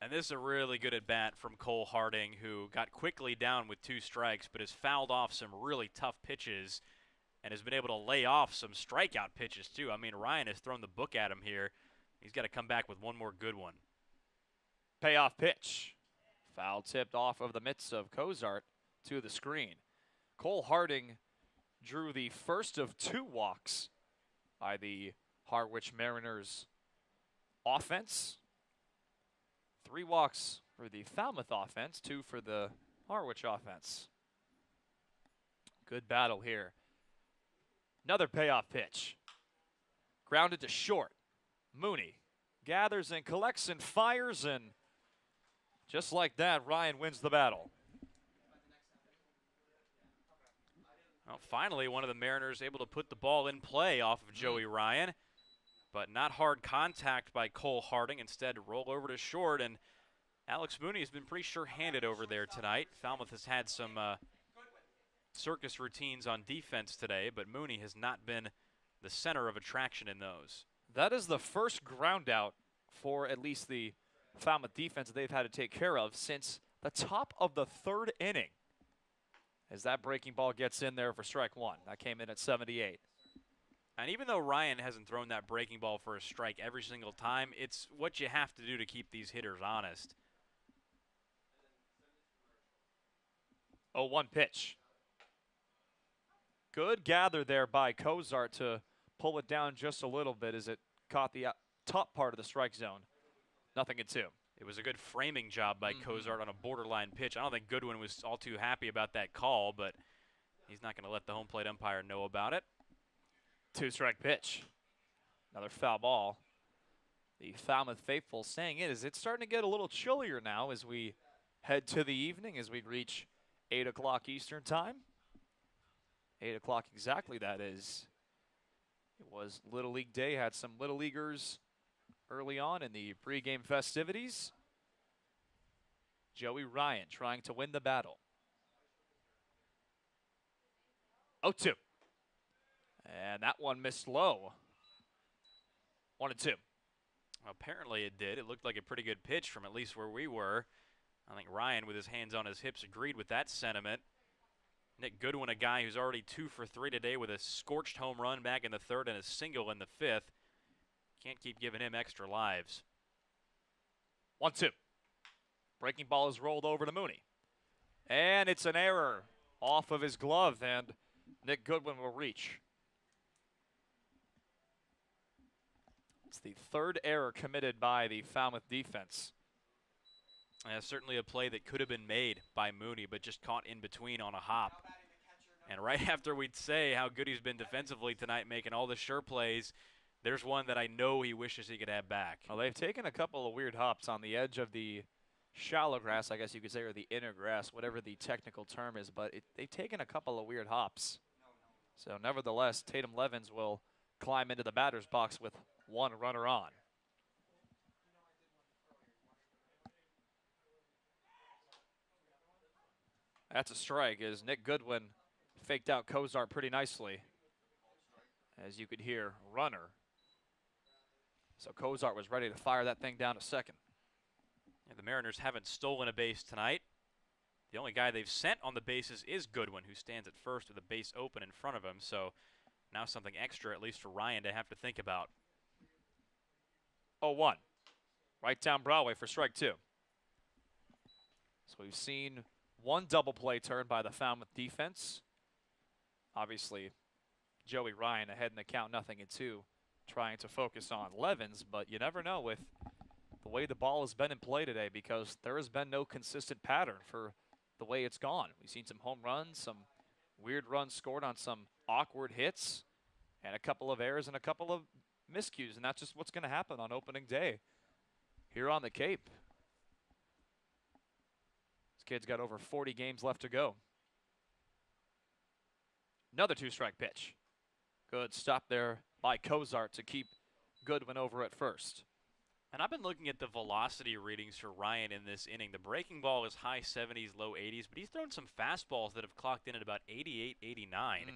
And this is a really good at-bat from Cole Harding, who got quickly down with 2 strikes, but has fouled off some really tough pitches and has been able to lay off some strikeout pitches, too. I mean, Ryan has thrown the book at him here. He's got to come back with one more good one. Payoff pitch. Foul tipped off of the mitts of Cozart to the screen. Cole Harding drew the first of 2 walks by the Harwich Mariners offense. 3 walks for the Falmouth offense, 2 for the Harwich offense. Good battle here. Another payoff pitch. Grounded to short. Mooney gathers and collects and fires, and just like that, Ryan wins the battle. Well, finally, one of the Mariners able to put the ball in play off of Joey Ryan, but not hard contact by Cole Harding. Instead, roll over to short, and Alex Mooney has been pretty sure-handed over there tonight. Falmouth has had some circus routines on defense today, but Mooney has not been the center of attraction in those. That is the first ground out for at least the Falmouth defense that they've had to take care of since the top of the 3rd inning. As that breaking ball gets in there for strike 1. That came in at 78. And even though Ryan hasn't thrown that breaking ball for a strike every single time, it's what you have to do to keep these hitters honest. 0-1 pitch. Good gather there by Cozart to pull it down just a little bit as it caught the top part of the strike zone. 0-2. It was a good framing job by Cozart on a borderline pitch. I don't think Goodwin was all too happy about that call, but he's not going to let the home plate umpire know about it. 2-strike pitch. Another foul ball. The Falmouth faithful saying it is it's starting to get a little chillier now as we head to the evening, as we reach 8 o'clock Eastern time. 8 o'clock exactly, that is. It was Little League Day, had some Little Leaguers early on in the pregame festivities. Joey Ryan trying to win the battle. 0-2. And that one missed low. 1-2. Apparently it did. It looked like a pretty good pitch from at least where we were. I think Ryan, with his hands on his hips, agreed with that sentiment. Nick Goodwin, a guy who's already 2 for 3 today with a scorched home run back in the 3rd and a single in the 5th. Can't keep giving him extra lives. 1-2. Breaking ball is rolled over to Mooney. And it's an error off of his glove, and Nick Goodwin will reach. It's the 3rd error committed by the Falmouth defense. Certainly a play that could have been made by Mooney, but just caught in between on a hop. And right after we'd say how good he's been defensively tonight, making all the sure plays, there's one that I know he wishes he could have back. Well, they've taken a couple of weird hops on the edge of the shallow grass, I guess you could say, or the inner grass, whatever the technical term is, but they've taken a couple of weird hops. So nevertheless, Tatum Levens will climb into the batter's box with one runner on. That's a strike as Nick Goodwin faked out Kozart pretty nicely. As you could hear, runner. So Kozart was ready to fire that thing down to second. And the Mariners haven't stolen a base tonight. The only guy they've sent on the bases is Goodwin, who stands at first with a base open in front of him. So now something extra, at least for Ryan, to have to think about. 0-1. Right down Broadway for strike two. So we've seen one double play turn by the Falmouth defense. Obviously, Joey Ryan ahead in the count, 0-2, trying to focus on Levens, but you never know with the way the ball has been in play today because there has been no consistent pattern for the way it's gone. We've seen some home runs, some weird runs scored on some awkward hits, and a couple of errors and a couple of miscues, and that's just what's going to happen on opening day here on the Cape. This kid's got over 40 games left to go. Another two-strike pitch. Good stop there by Kozart to keep Goodwin over at first. And I've been looking at the velocity readings for Ryan in this inning. The breaking ball is high 70s, low 80s, but he's thrown some fastballs that have clocked in at about 88, 89.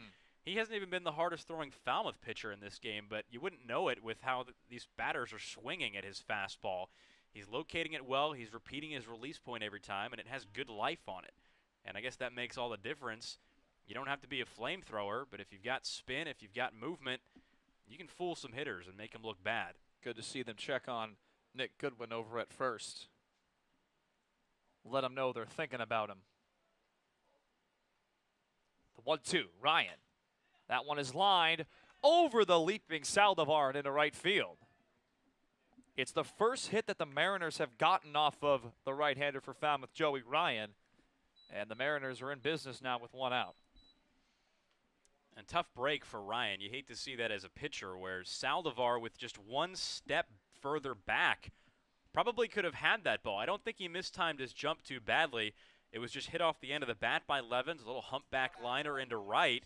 He hasn't even been the hardest throwing Falmouth pitcher in this game, but you wouldn't know it with how these batters are swinging at his fastball. He's locating it well, he's repeating his release point every time, and it has good life on it. And I guess that makes all the difference. You don't have to be a flamethrower, but if you've got spin, if you've got movement, you can fool some hitters and make them look bad. Good to see them check on Nick Goodwin over at first. Let them know they're thinking about him. The 1-2, Ryan. That one is lined over the leaping Saldivar and into right field. It's the first hit that the Mariners have gotten off of the right-hander for Falmouth, Joey Ryan. And the Mariners are in business now with one out. And tough break for Ryan. You hate to see that as a pitcher, where Saldivar, with just one step further back, probably could have had that ball. I don't think he mistimed his jump too badly. It was just hit off the end of the bat by Levens, a little humpback liner into right.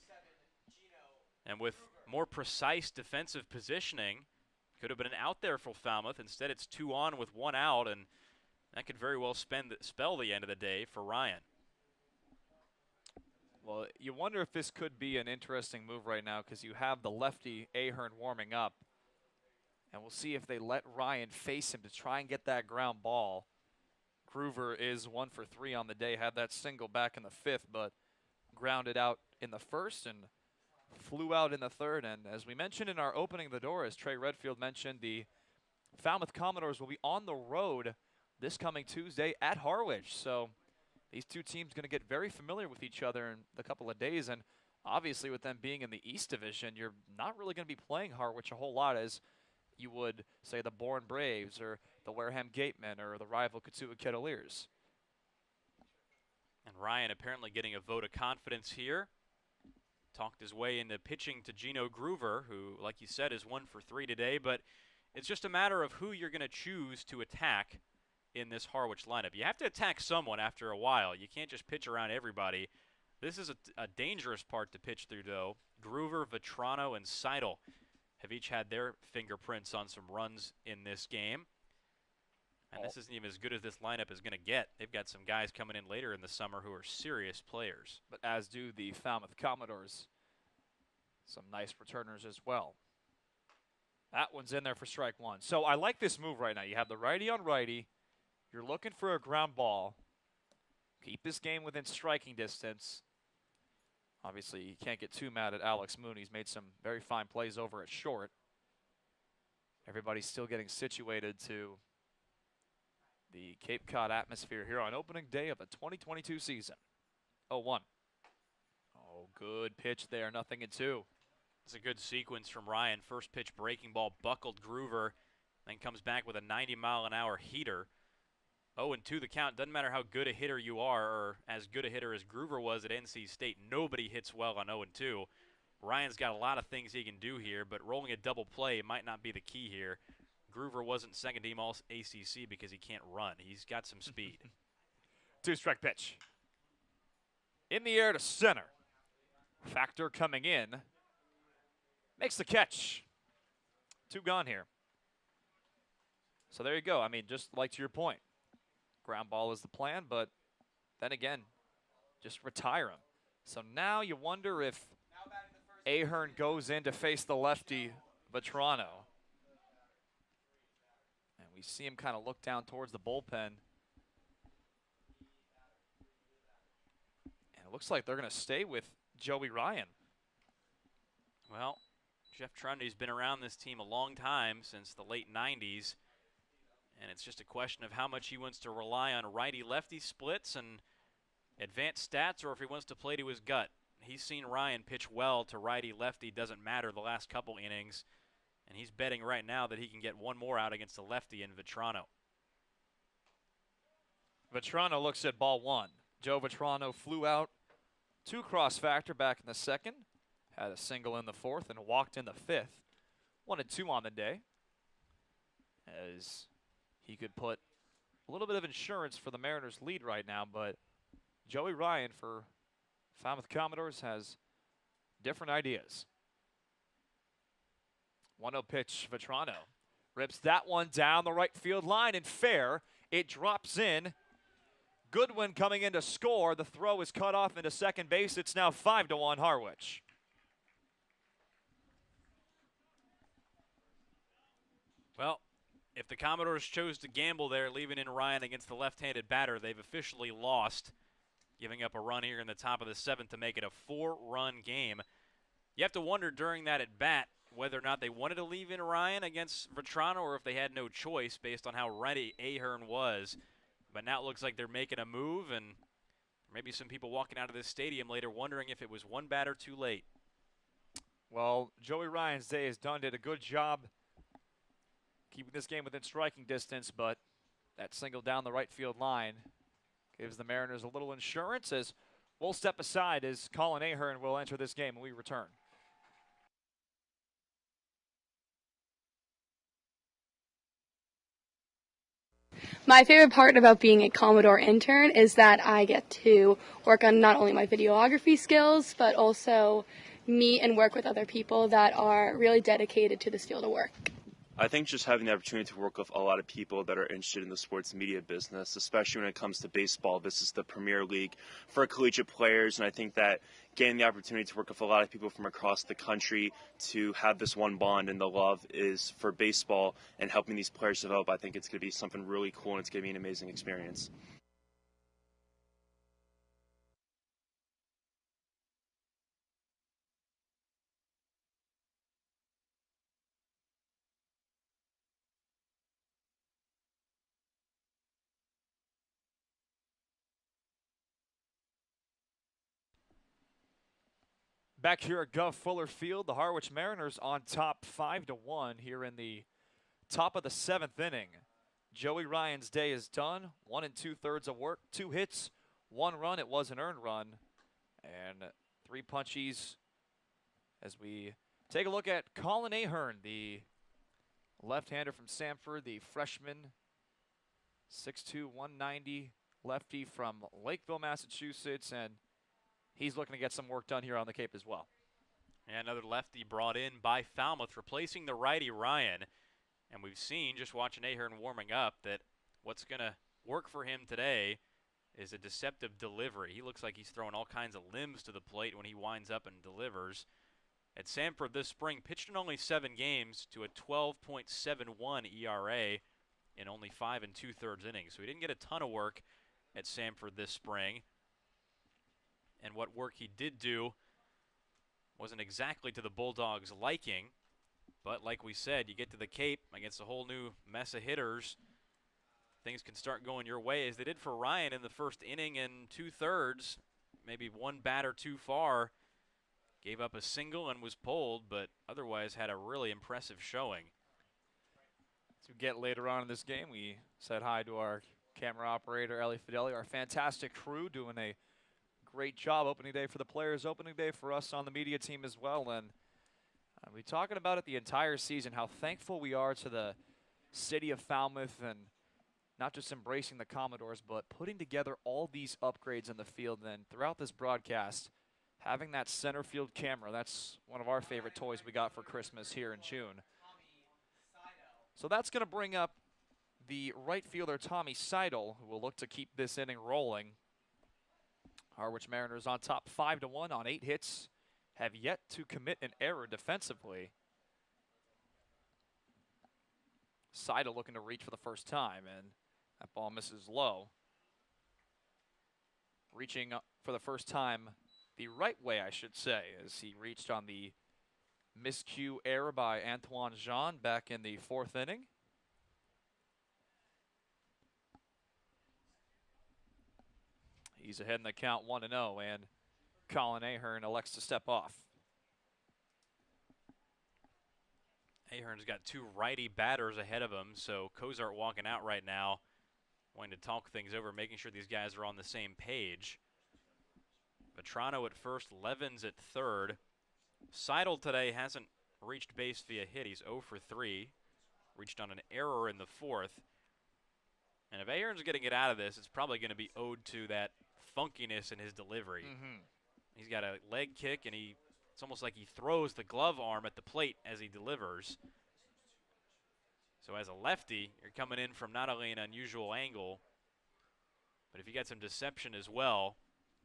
And with more precise defensive positioning, could have been an out there for Falmouth. Instead, it's 2 on with 1 out, and that could very well spell the end of the day for Ryan. Well, you wonder if this could be an interesting move right now because you have the lefty Ahern warming up. And we'll see if they let Ryan face him to try and get that ground ball. Groover is 1 for 3 on the day, had that single back in the 5th, but grounded out in the 1st and flew out in the 3rd. And as we mentioned in our opening the door, as Trey Redfield mentioned, the Falmouth Commodores will be on the road this coming Tuesday at Harwich. So these two teams going to get very familiar with each other in a couple of days. And obviously with them being in the East Division, you're not really going to be playing Harwich a whole lot as you would, say, the Bourne Braves or the Wareham Gatemen or the rival Kootenai Cavaliers. And Ryan apparently getting a vote of confidence here. Talked his way into pitching to Gino Groover, who, like you said, is 1 for 3 today. But it's just a matter of who you're going to choose to attack in this Harwich lineup. You have to attack someone after a while. You can't just pitch around everybody. This is a dangerous part to pitch through, though. Groover, Vetrano, and Seidel have each had their fingerprints on some runs in this game. And this isn't even as good as this lineup is going to get. They've got some guys coming in later in the summer who are serious players. But as do the Falmouth Commodores. Some nice returners as well. That one's in there for strike 1. So I like this move right now. You have the righty on righty. You're looking for a ground ball. Keep this game within striking distance. Obviously, you can't get too mad at Alex Mooney. He's made some very fine plays over at short. Everybody's still getting situated to the Cape Cod atmosphere here on opening day of the 2022 season. 0-1. Oh, good pitch there, 0-2. It's a good sequence from Ryan. First pitch breaking ball buckled Groover, then comes back with a 90-mile-an-hour heater. 0-2 the count. Doesn't matter how good a hitter you are, or as good a hitter as Groover was at NC State. Nobody hits well on 0-2. Ryan's got a lot of things he can do here, but rolling a double play might not be the key here. Groover wasn't second team all ACC because he can't run. He's got some speed. 2-strike pitch. In the air to center. Factor coming in. Makes the catch. 2 gone here. So there you go. I mean, just like to your point. Ground ball is the plan, but then again, just retire him. So now you wonder if Ahern goes in to face the lefty Vetrano. And we see him kind of look down towards the bullpen. And it looks like they're going to stay with Joey Ryan. Well, Jeff Trundy's been around this team a long time, since the late 90s. And it's just a question of how much he wants to rely on righty-lefty splits and advanced stats, or if he wants to play to his gut. He's seen Ryan pitch well to righty-lefty, doesn't matter the last couple innings. And he's betting right now that he can get one more out against the lefty in Vetrano. Vetrano looks at ball 1. Joe Vetrano flew out to cross factor back in the 2nd. Had a single in the 4th and walked in the 5th. 1-2 on the day, as he could put a little bit of insurance for the Mariners' lead right now, but Joey Ryan for Falmouth Commodores has different ideas. 1-0 pitch, Vetrano rips that one down the right field line and fair. It drops in. Goodwin coming in to score. The throw is cut off into second base. It's now 5-1 Harwich. Well, if the Commodores chose to gamble there, leaving in Ryan against the left-handed batter, they've officially lost, giving up a run here in the top of the 7th to make it a 4-run game. You have to wonder during that at-bat whether or not they wanted to leave in Ryan against Vetrano, or if they had no choice based on how ready Ahern was. But now it looks like they're making a move, and maybe some people walking out of this stadium later wondering if it was one batter too late. Well, Joey Ryan's day is done. Did a good job keeping this game within striking distance, but that single down the right field line gives the Mariners a little insurance, as we'll step aside as Colin Ahern will enter this game when we return. My favorite part about being a Commodore intern is that I get to work on not only my videography skills, but also meet and work with other people that are really dedicated to this field of work. I think just having the opportunity to work with a lot of people that are interested in the sports media business, especially when it comes to baseball, this is the premier league for collegiate players, and I think that getting the opportunity to work with a lot of people from across the country to have this one bond and the love is for baseball and helping these players develop, I think it's going to be something really cool, and it's going to be an amazing experience. Back here at Guv Fuller Field, the Harwich Mariners on top 5-1 here in the top of the 7th inning. Joey Ryan's day is done. 1 2/3 of work, 2 hits, 1 run. It was an earned run, and 3 punchies as we take a look at Colin Ahern, the left-hander from Sanford, the freshman, 6'2", 190 lefty from Lakeville, Massachusetts, and he's looking to get some work done here on the Cape as well. And another lefty brought in by Falmouth, replacing the righty Ryan. And we've seen, just watching Ahern warming up, that what's going to work for him today is a deceptive delivery. He looks like he's throwing all kinds of limbs to the plate when he winds up and delivers. At Sanford this spring, pitched in only 7 games to a 12.71 ERA in only 5 2/3 innings. So he didn't get a ton of work at Sanford this spring. And what work he did do wasn't exactly to the Bulldogs' liking. But like we said, you get to the Cape against a whole new mess of hitters, things can start going your way, as they did for Ryan in the first inning and 2/3. Maybe one batter too far. Gave up a single and was pulled, but otherwise had a really impressive showing. To get later on in this game, we said hi to our camera operator Ellie Fideli, our fantastic crew doing a great job opening day for the players, opening day for us on the media team as well. And we're talking about it the entire season, how thankful we are to the city of Falmouth and not just embracing the Commodores, but putting together all these upgrades in the field. And then throughout this broadcast, having that center field camera, that's one of our favorite toys we got for Christmas here in June. So that's going to bring up the right fielder, Tommy Seidel, who will look to keep this inning rolling. Harwich Mariners on top 5-1 on 8 hits, have yet to commit an error defensively. Seidel looking to reach for the first time, and that ball misses low. Reaching up for the first time the right way, I should say, as he reached on the miscue error by Antoine Jean back in the 4th inning. He's ahead in the count 1-0, and Colin Ahern elects to step off. Ahern's got 2 righty batters ahead of him, so Cozart walking out right now, wanting to talk things over, making sure these guys are on the same page. Vetrano at first, Levens at third. Seidel today hasn't reached base via hit. He's 0 for 3. Reached on an error in the 4th. And if Ahern's getting it out of this, it's probably going to be owed to that funkiness in his delivery. He's got a leg kick, and it's almost like he throws the glove arm at the plate as he delivers. So as a lefty, you're coming in from not only an unusual angle, but if you get some deception as well,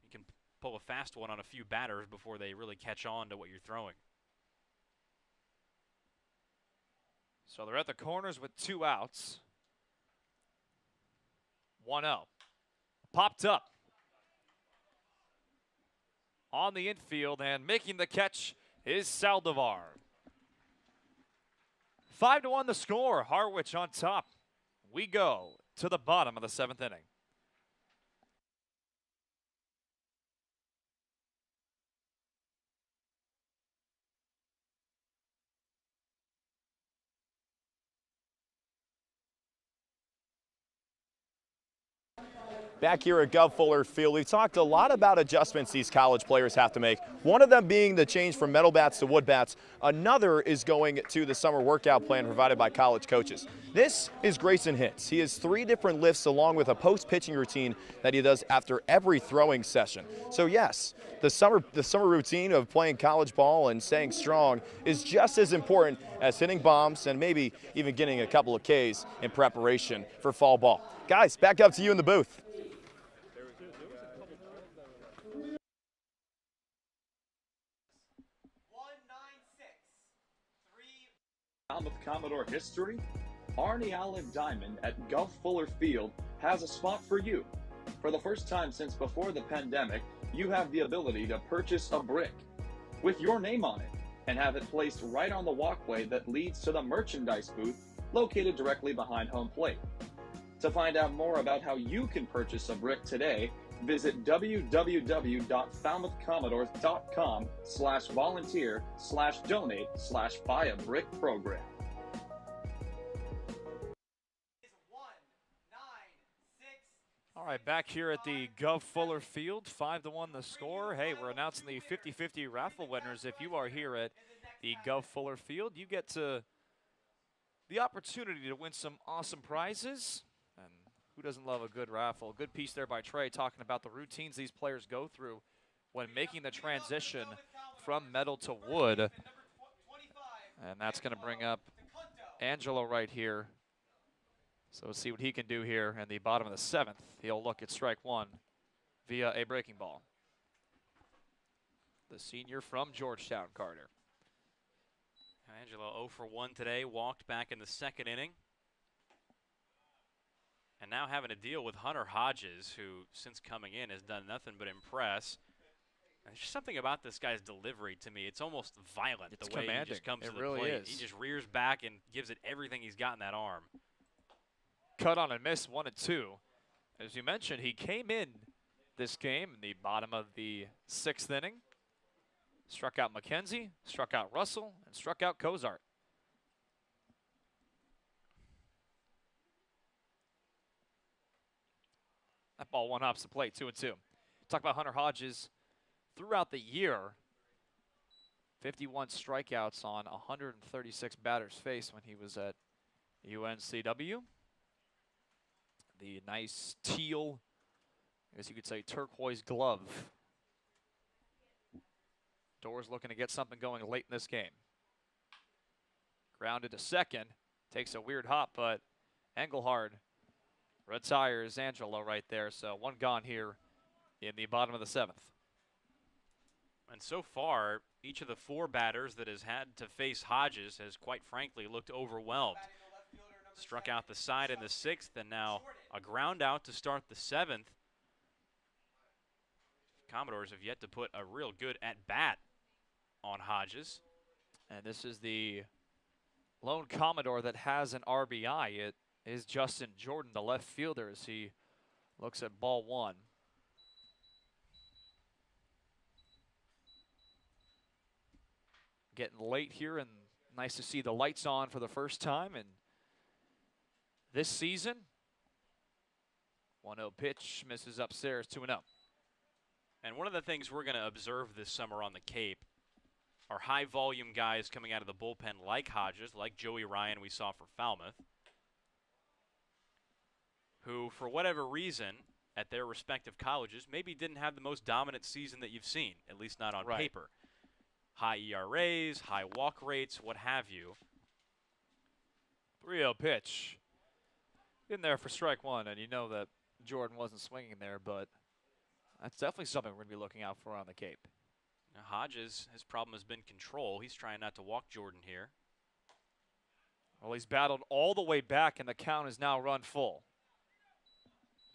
you can pull a fast one on a few batters before they really catch on to what you're throwing. So they're at the corners with 2 outs. 1-0. Popped up on the infield, and making the catch is Saldivar. 5-1 the score. Harwich on top. We go to the bottom of the 7th inning. Back here at Guv Fuller Field, we've talked a lot about adjustments these college players have to make. One of them being the change from metal bats to wood bats. Another is going to the summer workout plan provided by college coaches. This is Grayson Hicks. He has 3 different lifts along with a post-pitching routine that he does after every throwing session. So yes, the summer routine of playing college ball and staying strong is just as important as hitting bombs and maybe even getting a couple of Ks in preparation for fall ball. Guys, back up to you in the booth. Falmouth Commodore history, Arnie Allen Diamond at Guv Fuller Field has a spot for you. For the first time since before the pandemic, you have the ability to purchase a brick with your name on it and have it placed right on the walkway that leads to the merchandise booth located directly behind home plate. To find out more about how you can purchase a brick today, visit www.falmouthcommodores.com/volunteer/donate/buy-a-brick program. All right, back here at the Guv Fuller Field, 5-1 the score. Hey, we're announcing the 50-50 raffle winners. If you are here at the Guv Fuller Field, you get the opportunity to win some awesome prizes. And who doesn't love a good raffle? Good piece there by Trey talking about the routines these players go through when making the transition from metal to wood. And that's going to bring up Angelo right here. So we'll see what he can do here in the bottom of the 7th. He'll look at strike 1 via a breaking ball. The senior from Georgetown, Carter. Angelo 0 for 1 today, walked back in the 2nd inning. And now having to deal with Hunter Hodges, who since coming in has done nothing but impress. And there's just something about this guy's delivery to me. It's almost violent, it's the way commanding. He just comes it to the really plate. Is. He just rears back and gives it everything he's got in that arm. Cut on and miss, 1-2. As you mentioned, he came in this game in the bottom of the 6th inning. Struck out McKenzie, struck out Russell, and struck out Cozart. That ball one-hops the plate, 2-2. Talk about Hunter Hodges throughout the year. 51 strikeouts on 136 batters faced when he was at UNCW. The nice teal, I guess you could say turquoise glove. Doors looking to get something going late in this game. Grounded to second. Takes a weird hop, but Engelhard retires Angelo right there. So one gone here in the bottom of the 7th. And so far, each of the 4 batters that has had to face Hodges has, quite frankly, looked overwhelmed. Struck out the side in the 6th, and now a ground out to start the 7th. Commodores have yet to put a real good at-bat on Hodges. And this is the lone Commodore that has an RBI. It is Justin Jordan, the left fielder, as he looks at ball 1. Getting late here, and nice to see the lights on for the first time in this season. 1-0 pitch, misses upstairs, 2-0. And one of the things we're going to observe this summer on the Cape are high-volume guys coming out of the bullpen like Hodges, like Joey Ryan we saw for Falmouth, who, for whatever reason, at their respective colleges, maybe didn't have the most dominant season that you've seen, at least not on paper. High ERAs, high walk rates, what have you. 3-0 pitch. In there for strike 1, and you know that Jordan wasn't swinging there, but that's definitely something we're going to be looking out for on the Cape. Now, Hodges, his problem has been control. He's trying not to walk Jordan here. Well, he's battled all the way back, and the count is now run full.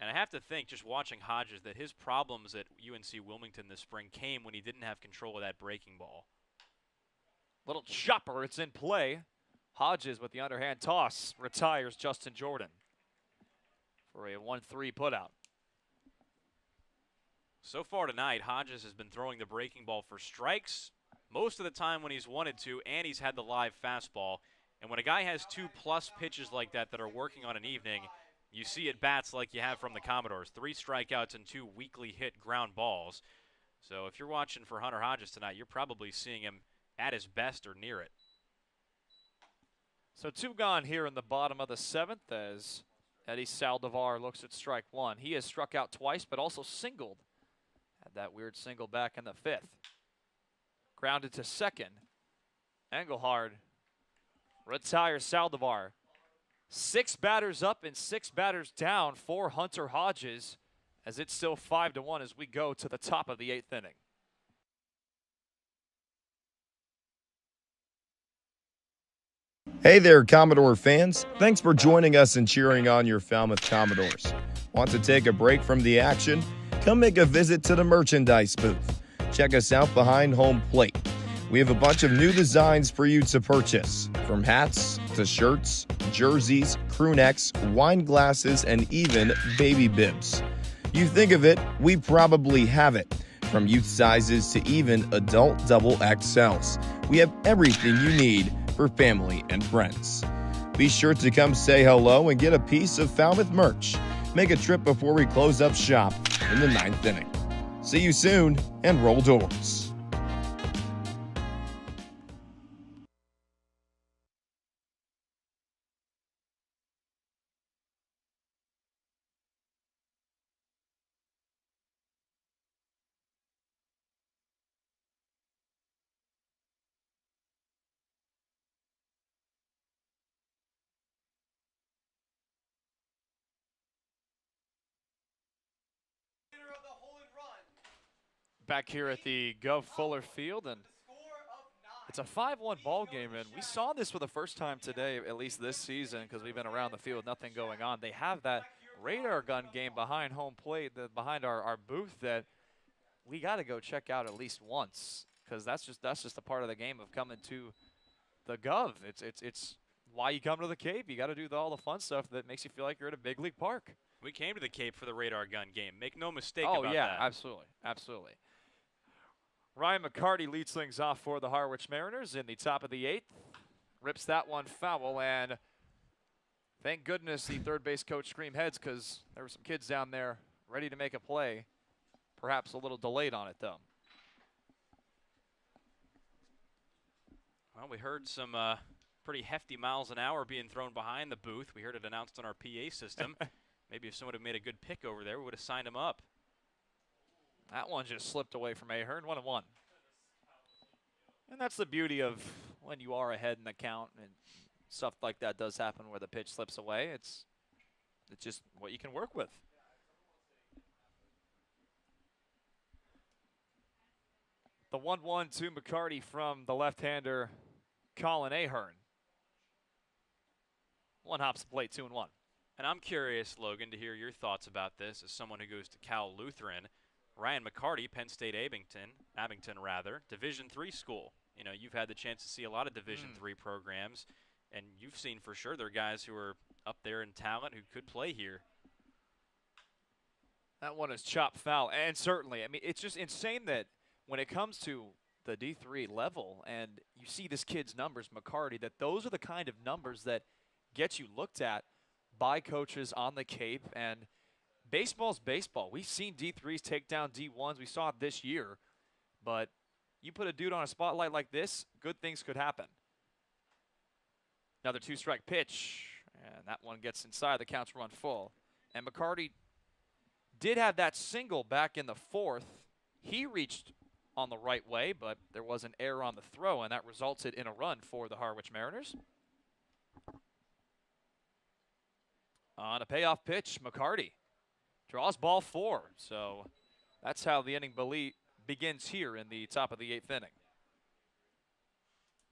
And I have to think, just watching Hodges, that his problems at UNC Wilmington this spring came when he didn't have control of that breaking ball. Little chopper, it's in play. Hodges with the underhand toss retires Justin Jordan for a 1-3 putout. So far tonight, Hodges has been throwing the breaking ball for strikes most of the time when he's wanted to, and he's had the live fastball. And when a guy has 2+ pitches like that are working on an evening, you see at bats like you have from the Commodores. 3 strikeouts and 2 weakly hit ground balls. So if you're watching for Hunter Hodges tonight, you're probably seeing him at his best or near it. So 2 gone here in the bottom of the 7th as Eddie Saldivar looks at strike 1. He has struck out twice, but also singled. Had that weird single back in the 5th. Grounded to second. Engelhard retires Saldivar. 6 batters up and 6 batters down for Hunter Hodges, as it's still 5-1 as we go to the top of the 8th inning. Hey there, Commodore fans. Thanks for joining us and cheering on your Falmouth Commodores. Want to take a break from the action? Come make a visit to the merchandise booth. Check us out behind home plate. We have a bunch of new designs for you to purchase, from hats to shirts, jerseys, crew necks, wine glasses, and even baby bibs. You think of it, we probably have it. From youth sizes to even adult double XLs. We have everything you need for family and friends. Be sure to come say hello and get a piece of Falmouth merch. Make a trip before we close up shop in the 9th inning. See you soon, and roll doors. Back here at the Guv Fuller Field, and it's a 5-1 ball game, and we saw this for the first time today, at least this season, because we've been around the field, nothing going on. They have that radar gun game behind home plate, behind our booth, that we got to go check out at least once, because that's just a part of the game of coming to the Guv. It's why you come to the Cape. You got to do all the fun stuff that makes you feel like you're at a big league park. We came to the Cape for the radar gun game. Make no mistake about that. Oh, yeah, absolutely, absolutely. Ryan McCarty leads things off for the Harwich Mariners in the top of the 8th. Rips that one foul, and thank goodness the third base coach screamed heads, because there were some kids down there ready to make a play. Perhaps a little delayed on it, though. Well, we heard some pretty hefty miles an hour being thrown behind the booth. We heard it announced on our PA system. Maybe if someone had made a good pick over there, we would have signed him up. That one just slipped away from Ahern, 1-1. And that's the beauty of when you are ahead in the count and stuff like that does happen where the pitch slips away. It's just what you can work with. The 1-1 to McCarty from the left-hander, Colin Ahern. One hops the plate, 2-1. And I'm curious, Logan, to hear your thoughts about this as someone who goes to Cal Lutheran. Ryan McCarty, Penn State Abington, Division III school. You know, you've had the chance to see a lot of Division III programs, and you've seen for sure there are guys who are up there in talent who could play here. That one is chopped foul, and certainly, I mean, it's just insane that when it comes to the D3 level and you see this kid's numbers, McCarty, that those are the kind of numbers that get you looked at by coaches on the Cape. And baseball's baseball. We've seen D3s take down D1s. We saw it this year. But you put a dude on a spotlight like this, good things could happen. Another two-strike pitch, and that one gets inside. The count's run full. And McCarty did have that single back in the fourth. He reached on the right way, but there was an error on the throw, and that resulted in a run for the Harwich Mariners. On a payoff pitch, McCarty draws ball 4. So that's how the inning begins here in the top of the 8th inning.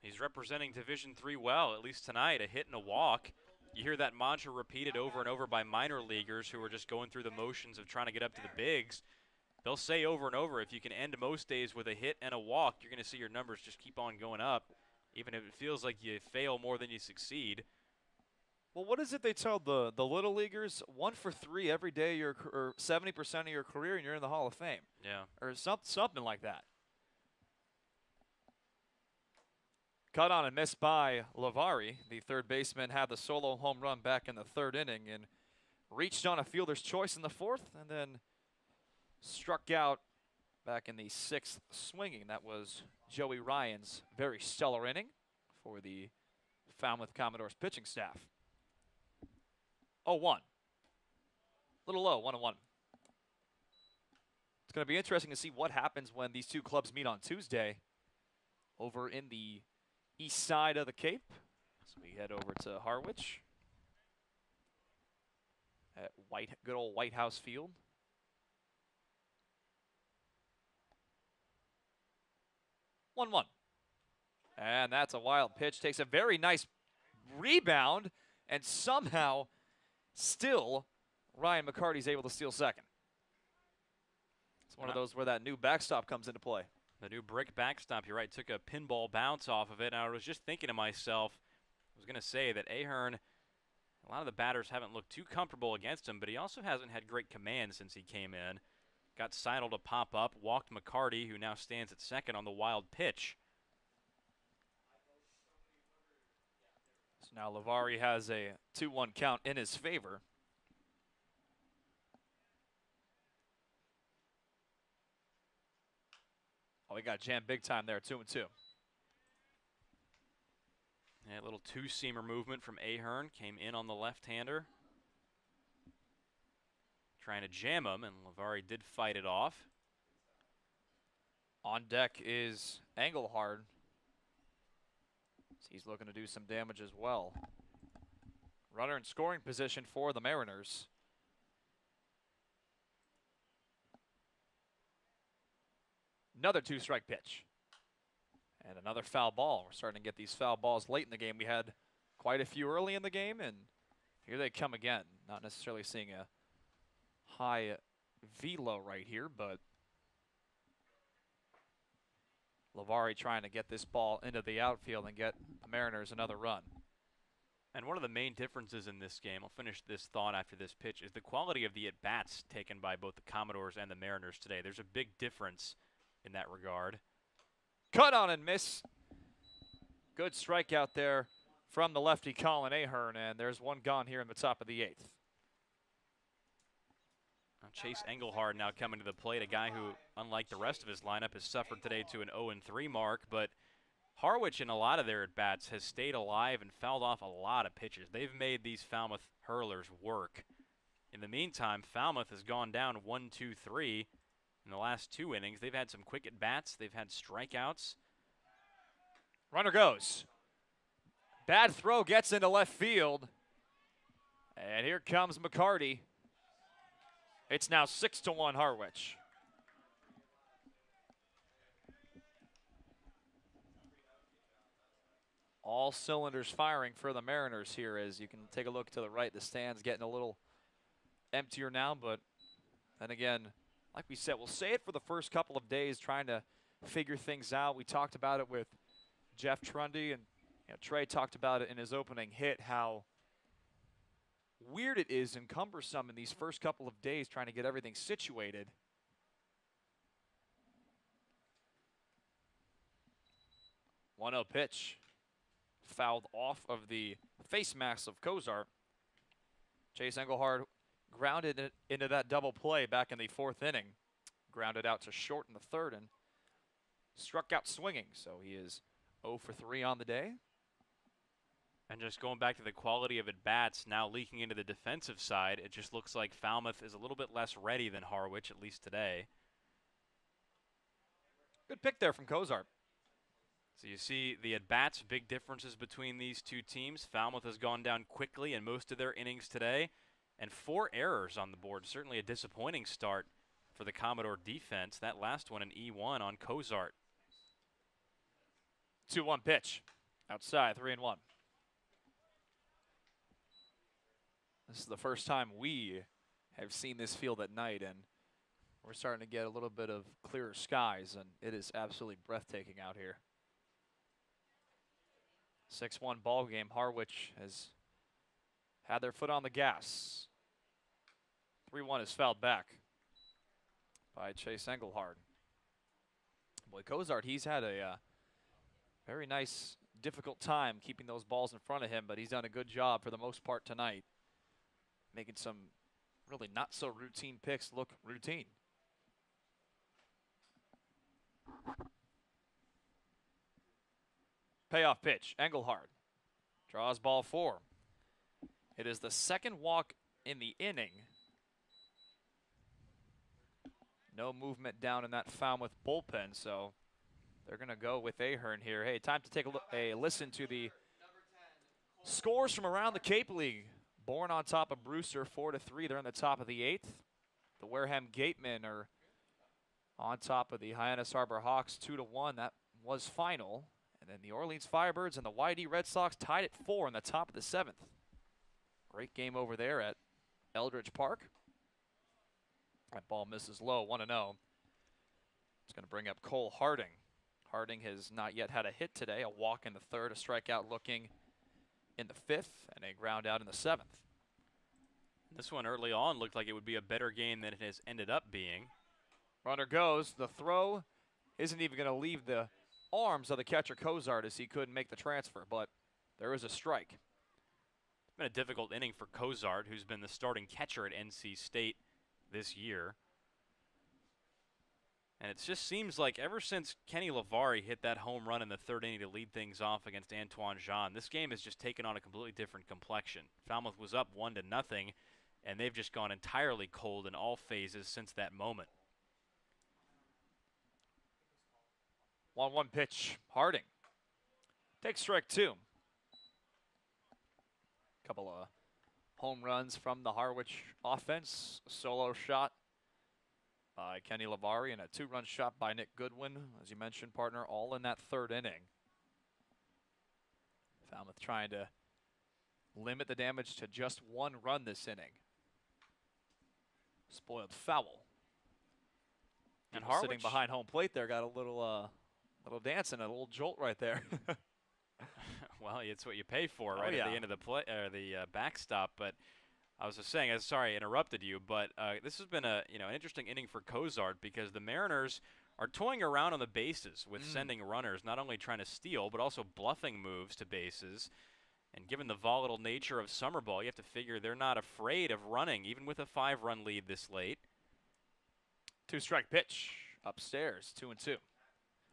He's representing Division III well, at least tonight, a hit and a walk. You hear that mantra repeated over and over by minor leaguers who are just going through the motions of trying to get up to the bigs. They'll say over and over, if you can end most days with a hit and a walk, you're going to see your numbers just keep on going up, even if it feels like you fail more than you succeed. Well, what is it they tell the little leaguers? 1 for 3 every day, or 70% of your career, and you're in the Hall of Fame. Yeah. Or something like that. Cut on and missed by Lavari. The third baseman had the solo home run back in the 3rd inning and reached on a fielder's choice in the 4th, and then struck out back in the 6th swinging. That was Joey Ryan's very stellar inning for the Falmouth Commodores pitching staff. 0-1. Little low, 1-1. It's going to be interesting to see what happens when these two clubs meet on Tuesday over in the east side of the Cape. So we head over to Harwich at good old White House Field. And that's a wild pitch. Takes a very nice rebound, and somehow still Ryan McCarty's able to steal second. It's one of those where that new backstop comes into play. The new brick backstop, you're right, took a pinball bounce off of it. And I was just thinking to myself, I was going to say that Ahern, a lot of the batters haven't looked too comfortable against him, but he also hasn't had great command since he came in. Got Seidel to pop up, walked McCarty, who now stands at second on the wild pitch. So now Lavari has a 2-1 count in his favor. Oh, he got jammed big time there, 2-2. Yeah, a little two-seamer movement from Ahern. Came in on the left-hander. Trying to jam him, and Lavari did fight it off. On deck is Engelhard. He's looking to do some damage as well. Runner in scoring position for the Mariners. Another two-strike pitch. And another foul ball. We're starting to get these foul balls late in the game. We had quite a few early in the game, and here they come again. Not necessarily seeing a high velo right here, but Lavari trying to get this ball into the outfield and get the Mariners another run. And one of the main differences in this game, I'll finish this thought after this pitch, is the quality of the at-bats taken by both the Commodores and the Mariners today. There's a big difference in that regard. Cut on and miss. Good strikeout there from the lefty Colin Ahern, and there's one gone here in the top of the 8th. Chase Engelhard now coming to the plate, a guy who, unlike the rest of his lineup, has suffered today to an 0-3 mark, but Harwich in a lot of their at-bats has stayed alive and fouled off a lot of pitches. They've made these Falmouth hurlers work. In the meantime, Falmouth has gone down 1-2-3 in the last 2 innings. They've had some quick at-bats. They've had strikeouts. Runner goes. Bad throw gets into left field. And here comes McCarty. It's now 6-1 Harwich. All cylinders firing for the Mariners here, as you can take a look to the right. The stand's getting a little emptier now, but then again, like we said, we'll say it for the first couple of days, trying to figure things out. We talked about it with Jeff Trundy, and Trey talked about it in his opening hit, how weird it is and cumbersome in these first couple of days trying to get everything situated. One 0 pitch. Fouled off of the face mask of Cozart. Chase Engelhard grounded it into that double play back in the 4th inning. Grounded out to short in the 3rd and struck out swinging. So he is 0 for 3 on the day. And just going back to the quality of at-bats, now leaking into the defensive side, it just looks like Falmouth is a little bit less ready than Harwich, at least today. Good pick there from Cozart. So you see the at-bats, big differences between these two teams. Falmouth has gone down quickly in most of their innings today, and 4 errors on the board. Certainly a disappointing start for the Commodore defense. That last one, an E1 on Cozart. 2-1 pitch. Outside, 3-1. This is the first time we have seen this field at night, and we're starting to get a little bit of clearer skies, and it is absolutely breathtaking out here. 6-1 ball game. Harwich has had their foot on the gas. 3-1 is fouled back by Chase Engelhard. Boy, Cozart, he's had a very nice, difficult time keeping those balls in front of him, but he's done a good job for the most part tonight, making some really not so routine picks look routine. Payoff pitch, Engelhard draws ball 4. It is the 2nd walk in the inning. No movement down in that Falmouth bullpen, so they're going to go with Ahern here. Hey, time to take a listen to the scores from around the Cape League. Bourne on top of Brewster, 4-3. They're in the top of the 8th. The Wareham Gatemen are on top of the Hyannis Harbor Hawks, 2-1. That was final. And then the Orleans Firebirds and the YD Red Sox tied at 4 in the top of the 7th. Great game over there at Eldridge Park. That ball misses low, 1-0. It's going to bring up Cole Harding. Harding has not yet had a hit today. A walk in the 3rd, a strikeout looking in the 5th, and a ground out in the 7th. This one early on looked like it would be a better game than it has ended up being. Runner goes. The throw isn't even going to leave the arms of the catcher Cozart, as he couldn't make the transfer, but there is a strike. It's been a difficult inning for Cozart, who's been the starting catcher at NC State this year. And it just seems like ever since Kenny Lavari hit that home run in the 3rd inning to lead things off against Antoine Jean, this game has just taken on a completely different complexion. Falmouth was up 1-0, and they've just gone entirely cold in all phases since that moment. 1-1 pitch, Harding. Takes strike 2. Couple of home runs from the Harwich offense. A solo shot by Kenny Lavari and a 2-run shot by Nick Goodwin, as you mentioned, partner, all in that 3rd inning. Falmouth trying to limit the damage to just 1 run this inning. Spoiled foul. And Harwich, sitting behind home plate there, got a little dance and a little jolt right there. Well, it's what you pay for right at the end of the play, or the backstop. But I was just saying, sorry I interrupted you, but this has been an interesting inning for Cozart, because the Mariners are toying around on the bases with sending runners, not only trying to steal, but also bluffing moves to bases. And given the volatile nature of summer ball, you have to figure they're not afraid of running, even with a 5-run lead this late. 2-strike pitch upstairs, 2-2.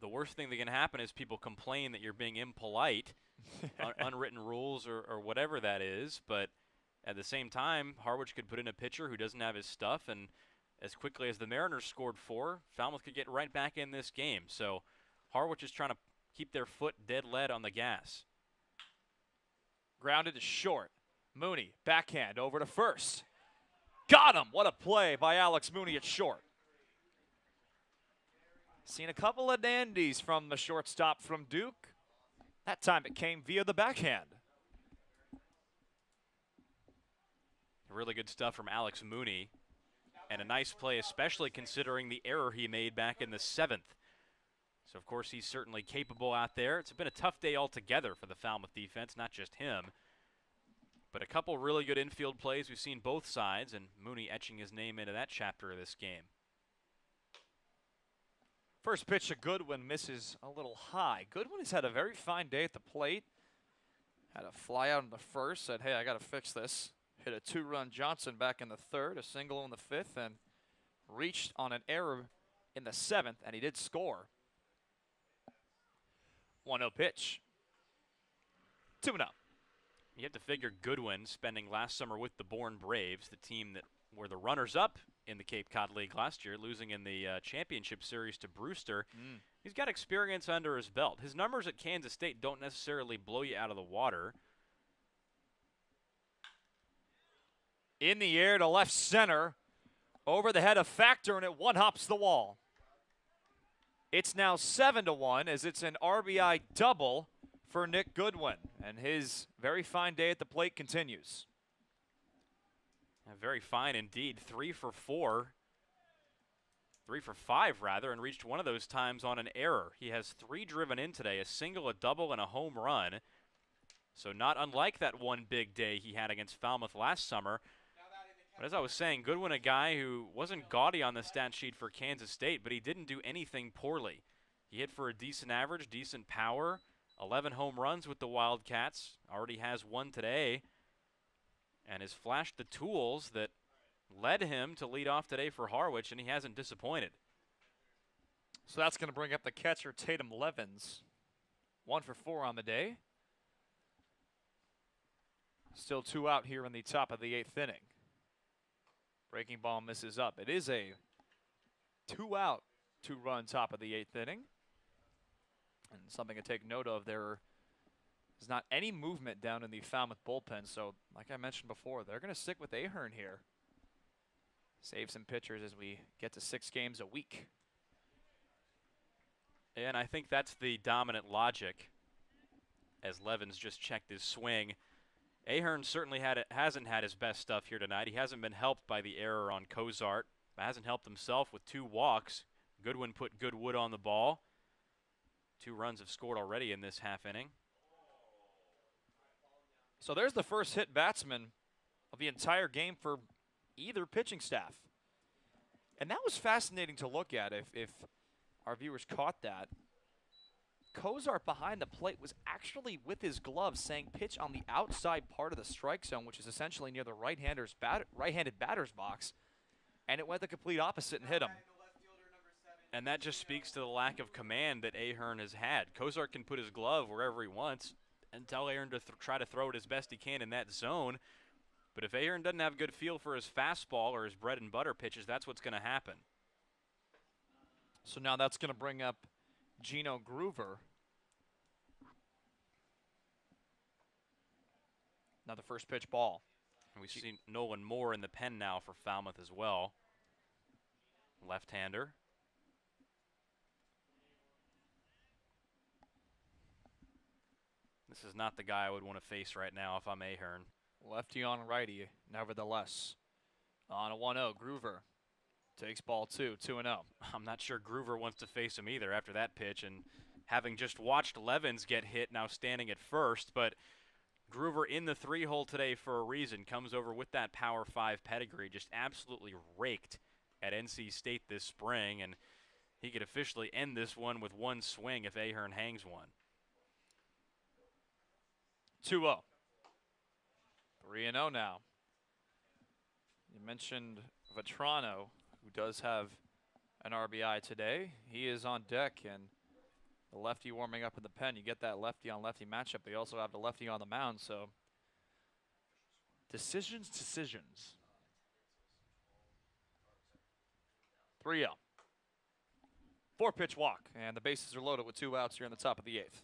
The worst thing that can happen is people complain that you're being impolite, unwritten rules or whatever that is. But at the same time, Harwich could put in a pitcher who doesn't have his stuff, and as quickly as the Mariners scored 4, Falmouth could get right back in this game. So Harwich is trying to keep their foot dead lead on the gas. Grounded to short. Mooney, backhand over to first. Got him! What a play by Alex Mooney at short. Seen a couple of dandies from the shortstop from Duke. That time it came via the backhand. Really good stuff from Alex Mooney. And a nice play, especially considering the error he made back in the 7th. So, of course, he's certainly capable out there. It's been a tough day altogether for the Falmouth defense, not just him. But a couple really good infield plays. We've seen both sides, and Mooney etching his name into that chapter of this game. First pitch to Goodwin misses a little high. Goodwin has had a very fine day at the plate. Had a fly out in the first, said, hey, I got to fix this. Hit a 2-run Johnson back in the 3rd, a single in the 5th, and reached on an error in the 7th, and he did score. 1-0 pitch. 2-0. You have to figure Goodwin, spending last summer with the Bourne Braves, the team that were the runners-up in the Cape Cod League last year, losing in the championship series to Brewster. He's got experience under his belt. His numbers at Kansas State don't necessarily blow you out of the water. In the air to left center, over the head of Factor, and it one-hops the wall. It's now 7-1 as it's an RBI double for Nick Goodwin, and his very fine day at the plate continues. Very fine indeed. 3 for 4. 3 for 5, rather, and reached one of those times on an error. He has 3 driven in today, a single, a double, and a home run. So not unlike that one big day he had against Falmouth last summer. But as I was saying, Goodwin, a guy who wasn't gaudy on the stat sheet for Kansas State, but he didn't do anything poorly. He hit for a decent average, decent power, 11 home runs with the Wildcats, already has 1 today, and has flashed the tools that led him to lead off today for Harwich, and he hasn't disappointed. So that's going to bring up the catcher, Tatum Levens. 1 for 4 on the day. Still 2 out here in the top of the 8th inning. Breaking ball misses up. It is a 2-out, 2-run top of the 8th inning. And something to take note of, there is not any movement down in the Falmouth bullpen. So, like I mentioned before, they're going to stick with Ahern here. Save some pitchers as we get to 6 games a week. And I think that's the dominant logic, as Levens just checked his swing. Ahern certainly hasn't had his best stuff here tonight. He hasn't been helped by the error on Cozart. Hasn't helped himself with 2 walks. Goodwin put good wood on the ball. 2 runs have scored already in this half inning. So there's the first hit batsman of the entire game for either pitching staff. And that was fascinating to look at if our viewers caught that. Cozart behind the plate was actually with his glove saying pitch on the outside part of the strike zone, which is essentially near the right-handed batter's box, and it went the complete opposite and hit him. And that just speaks to the lack of command that Ahern has had. Cozart can put his glove wherever he wants and tell Ahern to try to throw it as best he can in that zone. But if Ahern doesn't have a good feel for his fastball or his bread and butter pitches, that's what's going to happen. So now that's going to bring up Gino Groover. Now the first pitch ball. And we see Nolan Moore in the pen now for Falmouth as well. Left-hander. This is not the guy I would want to face right now if I'm Ahern. Lefty on righty, nevertheless. On a 1-0, Groover takes ball 2, 2-0. I'm not sure Groover wants to face him either after that pitch, and having just watched Levens get hit, now standing at first, but Groover in the 3-hole today for a reason, comes over with that Power 5 pedigree, just absolutely raked at NC State this spring, and he could officially end this one with 1 swing if Ahern hangs one. 2-0. 3-0 now. You mentioned Vetrano, who does have an RBI today. He is on deck, and the lefty warming up in the pen. You get that lefty on lefty matchup. They also have the lefty on the mound, so decisions. 3-0. 4-pitch walk, and the bases are loaded with 2 outs here in the top of the 8th.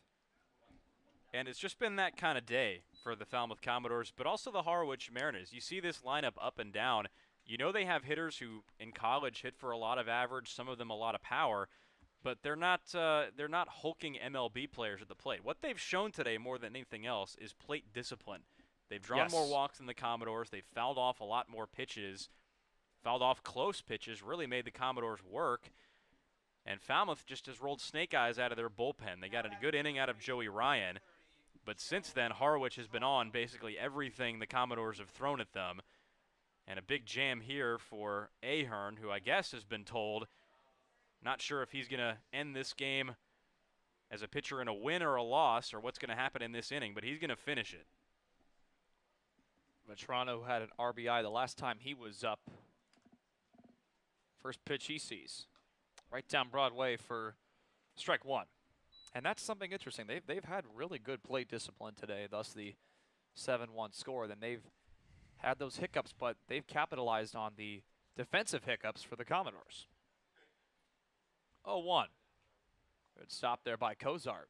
And it's just been that kind of day for the Falmouth Commodores, but also the Harwich Mariners. You see this lineup up and down. You know they have hitters who in college hit for a lot of average, some of them a lot of power, but they're not hulking MLB players at the plate. What they've shown today more than anything else is plate discipline. They've drawn more walks than the Commodores. They've fouled off a lot more pitches, fouled off close pitches, really made the Commodores work. And Falmouth just has rolled snake eyes out of their bullpen. They got a good inning out of Joey Ryan. But since then, Harwich has been on basically everything the Commodores have thrown at them. And a big jam here for Ahern, who I guess has been told, not sure if he's going to end this game as a pitcher in a win or a loss or what's going to happen in this inning, but he's going to finish it. Vetrano had an RBI the last time he was up. First pitch he sees. Right down Broadway for strike 1. And that's something interesting. They've had really good plate discipline today, thus the 7-1 score. Then they've had those hiccups, but they've capitalized on the defensive hiccups for the Commodores. 0-1. Good stop there by Cozart.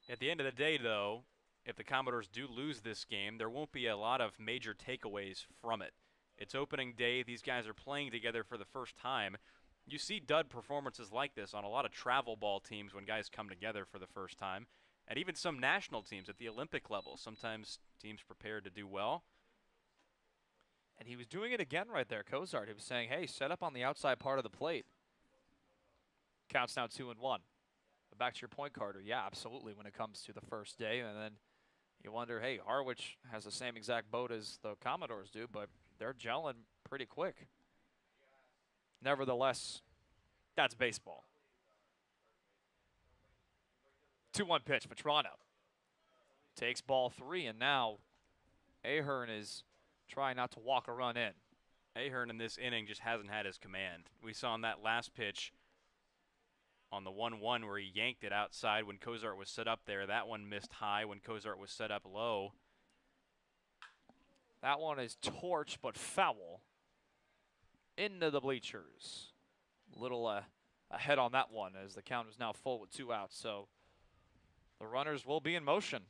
At the end of the day, though, if the Commodores do lose this game, there won't be a lot of major takeaways from it. It's opening day. These guys are playing together for the first time. You see dud performances like this on a lot of travel ball teams when guys come together for the first time, and even some national teams at the Olympic level. Sometimes teams prepared to do well. And he was doing it again right there, Cozart. He was saying, hey, set up on the outside part of the plate. Counts now 2-1. But back to your point, Carter. Yeah, absolutely, when it comes to the first day. And then you wonder, hey, Harwich has the same exact boat as the Commodores do, but they're gelling pretty quick. Nevertheless, that's baseball. 2-1 pitch, Vetrano. Takes ball 3, and now Ahern is trying not to walk a run in. Ahern in this inning just hasn't had his command. We saw on that last pitch on the 1-1 where he yanked it outside when Cozart was set up there. That one missed high when Cozart was set up low. That one is torch, but foul. Into the bleachers. Little ahead on that one as the count is now full with 2 outs. So the runners will be in motion.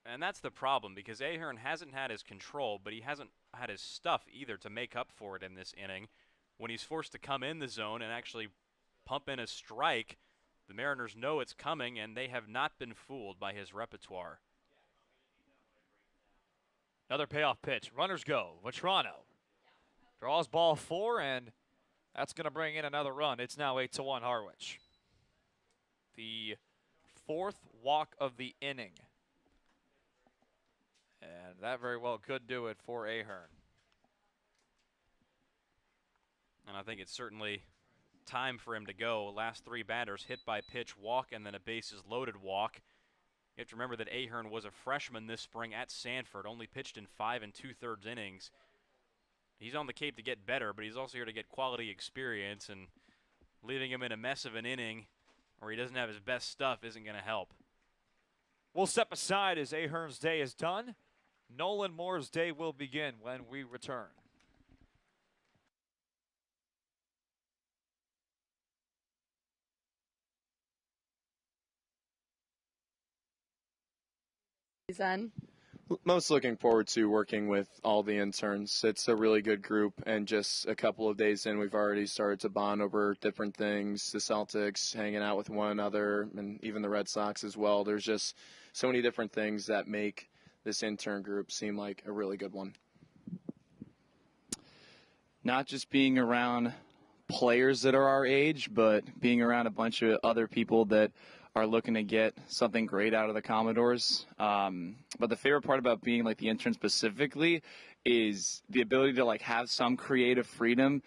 And that's the problem because Ahern hasn't had his control, but he hasn't had his stuff either to make up for it in this inning. When he's forced to come in the zone and actually pump in a strike, the Mariners know it's coming, and they have not been fooled by his repertoire. Another payoff pitch. Runners go. Vetrano draws ball 4, and that's going to bring in another run. It's now 8-1 Harwich. The 4th walk of the inning. And that very well could do it for Ahern. And I think it's certainly time for him to go. Last 3 batters, hit by pitch, walk, and then a bases loaded walk. You have to remember that Ahern was a freshman this spring at Sanford, only pitched in 5 2/3 innings. He's on the Cape to get better, but he's also here to get quality experience, and leaving him in a mess of an inning where he doesn't have his best stuff isn't going to help. We'll step aside as Ahern's day is done. Nolan Moore's day will begin when we return. Season. Most looking forward to working with all the interns. It's a really good group, and just a couple of days in, we've already started to bond over different things. The Celtics, hanging out with one another, and even the Red Sox as well. There's just so many different things that make this intern group seem like a really good one. Not just being around players that are our age, but being around a bunch of other people that are looking to get something great out of the Commodores. But the favorite part about being like the intern specifically is the ability to like have some creative freedom,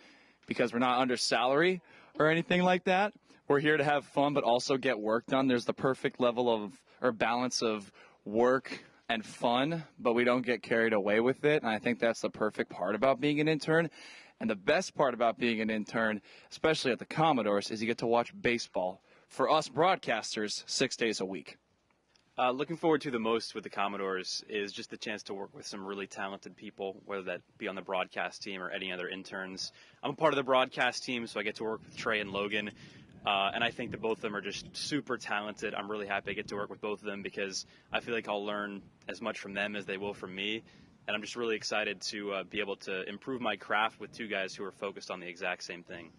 because we're not under salary or anything like that. We're here to have fun, but also get work done. There's the perfect level of or balance of work and fun, but we don't get carried away with it. And I think that's the perfect part about being an intern. And the best part about being an intern, especially at the Commodores, is you get to watch baseball for us broadcasters 6 days a week. Looking forward to the most with the Commodores is just the chance to work with some really talented people, whether that be on the broadcast team or any other interns. I'm a part of the broadcast team, so I get to work with Trey and Logan, and I think that both of them are just super talented. I'm really happy I get to work with both of them because I feel like I'll learn as much from them as they will from me, and I'm just really excited to be able to improve my craft with two guys who are focused on the exact same thing.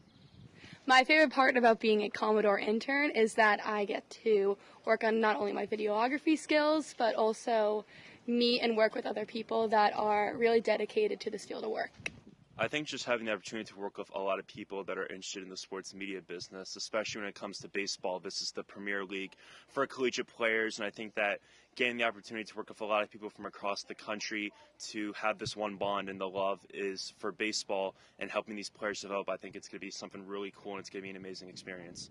My favorite part about being a Commodore intern is that I get to work on not only my videography skills, but also meet and work with other people that are really dedicated to this field of work. I think just having the opportunity to work with a lot of people that are interested in the sports media business, especially when it comes to baseball. This is the Premier League for collegiate players, and I think that getting the opportunity to work with a lot of people from across the country to have this one bond and the love is for baseball and helping these players develop, I think it's going to be something really cool and it's going to be an amazing experience.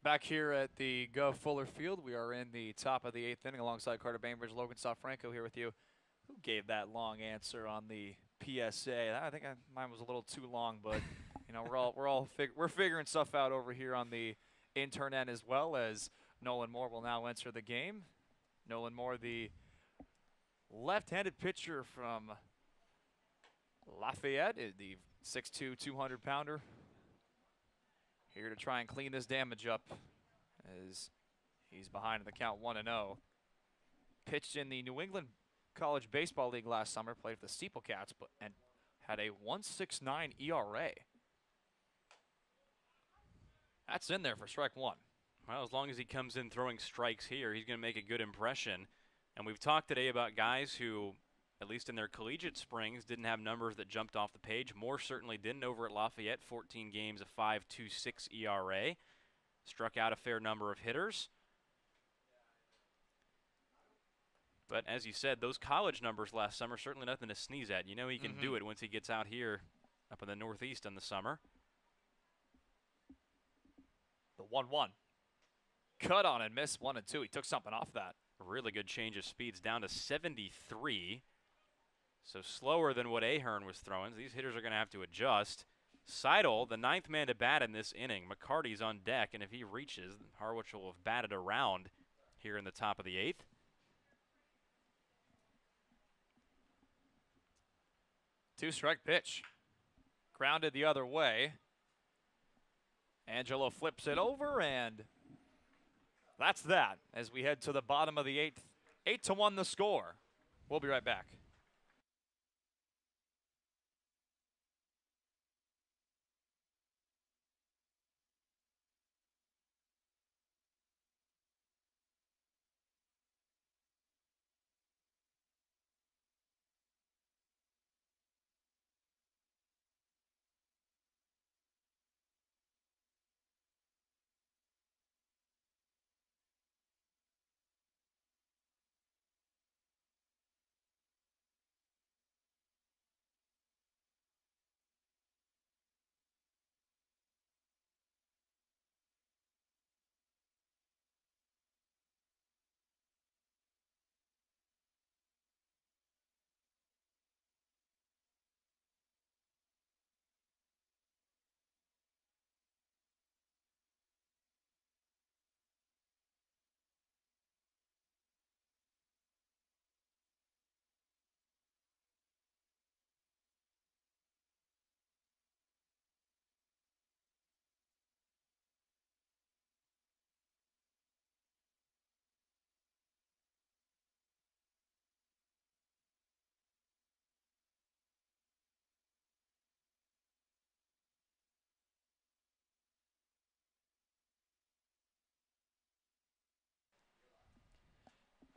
Back here at the Guv Fuller Field, we are in the top of the 8th inning alongside Carter Bainbridge. Logan Soforenko here with you. Who gave that long answer on the PSA? I think mine was a little too long, but you know we're figuring stuff out over here on the intern end as well. As Nolan Moore will now enter the game. Nolan Moore, the left-handed pitcher from Lafayette, is the 6'2", 200-pounder. Here to try and clean this damage up as he's behind in the count 1-0. Pitched in the New England College Baseball League last summer, played for the Steeplecats, and had a 1.69 ERA. That's in there for strike one. Well, as long as he comes in throwing strikes here, he's going to make a good impression. And we've talked today about guys who, at least in their collegiate springs, didn't have numbers that jumped off the page. Moore certainly didn't over at Lafayette, 14 games, a 5.26 ERA. Struck out a fair number of hitters. But as you said, those college numbers last summer, certainly nothing to sneeze at. You know he can do it once he gets out here up in the Northeast in the summer. The 1-1. Cut on and miss 1-2. He took something off that. A really good change of speeds down to 73. So slower than what Ahern was throwing. So these hitters are going to have to adjust. Seidel, the ninth man to bat in this inning. McCarty's on deck, and if he reaches, Harwich will have batted around here in the top of the 8th. Two-strike pitch. Grounded the other way. Angelo flips it over, and that's that as we head to the bottom of the 8th. 8-1 the score. We'll be right back.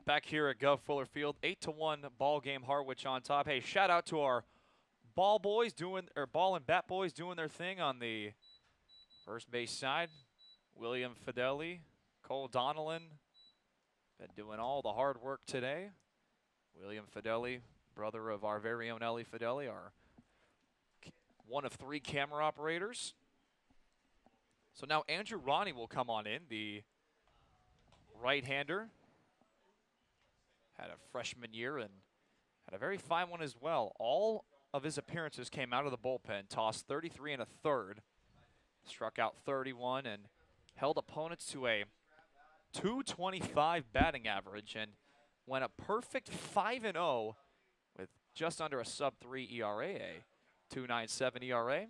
Back here at Guv Fuller Field, 8-1 ball game. Harwich on top. Hey, shout out to our ball and bat boys doing their thing on the first base side. William Fideli, Cole Donnellan, been doing all the hard work today. William Fideli, brother of our very own Ellie Fideli, our one of 3 camera operators. So now Andrew Ronnie will come on in, the right-hander. Had a freshman year and had a very fine one as well. All of his appearances came out of the bullpen, tossed 33 and a third, struck out 31, and held opponents to a .225 batting average, and went a perfect 5-0 with just under a sub-3 ERA, a 2.97 ERA.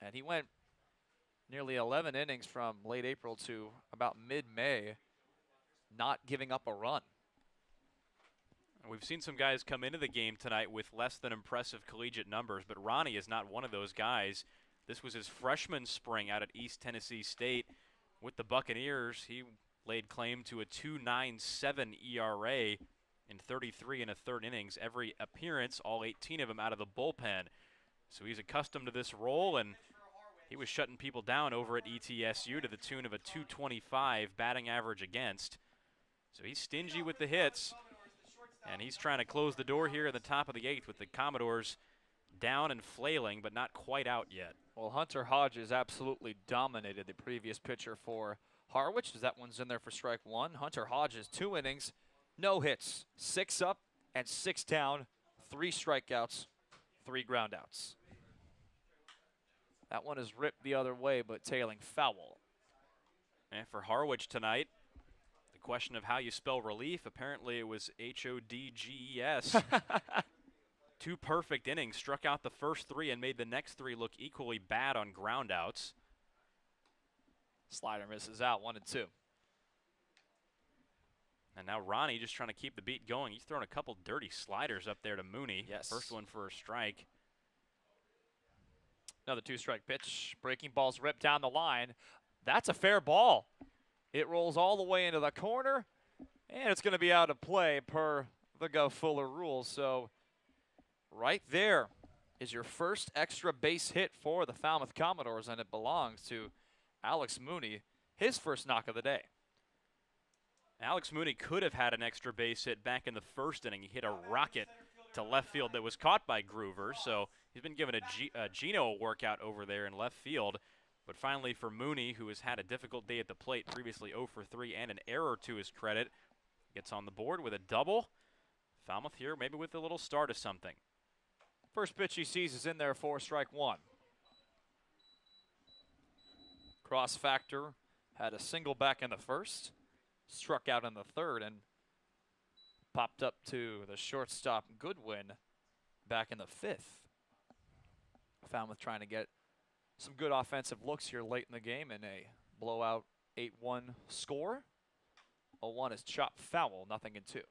And he went nearly 11 innings from late April to about mid-May, not giving up a run. We've seen some guys come into the game tonight with less than impressive collegiate numbers, but Ronnie is not one of those guys. This was his freshman spring out at East Tennessee State. With the Buccaneers, he laid claim to a 2.97 ERA in 33 and a third innings. Every appearance, all 18 of them out of the bullpen. So he's accustomed to this role, and he was shutting people down over at ETSU to the tune of a 2.25 batting average against. So he's stingy with the hits, and he's trying to close the door here at the top of the 8th with the Commodores down and flailing, but not quite out yet. Well, Hunter Hodges absolutely dominated the previous pitcher for Harwich, as that one's in there for strike one. Hunter Hodges, 2 innings, no hits, 6 up and 6 down, 3 strikeouts, 3 groundouts. That one is ripped the other way, but tailing foul. And for Harwich tonight, the question of how you spell relief, apparently it was Hodges. 2 perfect innings, struck out the first 3 and made the next 3 look equally bad on groundouts. Slider misses out, 1-2. And now Ronnie just trying to keep the beat going. He's throwing a couple dirty sliders up there to Mooney. Yes. First one for a strike. Another 2-strike pitch. Breaking ball's ripped down the line. That's a fair ball. It rolls all the way into the corner, and it's going to be out of play per the Guv Fuller rules. So right there is your first extra base hit for the Falmouth Commodores, and it belongs to Alex Mooney, his first knock of the day. Alex Mooney could have had an extra base hit back in the first inning. He hit a rocket to left field that was caught by Groover, so he's been given a Gino workout over there in left field. But finally for Mooney, who has had a difficult day at the plate, previously 0 for 3 and an error to his credit, gets on the board with a double. Falmouth here maybe with a little start of something. First pitch he sees is in there for strike one. Cross factor had a single back in the first, struck out in the third, and popped up to the shortstop Goodwin back in the fifth. Falmouth trying to get some good offensive looks here late in the game in a blowout 8-1 score. 0-1 is chopped foul, 0-2.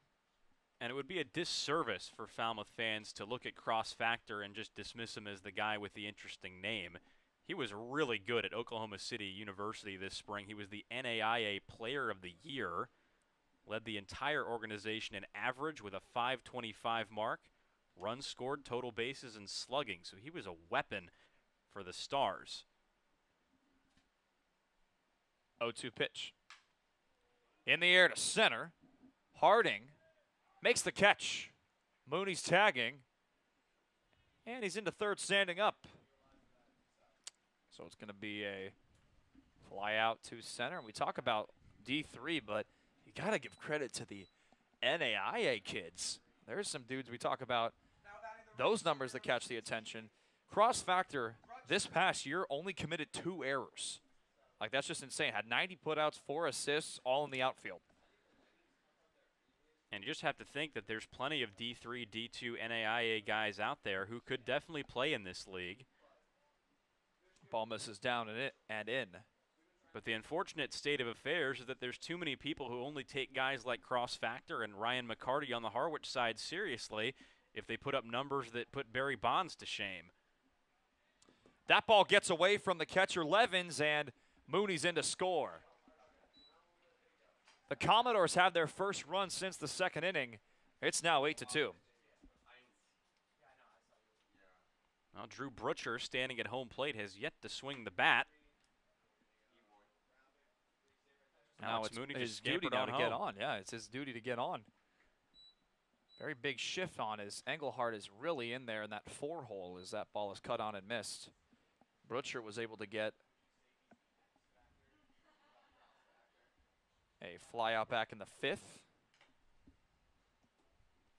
And it would be a disservice for Falmouth fans to look at Cross Factor and just dismiss him as the guy with the interesting name. He was really good at Oklahoma City University this spring. He was the NAIA Player of the Year, led the entire organization in average with a .525 mark, runs scored, total bases, and slugging. So he was a weapon for the Stars. 0-2 pitch. In the air to center. Harding makes the catch. Mooney's tagging. And he's into third standing up. So it's going to be a fly out to center. We talk about D3, but you got to give credit to the NAIA kids. There's some dudes we talk about, those numbers that catch the attention. Cross Factor this past year only committed 2 errors. Like, that's just insane. Had 90 putouts, 4 assists, all in the outfield. And you just have to think that there's plenty of D3, D2 NAIA guys out there who could definitely play in this league. Ball misses down and in. But the unfortunate state of affairs is that there's too many people who only take guys like Cross Factor and Ryan McCarty on the Harwich side seriously if they put up numbers that put Barry Bonds to shame. That ball gets away from the catcher Levins, and Mooney's in to score. The Commodores have their first run since the second inning. It's now 8-2. Well, Drew Brutcher, standing at home plate, has yet to swing the bat. Now it's Mooney his just duty scampered now on to home. get on. Yeah, it's his duty to get on. Very big shift on his Engelhardt is really in there in that 4-hole as that ball is cut on and missed. Brutcher was able to get a fly out back in the 5th.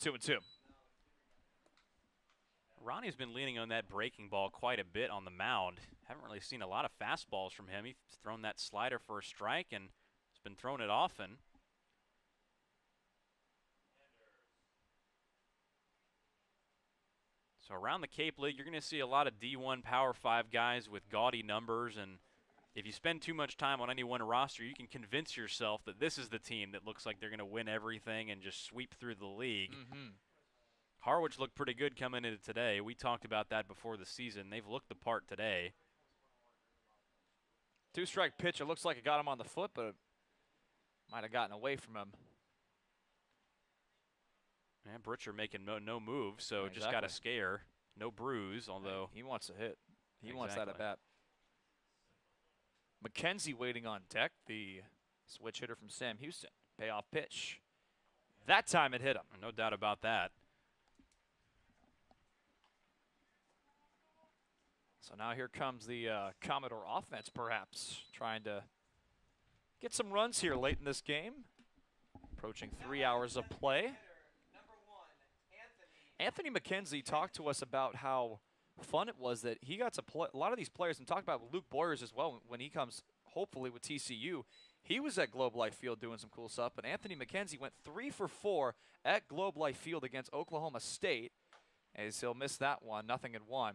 2-2. Ronnie's been leaning on that breaking ball quite a bit on the mound. Haven't really seen a lot of fastballs from him. He's thrown that slider for a strike and has been throwing it often. So around the Cape League, you're going to see a lot of D1 Power 5 guys with gaudy numbers, and if you spend too much time on any one roster, you can convince yourself that this is the team that looks like they're going to win everything and just sweep through the league. Harwich looked pretty good coming into today. We talked about that before the season. They've looked the part today. 2-strike pitch. It looks like it got him on the foot, but it might have gotten away from him. Yeah, Britcher making no move, so just got a scare. No bruise, although he wants a hit. He wants that at bat. McKenzie waiting on deck, the switch hitter from Sam Houston. Payoff pitch. That time it hit him. No doubt about that. So now here comes the Commodore offense, perhaps, trying to get some runs here late in this game. Approaching 3 hours of play. Anthony McKenzie talked to us about how fun it was that he got to play a lot of these players, and talk about Luke Boyers as well when he comes, hopefully, with TCU. He was at Globe Life Field doing some cool stuff, but Anthony McKenzie went 3 for 4 at Globe Life Field against Oklahoma State, as he'll miss that one, 0-1.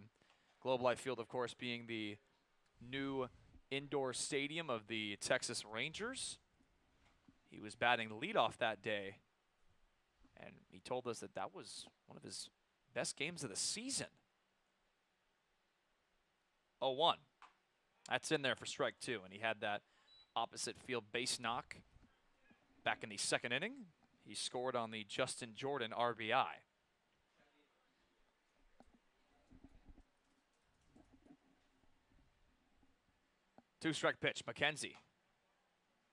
Globe Life Field, of course, being the new indoor stadium of the Texas Rangers. He was batting the leadoff that day, and he told us that that was one of his best games of the season. 0-1. That's in there for strike 2, and he had that opposite field base knock back in the second inning. He scored on the Justin Jordan RBI. Two-strike pitch, McKenzie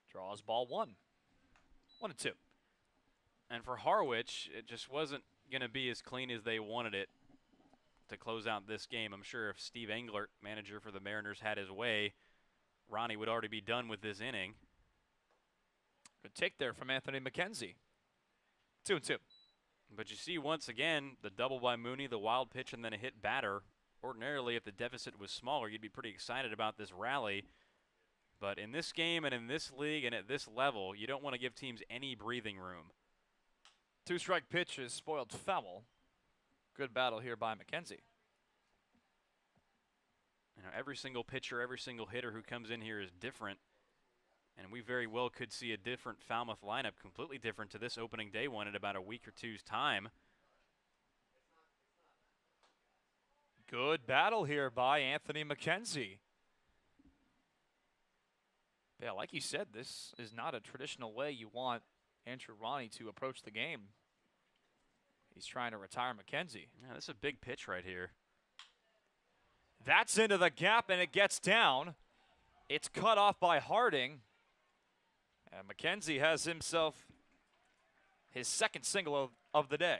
draws ball 1. 1-2. And for Harwich, it just wasn't going to be as clean as they wanted it to close out this game. I'm sure if Steve Englert, manager for the Mariners, had his way, Ronnie would already be done with this inning. Good take there from Anthony McKenzie. 2-2. But you see once again the double by Mooney, the wild pitch, and then a hit batter. Ordinarily, if the deficit was smaller, you'd be pretty excited about this rally. But in this game and in this league and at this level, you don't want to give teams any breathing room. Two-strike pitch is spoiled foul. Good battle here by McKenzie. You know, every single pitcher, every single hitter who comes in here is different. And we very well could see a different Falmouth lineup, completely different to this opening day one in about a week or two's time. Good battle here by Anthony McKenzie. Yeah, like you said, this is not a traditional way you want Andrew Ronnie to approach the game. He's trying to retire McKenzie. Yeah, this is a big pitch right here. That's into the gap, and it gets down. It's cut off by Harding. And McKenzie has himself his second single of the day.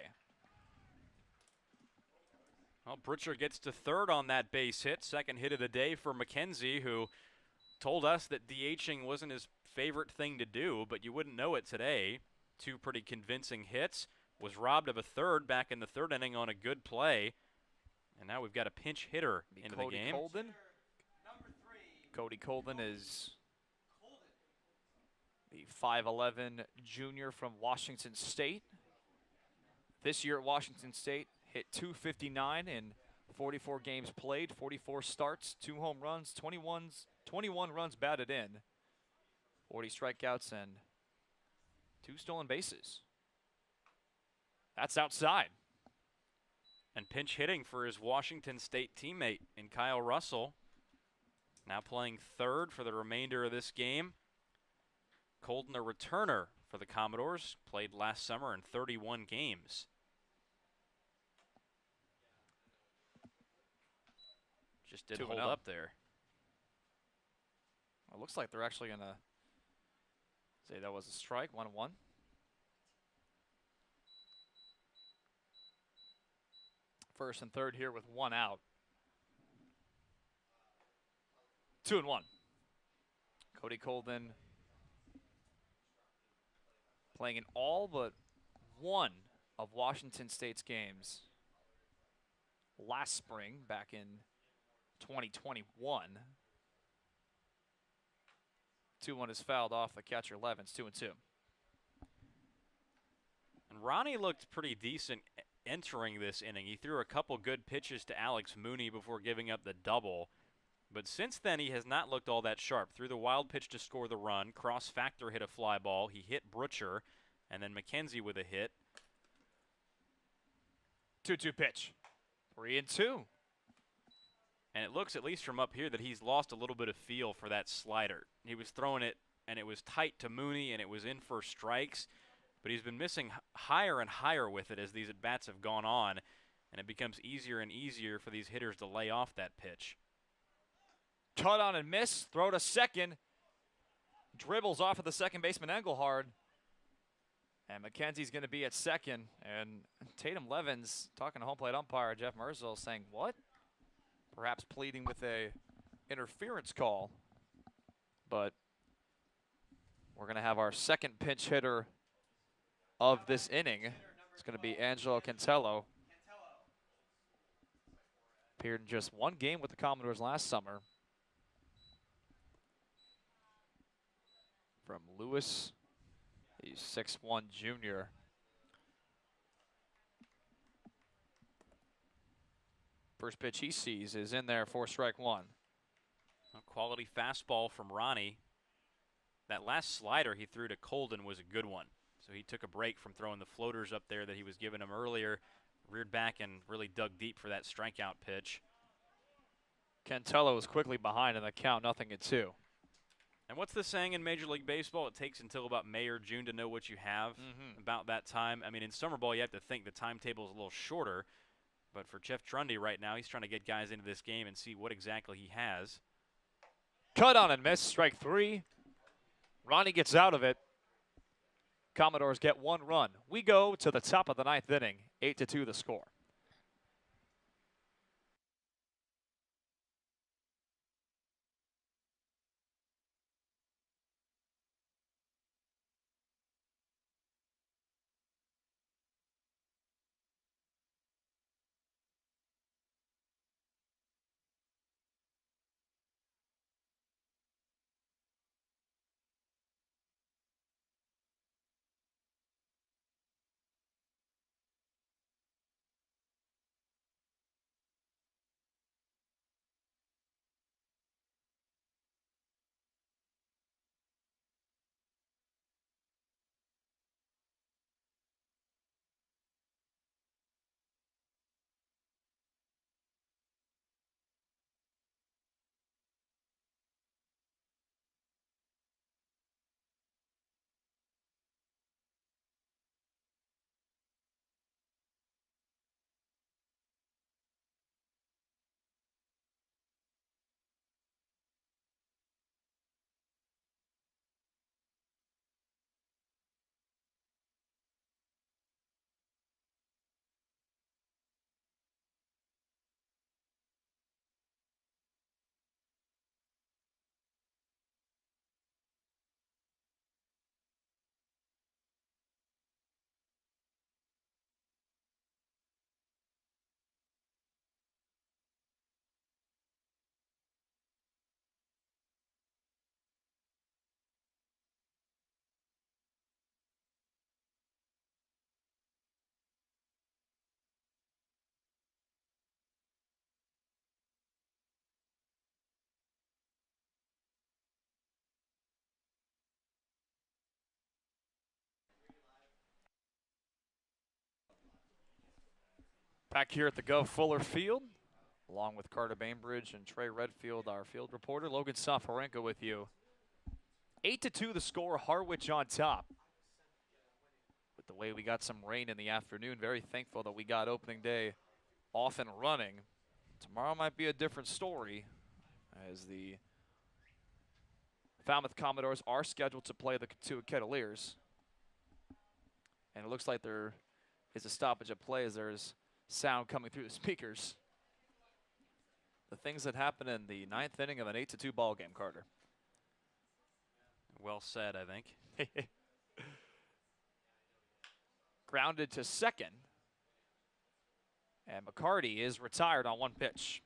Well, Britcher gets to third on that base hit. Second hit of the day for McKenzie, who told us that DHing wasn't his favorite thing to do, but you wouldn't know it today. 2 pretty convincing hits. Was robbed of a third back in the third inning on a good play. And now we've got a pinch hitter into the game. Cody Colden is the 5'11" junior from Washington State. This year at Washington State, hit .259 in 44 games played, 44 starts, 2 home runs, 21 runs batted in, 40 strikeouts, and 2 stolen bases. That's outside. And pinch hitting for his Washington State teammate in Kyle Russell. Now playing third for the remainder of this game. Colton, a returner for the Commodores, played last summer in 31 games. Just did hold up there. It looks like they're actually going to say that was a strike, 1-1. First and third here with 1 out. 2-1. Cody Colden playing in all but one of Washington State's games. last spring back in 2021. 2-1 is fouled off the catcher Levens, 2-2. And Ronnie looked pretty decent entering this inning. He threw a couple good pitches to Alex Mooney before giving up the double. But since then, he has not looked all that sharp. Threw the wild pitch to score the run. Cross Factor hit a fly ball. He hit Butcher, and then McKenzie with a hit. 2-2 pitch. 3-2. And it looks, at least from up here, that he's lost a little bit of feel for that slider. He was throwing it, and it was tight to Mooney, and it was in for strikes. But he's been missing higher and higher with it as these at-bats have gone on, and it becomes easier and easier for these hitters to lay off that pitch. Cut on and miss. Throw to second. Dribbles off of the second baseman Engelhard. And McKenzie's going to be at second. And Tatum Levens, talking to home plate umpire Jeff Merzel, saying, what? Perhaps pleading with a interference call. But we're going to have our second pinch hitter of this inning. It's going to be Angelo Cantello. Appeared in just one game with the Commodores last summer. From Lewis, he's 6'1" junior. First pitch he sees is in there for strike one. A quality fastball from Ronnie. That last slider he threw to Colden was a good one. So he took a break from throwing the floaters up there that he was giving him earlier, reared back and really dug deep for that strikeout pitch. Cantello is quickly behind in the count, 0-2. And what's the saying in Major League Baseball? It takes until about May or June to know what you have about that time. I mean, in summer ball, you have to think the timetable is a little shorter. But for Jeff Trundy right now, he's trying to get guys into this game and see what exactly he has. Cut on and miss, strike three. Ronnie gets out of it. Commodores get one run. We go to the top of the ninth inning, 8-2 the score. Back here at the Guv Fuller Field, along with Carter Bainbridge and Trey Redfield, our field reporter. Logan Soforenko with you. 8-2 the score, Harwich on top. With the way we got some rain in the afternoon, very thankful that we got opening day off and running. Tomorrow might be a different story, as the Falmouth Commodores are scheduled to play the two Kettleers. And it looks like there is a stoppage of play as there's sound coming through the speakers. The things that happen in the ninth inning of an 8-2 ball game, Carter. Well said, I think. Grounded to second. And McCarty is retired on 1 pitch.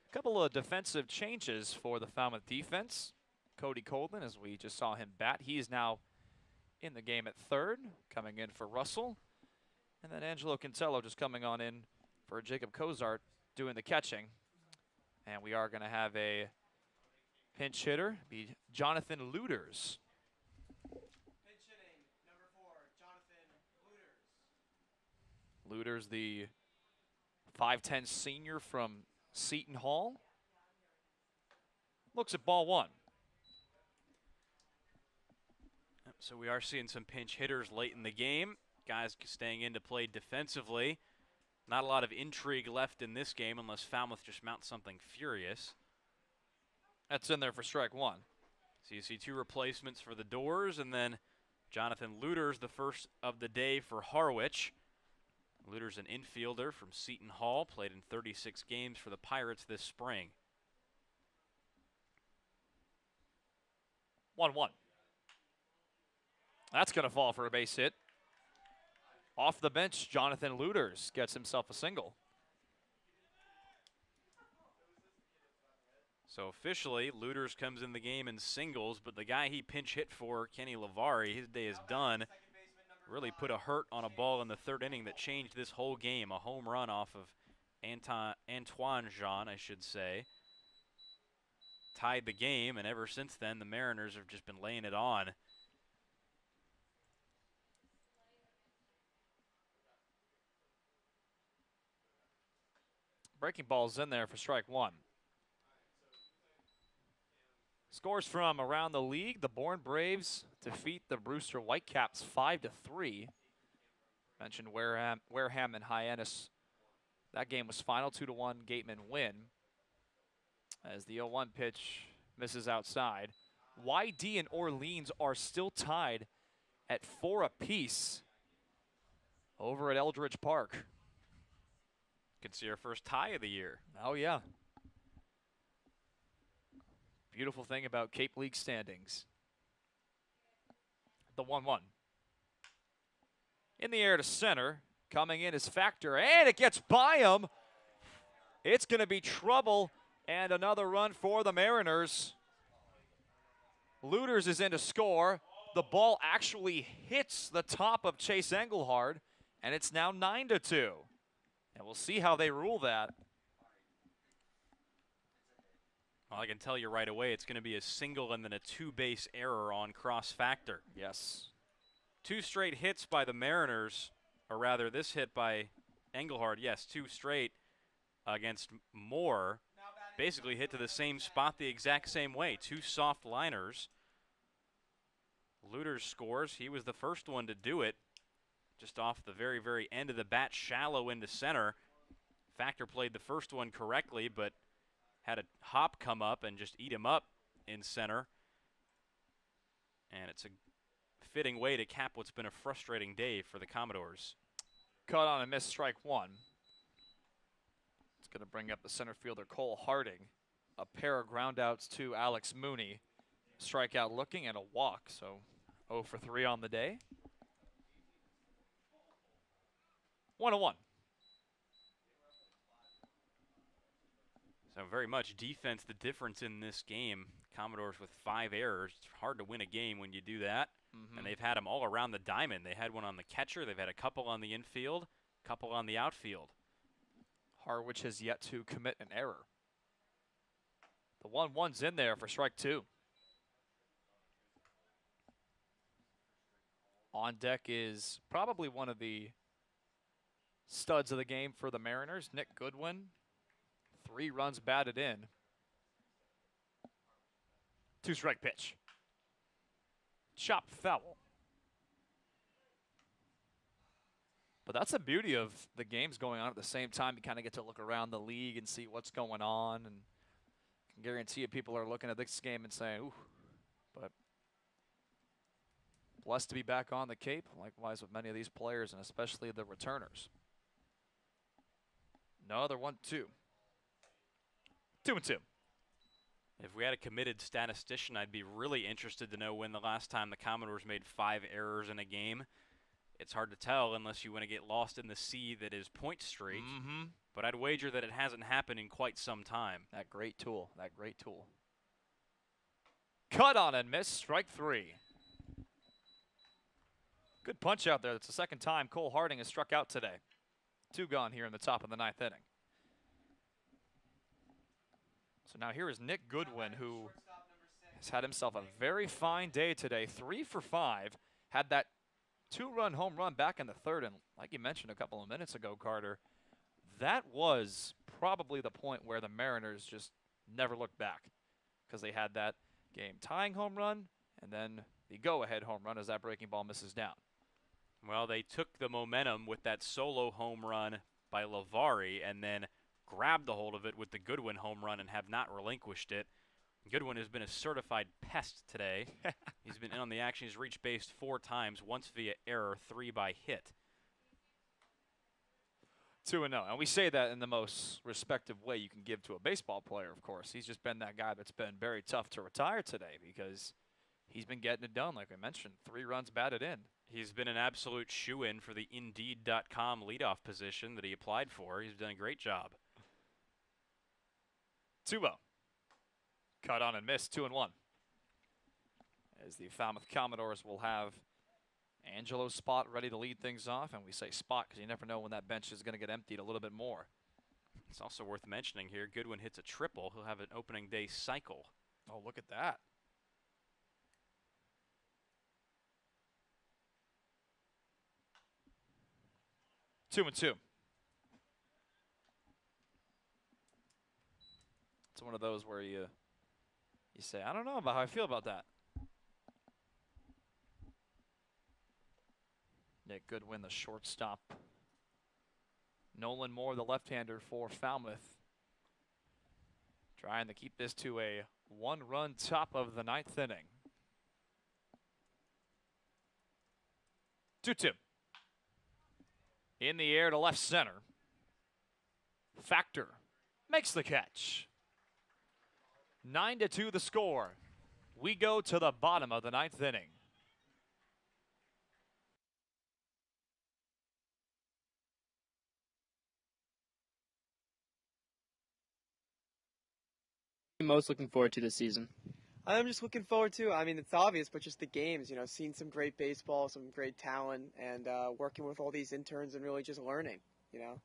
A couple of defensive changes for the Falmouth defense. Cody Coldman, as we just saw him bat, he is now in the game at third, coming in for Russell. And then Angelo Cantello just coming on in for Jacob Cozart doing the catching. And we are going to have a pinch hitter, be Jonathan Looters. Pinch hitting, number 4, Jonathan Looters. Looters, the 5'10" senior from Seton Hall. Looks at ball 1. So we are seeing some pinch hitters late in the game. Guys staying in to play defensively. Not a lot of intrigue left in this game unless Falmouth just mounts something furious. That's in there for strike 1. So you see 2 replacements for the Doors, and then Jonathan Looters, the first of the day for Harwich. Looters, an infielder from Seton Hall, played in 36 games for the Pirates this spring. 1-1. That's going to fall for a base hit. Off the bench, Jonathan Looters gets himself a single. So officially, Looters comes in the game in singles, but the guy he pinch hit for, Kenny Lavari, his day is done. Really put a hurt on a ball in the 3rd inning that changed this whole game. A home run off of Antoine Jean, I should say. Tied the game, and ever since then, the Mariners have just been laying it on. Breaking ball's in there for strike 1. Scores from around the league. The Bourne Braves defeat the Brewster Whitecaps 5-3. Mentioned Wareham and Hyannis. That game was final, 2-1 Gateman win. As the 0-1 pitch misses outside. YD and Orleans are still tied at 4 apiece over at Eldridge Park. Could see our first tie of the year. Oh, yeah. Beautiful thing about Cape League standings. The 1-1. In the air to center. Coming in is Factor, and it gets by him. It's going to be trouble, and another run for the Mariners. Looters is in to score. The ball actually hits the top of Chase Engelhard, and it's now 9-2. And we'll see how they rule that. Well, I can tell you right away, it's going to be a single and then a 2-base error on cross Factor. Yes. 2 straight hits by the Mariners, or rather this hit by Engelhard, yes, 2 straight against Moore. Basically hit to the same spot the exact same way. 2 soft liners. Looters scores. He was the first one to do it. Just off the very, very end of the bat, shallow into center. Factor played the first one correctly, but had a hop come up and just eat him up in center. And it's a fitting way to cap what's been a frustrating day for the Commodores. Caught on a missed strike 1. It's going to bring up the center fielder Cole Harding. A pair of groundouts to Alex Mooney. Strikeout looking and a walk, so 0 for 3 on the day. 1-1. So very much defense the difference in this game. Commodores with 5 errors. It's hard to win a game when you do that. And they've had them all around the diamond. They had one on the catcher. They've had a couple on the infield, a couple on the outfield. Harwich has yet to commit an error. The 1-1's in there for strike 2. On deck is probably one of the studs of the game for the Mariners, Nick Goodwin. 3 runs batted in. 2-strike pitch. Chop foul. But that's the beauty of the games going on at the same time. You kind of get to look around the league and see what's going on. And I can guarantee you people are looking at this game and saying, ooh. But blessed to be back on the Cape, likewise with many of these players and especially the returners. Another 1-2. 2-2. If we had a committed statistician, I'd be really interested to know when the last time the Commodores made 5 errors in a game. it's hard to tell unless you want to get lost in the sea that is Point Street. But I'd wager that it hasn't happened in quite some time. That great tool. Cut on and miss, strike 3. Good punch out there. That's the second time Cole Harding has struck out today. 2 gone here in the top of the 9th inning. So now here is Nick Goodwin, who has had himself a very fine day today. 3 for 5. Had that 2-run home run back in the 3rd. And like you mentioned a couple of minutes ago, Carter, that was probably the point where the Mariners just never looked back, because they had that game-tying home run and then the go-ahead home run as that breaking ball misses down. Well, they took the momentum with that solo home run by Lavari and then grabbed the hold of it with the Goodwin home run and have not relinquished it. Goodwin has been a certified pest today. He's been in on the action. He's reached base 4 times, once via error, 3 by hit. 2-0. And we say that in the most respectful way you can give to a baseball player, of course. He's just been that guy that's been very tough to retire today because he's been getting it done, like I mentioned. 3 runs batted in. He's been an absolute shoo-in for the Indeed.com leadoff position that he applied for. He's done a great job. 2-0. Cut on and miss, 2-1. As the Falmouth Commodores will have Angelo's spot ready to lead things off. And we say spot because you never know when that bench is going to get emptied a little bit more. It's also worth mentioning here, Goodwin hits a triple. He'll have an opening day cycle. Oh, look at that. Two and 2. It's one of those where you say, I don't know about how I feel about that. Nick Goodwin, the shortstop. Nolan Moore, the left-hander for Falmouth. Trying to keep this to a 1-run top of the 9th inning. 2-2. In the air to left center. Factor makes the catch. 9-2 the score. We go to the bottom of the 9th inning. Most looking forward to this season? I'm just looking forward to, I mean, it's obvious, but just the games, you know, seeing some great baseball, some great talent, and working with all these interns and really just learning, you know.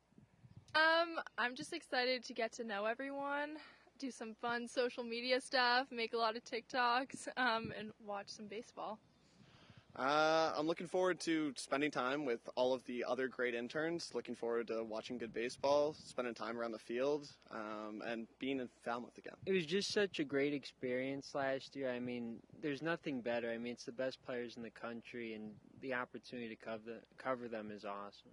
I'm just excited to get to know everyone, do some fun social media stuff, make a lot of TikToks, and watch some baseball. I'm looking forward to spending time with all of the other great interns, looking forward to watching good baseball, spending time around the field, and being in Falmouth again. It was just such a great experience last year. I mean, there's nothing better. I mean, it's the best players in the country, and the opportunity to cover them is awesome.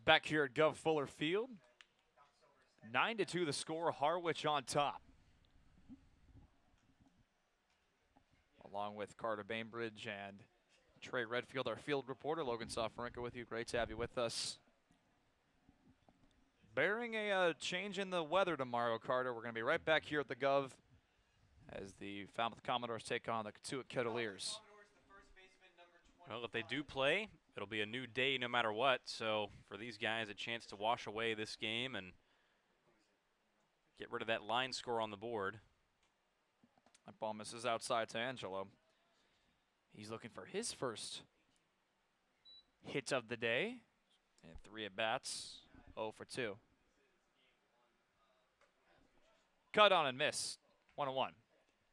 Back here at Guv Fuller Field. 9-2 the score, Harwich on top. Along with Carter Bainbridge and Trey Redfield, our field reporter. Logan Soforenko with you. Great to have you with us. Bearing a change in the weather tomorrow, Carter. We're going to be right back here at the Guv as the Falmouth Commodores take on the Katuitt Cavaliers. Well, if they do play, it'll be a new day no matter what. So for these guys, a chance to wash away this game and get rid of that line score on the board. That ball misses outside to Angelo. He's looking for his first hit of the day. And 3 at-bats, 0 for 2. Cut on and miss, 1-1.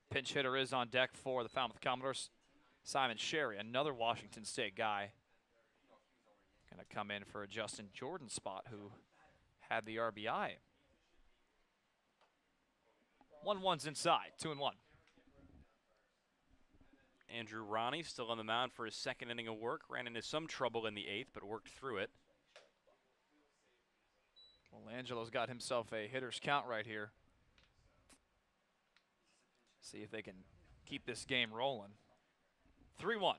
Pinch hitter is on deck for the Falmouth Commodores. Simon Sherry, another Washington State guy. Going to come in for a Justin Jordan spot, who had the RBI. 1-1's inside, 2-1. Andrew Ronnie still on the mound for his second inning of work. Ran into some trouble in the 8th, but worked through it. Well, Angelo's got himself a hitter's count right here. See if they can keep this game rolling. 3-1.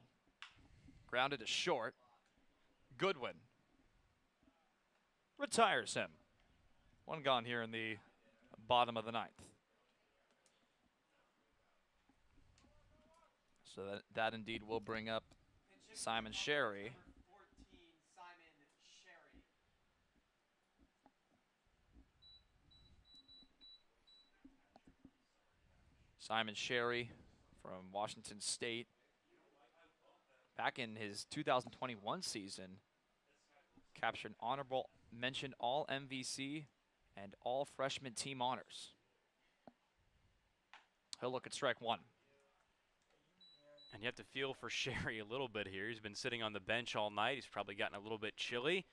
Grounded to short. Goodwin retires him. One gone here in the bottom of the 9th. So that indeed will bring up Simon Sherry. Simon Sherry from Washington State. Back in his 2021 season, captured honorable mention all MVC and all freshman team honors. He'll look at strike 1. And you have to feel for Sherry a little bit here. He's been sitting on the bench all night. He's probably gotten a little bit chilly.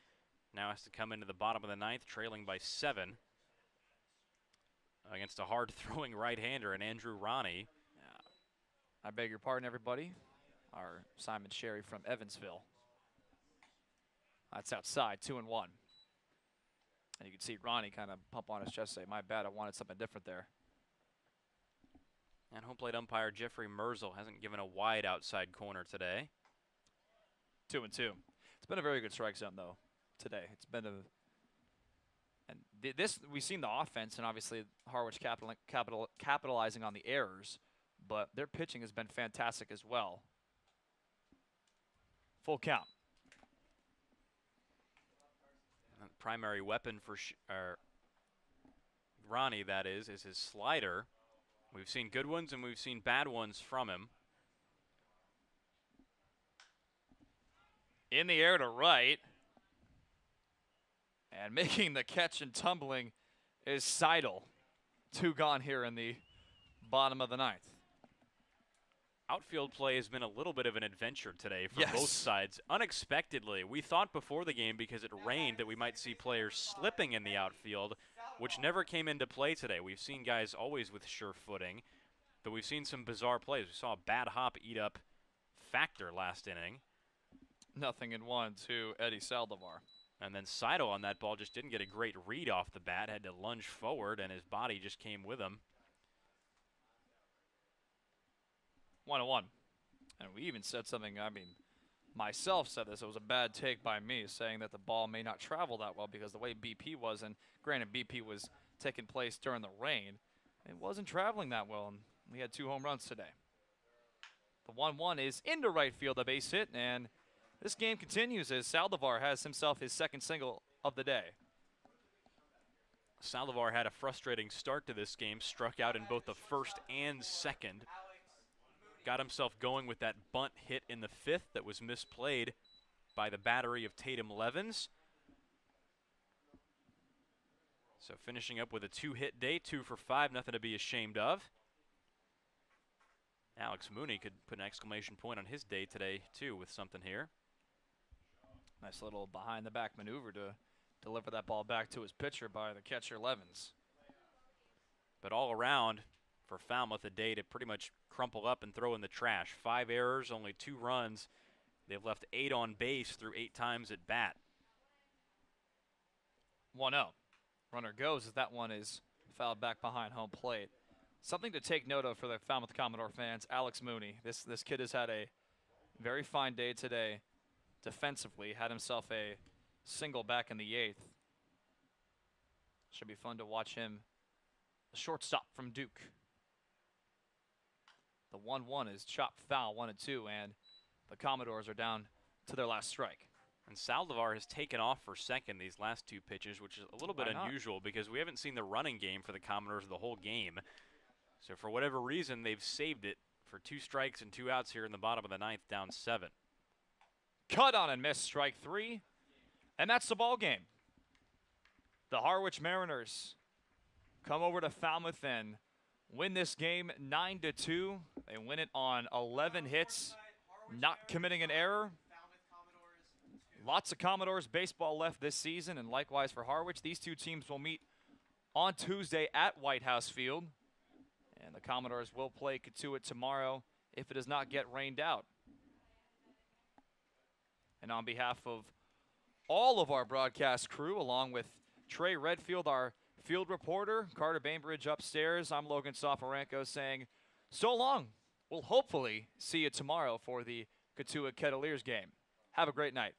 Now has to come into the bottom of the 9th, trailing by 7. Against a hard-throwing right-hander in Andrew Ronnie. I beg your pardon, everybody. Our Simon Sherry from Evansville. That's outside, 2-1. And you can see Ronnie kind of pump on his chest, say, my bad, I wanted something different there. And home plate umpire Jeffrey Merzel hasn't given a wide outside corner today. 2-2. It's been a very good strike zone, though, today. It's been a... And this, we've seen the offense, and obviously Harwich capitalizing on the errors, but their pitching has been fantastic as well. Full count. And the primary weapon for Ronnie, that is his slider. We've seen good ones and we've seen bad ones from him. In the air to right. And making the catch and tumbling is Seidel. 2 gone here in the bottom of the 9th. Outfield play has been a little bit of an adventure today for both sides. Unexpectedly, we thought before the game because it rained that we might see players slipping in the outfield, which never came into play today. We've seen guys always with sure footing, but we've seen some bizarre plays. We saw a bad hop eat up Factor last inning. 0-1 to Eddie Saldivar. And then Seidel on that ball just didn't get a great read off the bat, had to lunge forward, and his body just came with him. 1-1. And we even said something, I mean, myself said this, it was a bad take by me, saying that the ball may not travel that well because the way BP was, and granted BP was taking place during the rain, it wasn't traveling that well, and we had 2 home runs today. The 1-1 is into right field, a base hit, and this game continues as Saldivar has himself his second single of the day. Saldivar had a frustrating start to this game, struck out in both the first and second. Got himself going with that bunt hit in the 5th that was misplayed by the battery of Tatum Levens. So finishing up with a 2-hit day, 2 for 5, nothing to be ashamed of. Alex Mooney could put an exclamation point on his day today, too, with something here. Nice little behind-the-back maneuver to deliver that ball back to his pitcher by the catcher Levens. But all around, for Falmouth, a day to pretty much crumple up and throw in the trash. 5 errors, only 2 runs. They've left 8 on base through 8 times at bat. 1-0. Runner goes as that one is fouled back behind home plate. Something to take note of for the Falmouth Commodore fans, Alex Mooney. This kid has had a very fine day today defensively. Had himself a single back in the 8th. Should be fun to watch him. The shortstop from Duke. The 1-1 is chopped foul, 1-2, and the Commodores are down to their last strike. And Saldivar has taken off for second these last 2 pitches, which is a little bit unusual because we haven't seen the running game for the Commodores the whole game. So for whatever reason, they've saved it for 2 strikes and 2 outs here in the bottom of the 9th, down 7. Cut on and miss, strike 3, and that's the ball game. The Harwich Mariners come over to Falmouth and win this game 9-2. They win it on 11 hits, not committing an error. Lots of Commodores baseball left this season, and likewise for Harwich. These two teams will meet on Tuesday at White House Field, and the Commodores will play Katuitt tomorrow if it does not get rained out. And on behalf of all of our broadcast crew, along with Trey Redfield, our field reporter, Carter Bainbridge upstairs, I'm Logan Soforenko saying so long. We'll hopefully see you tomorrow for the Katuitt Kettleers game. Have a great night.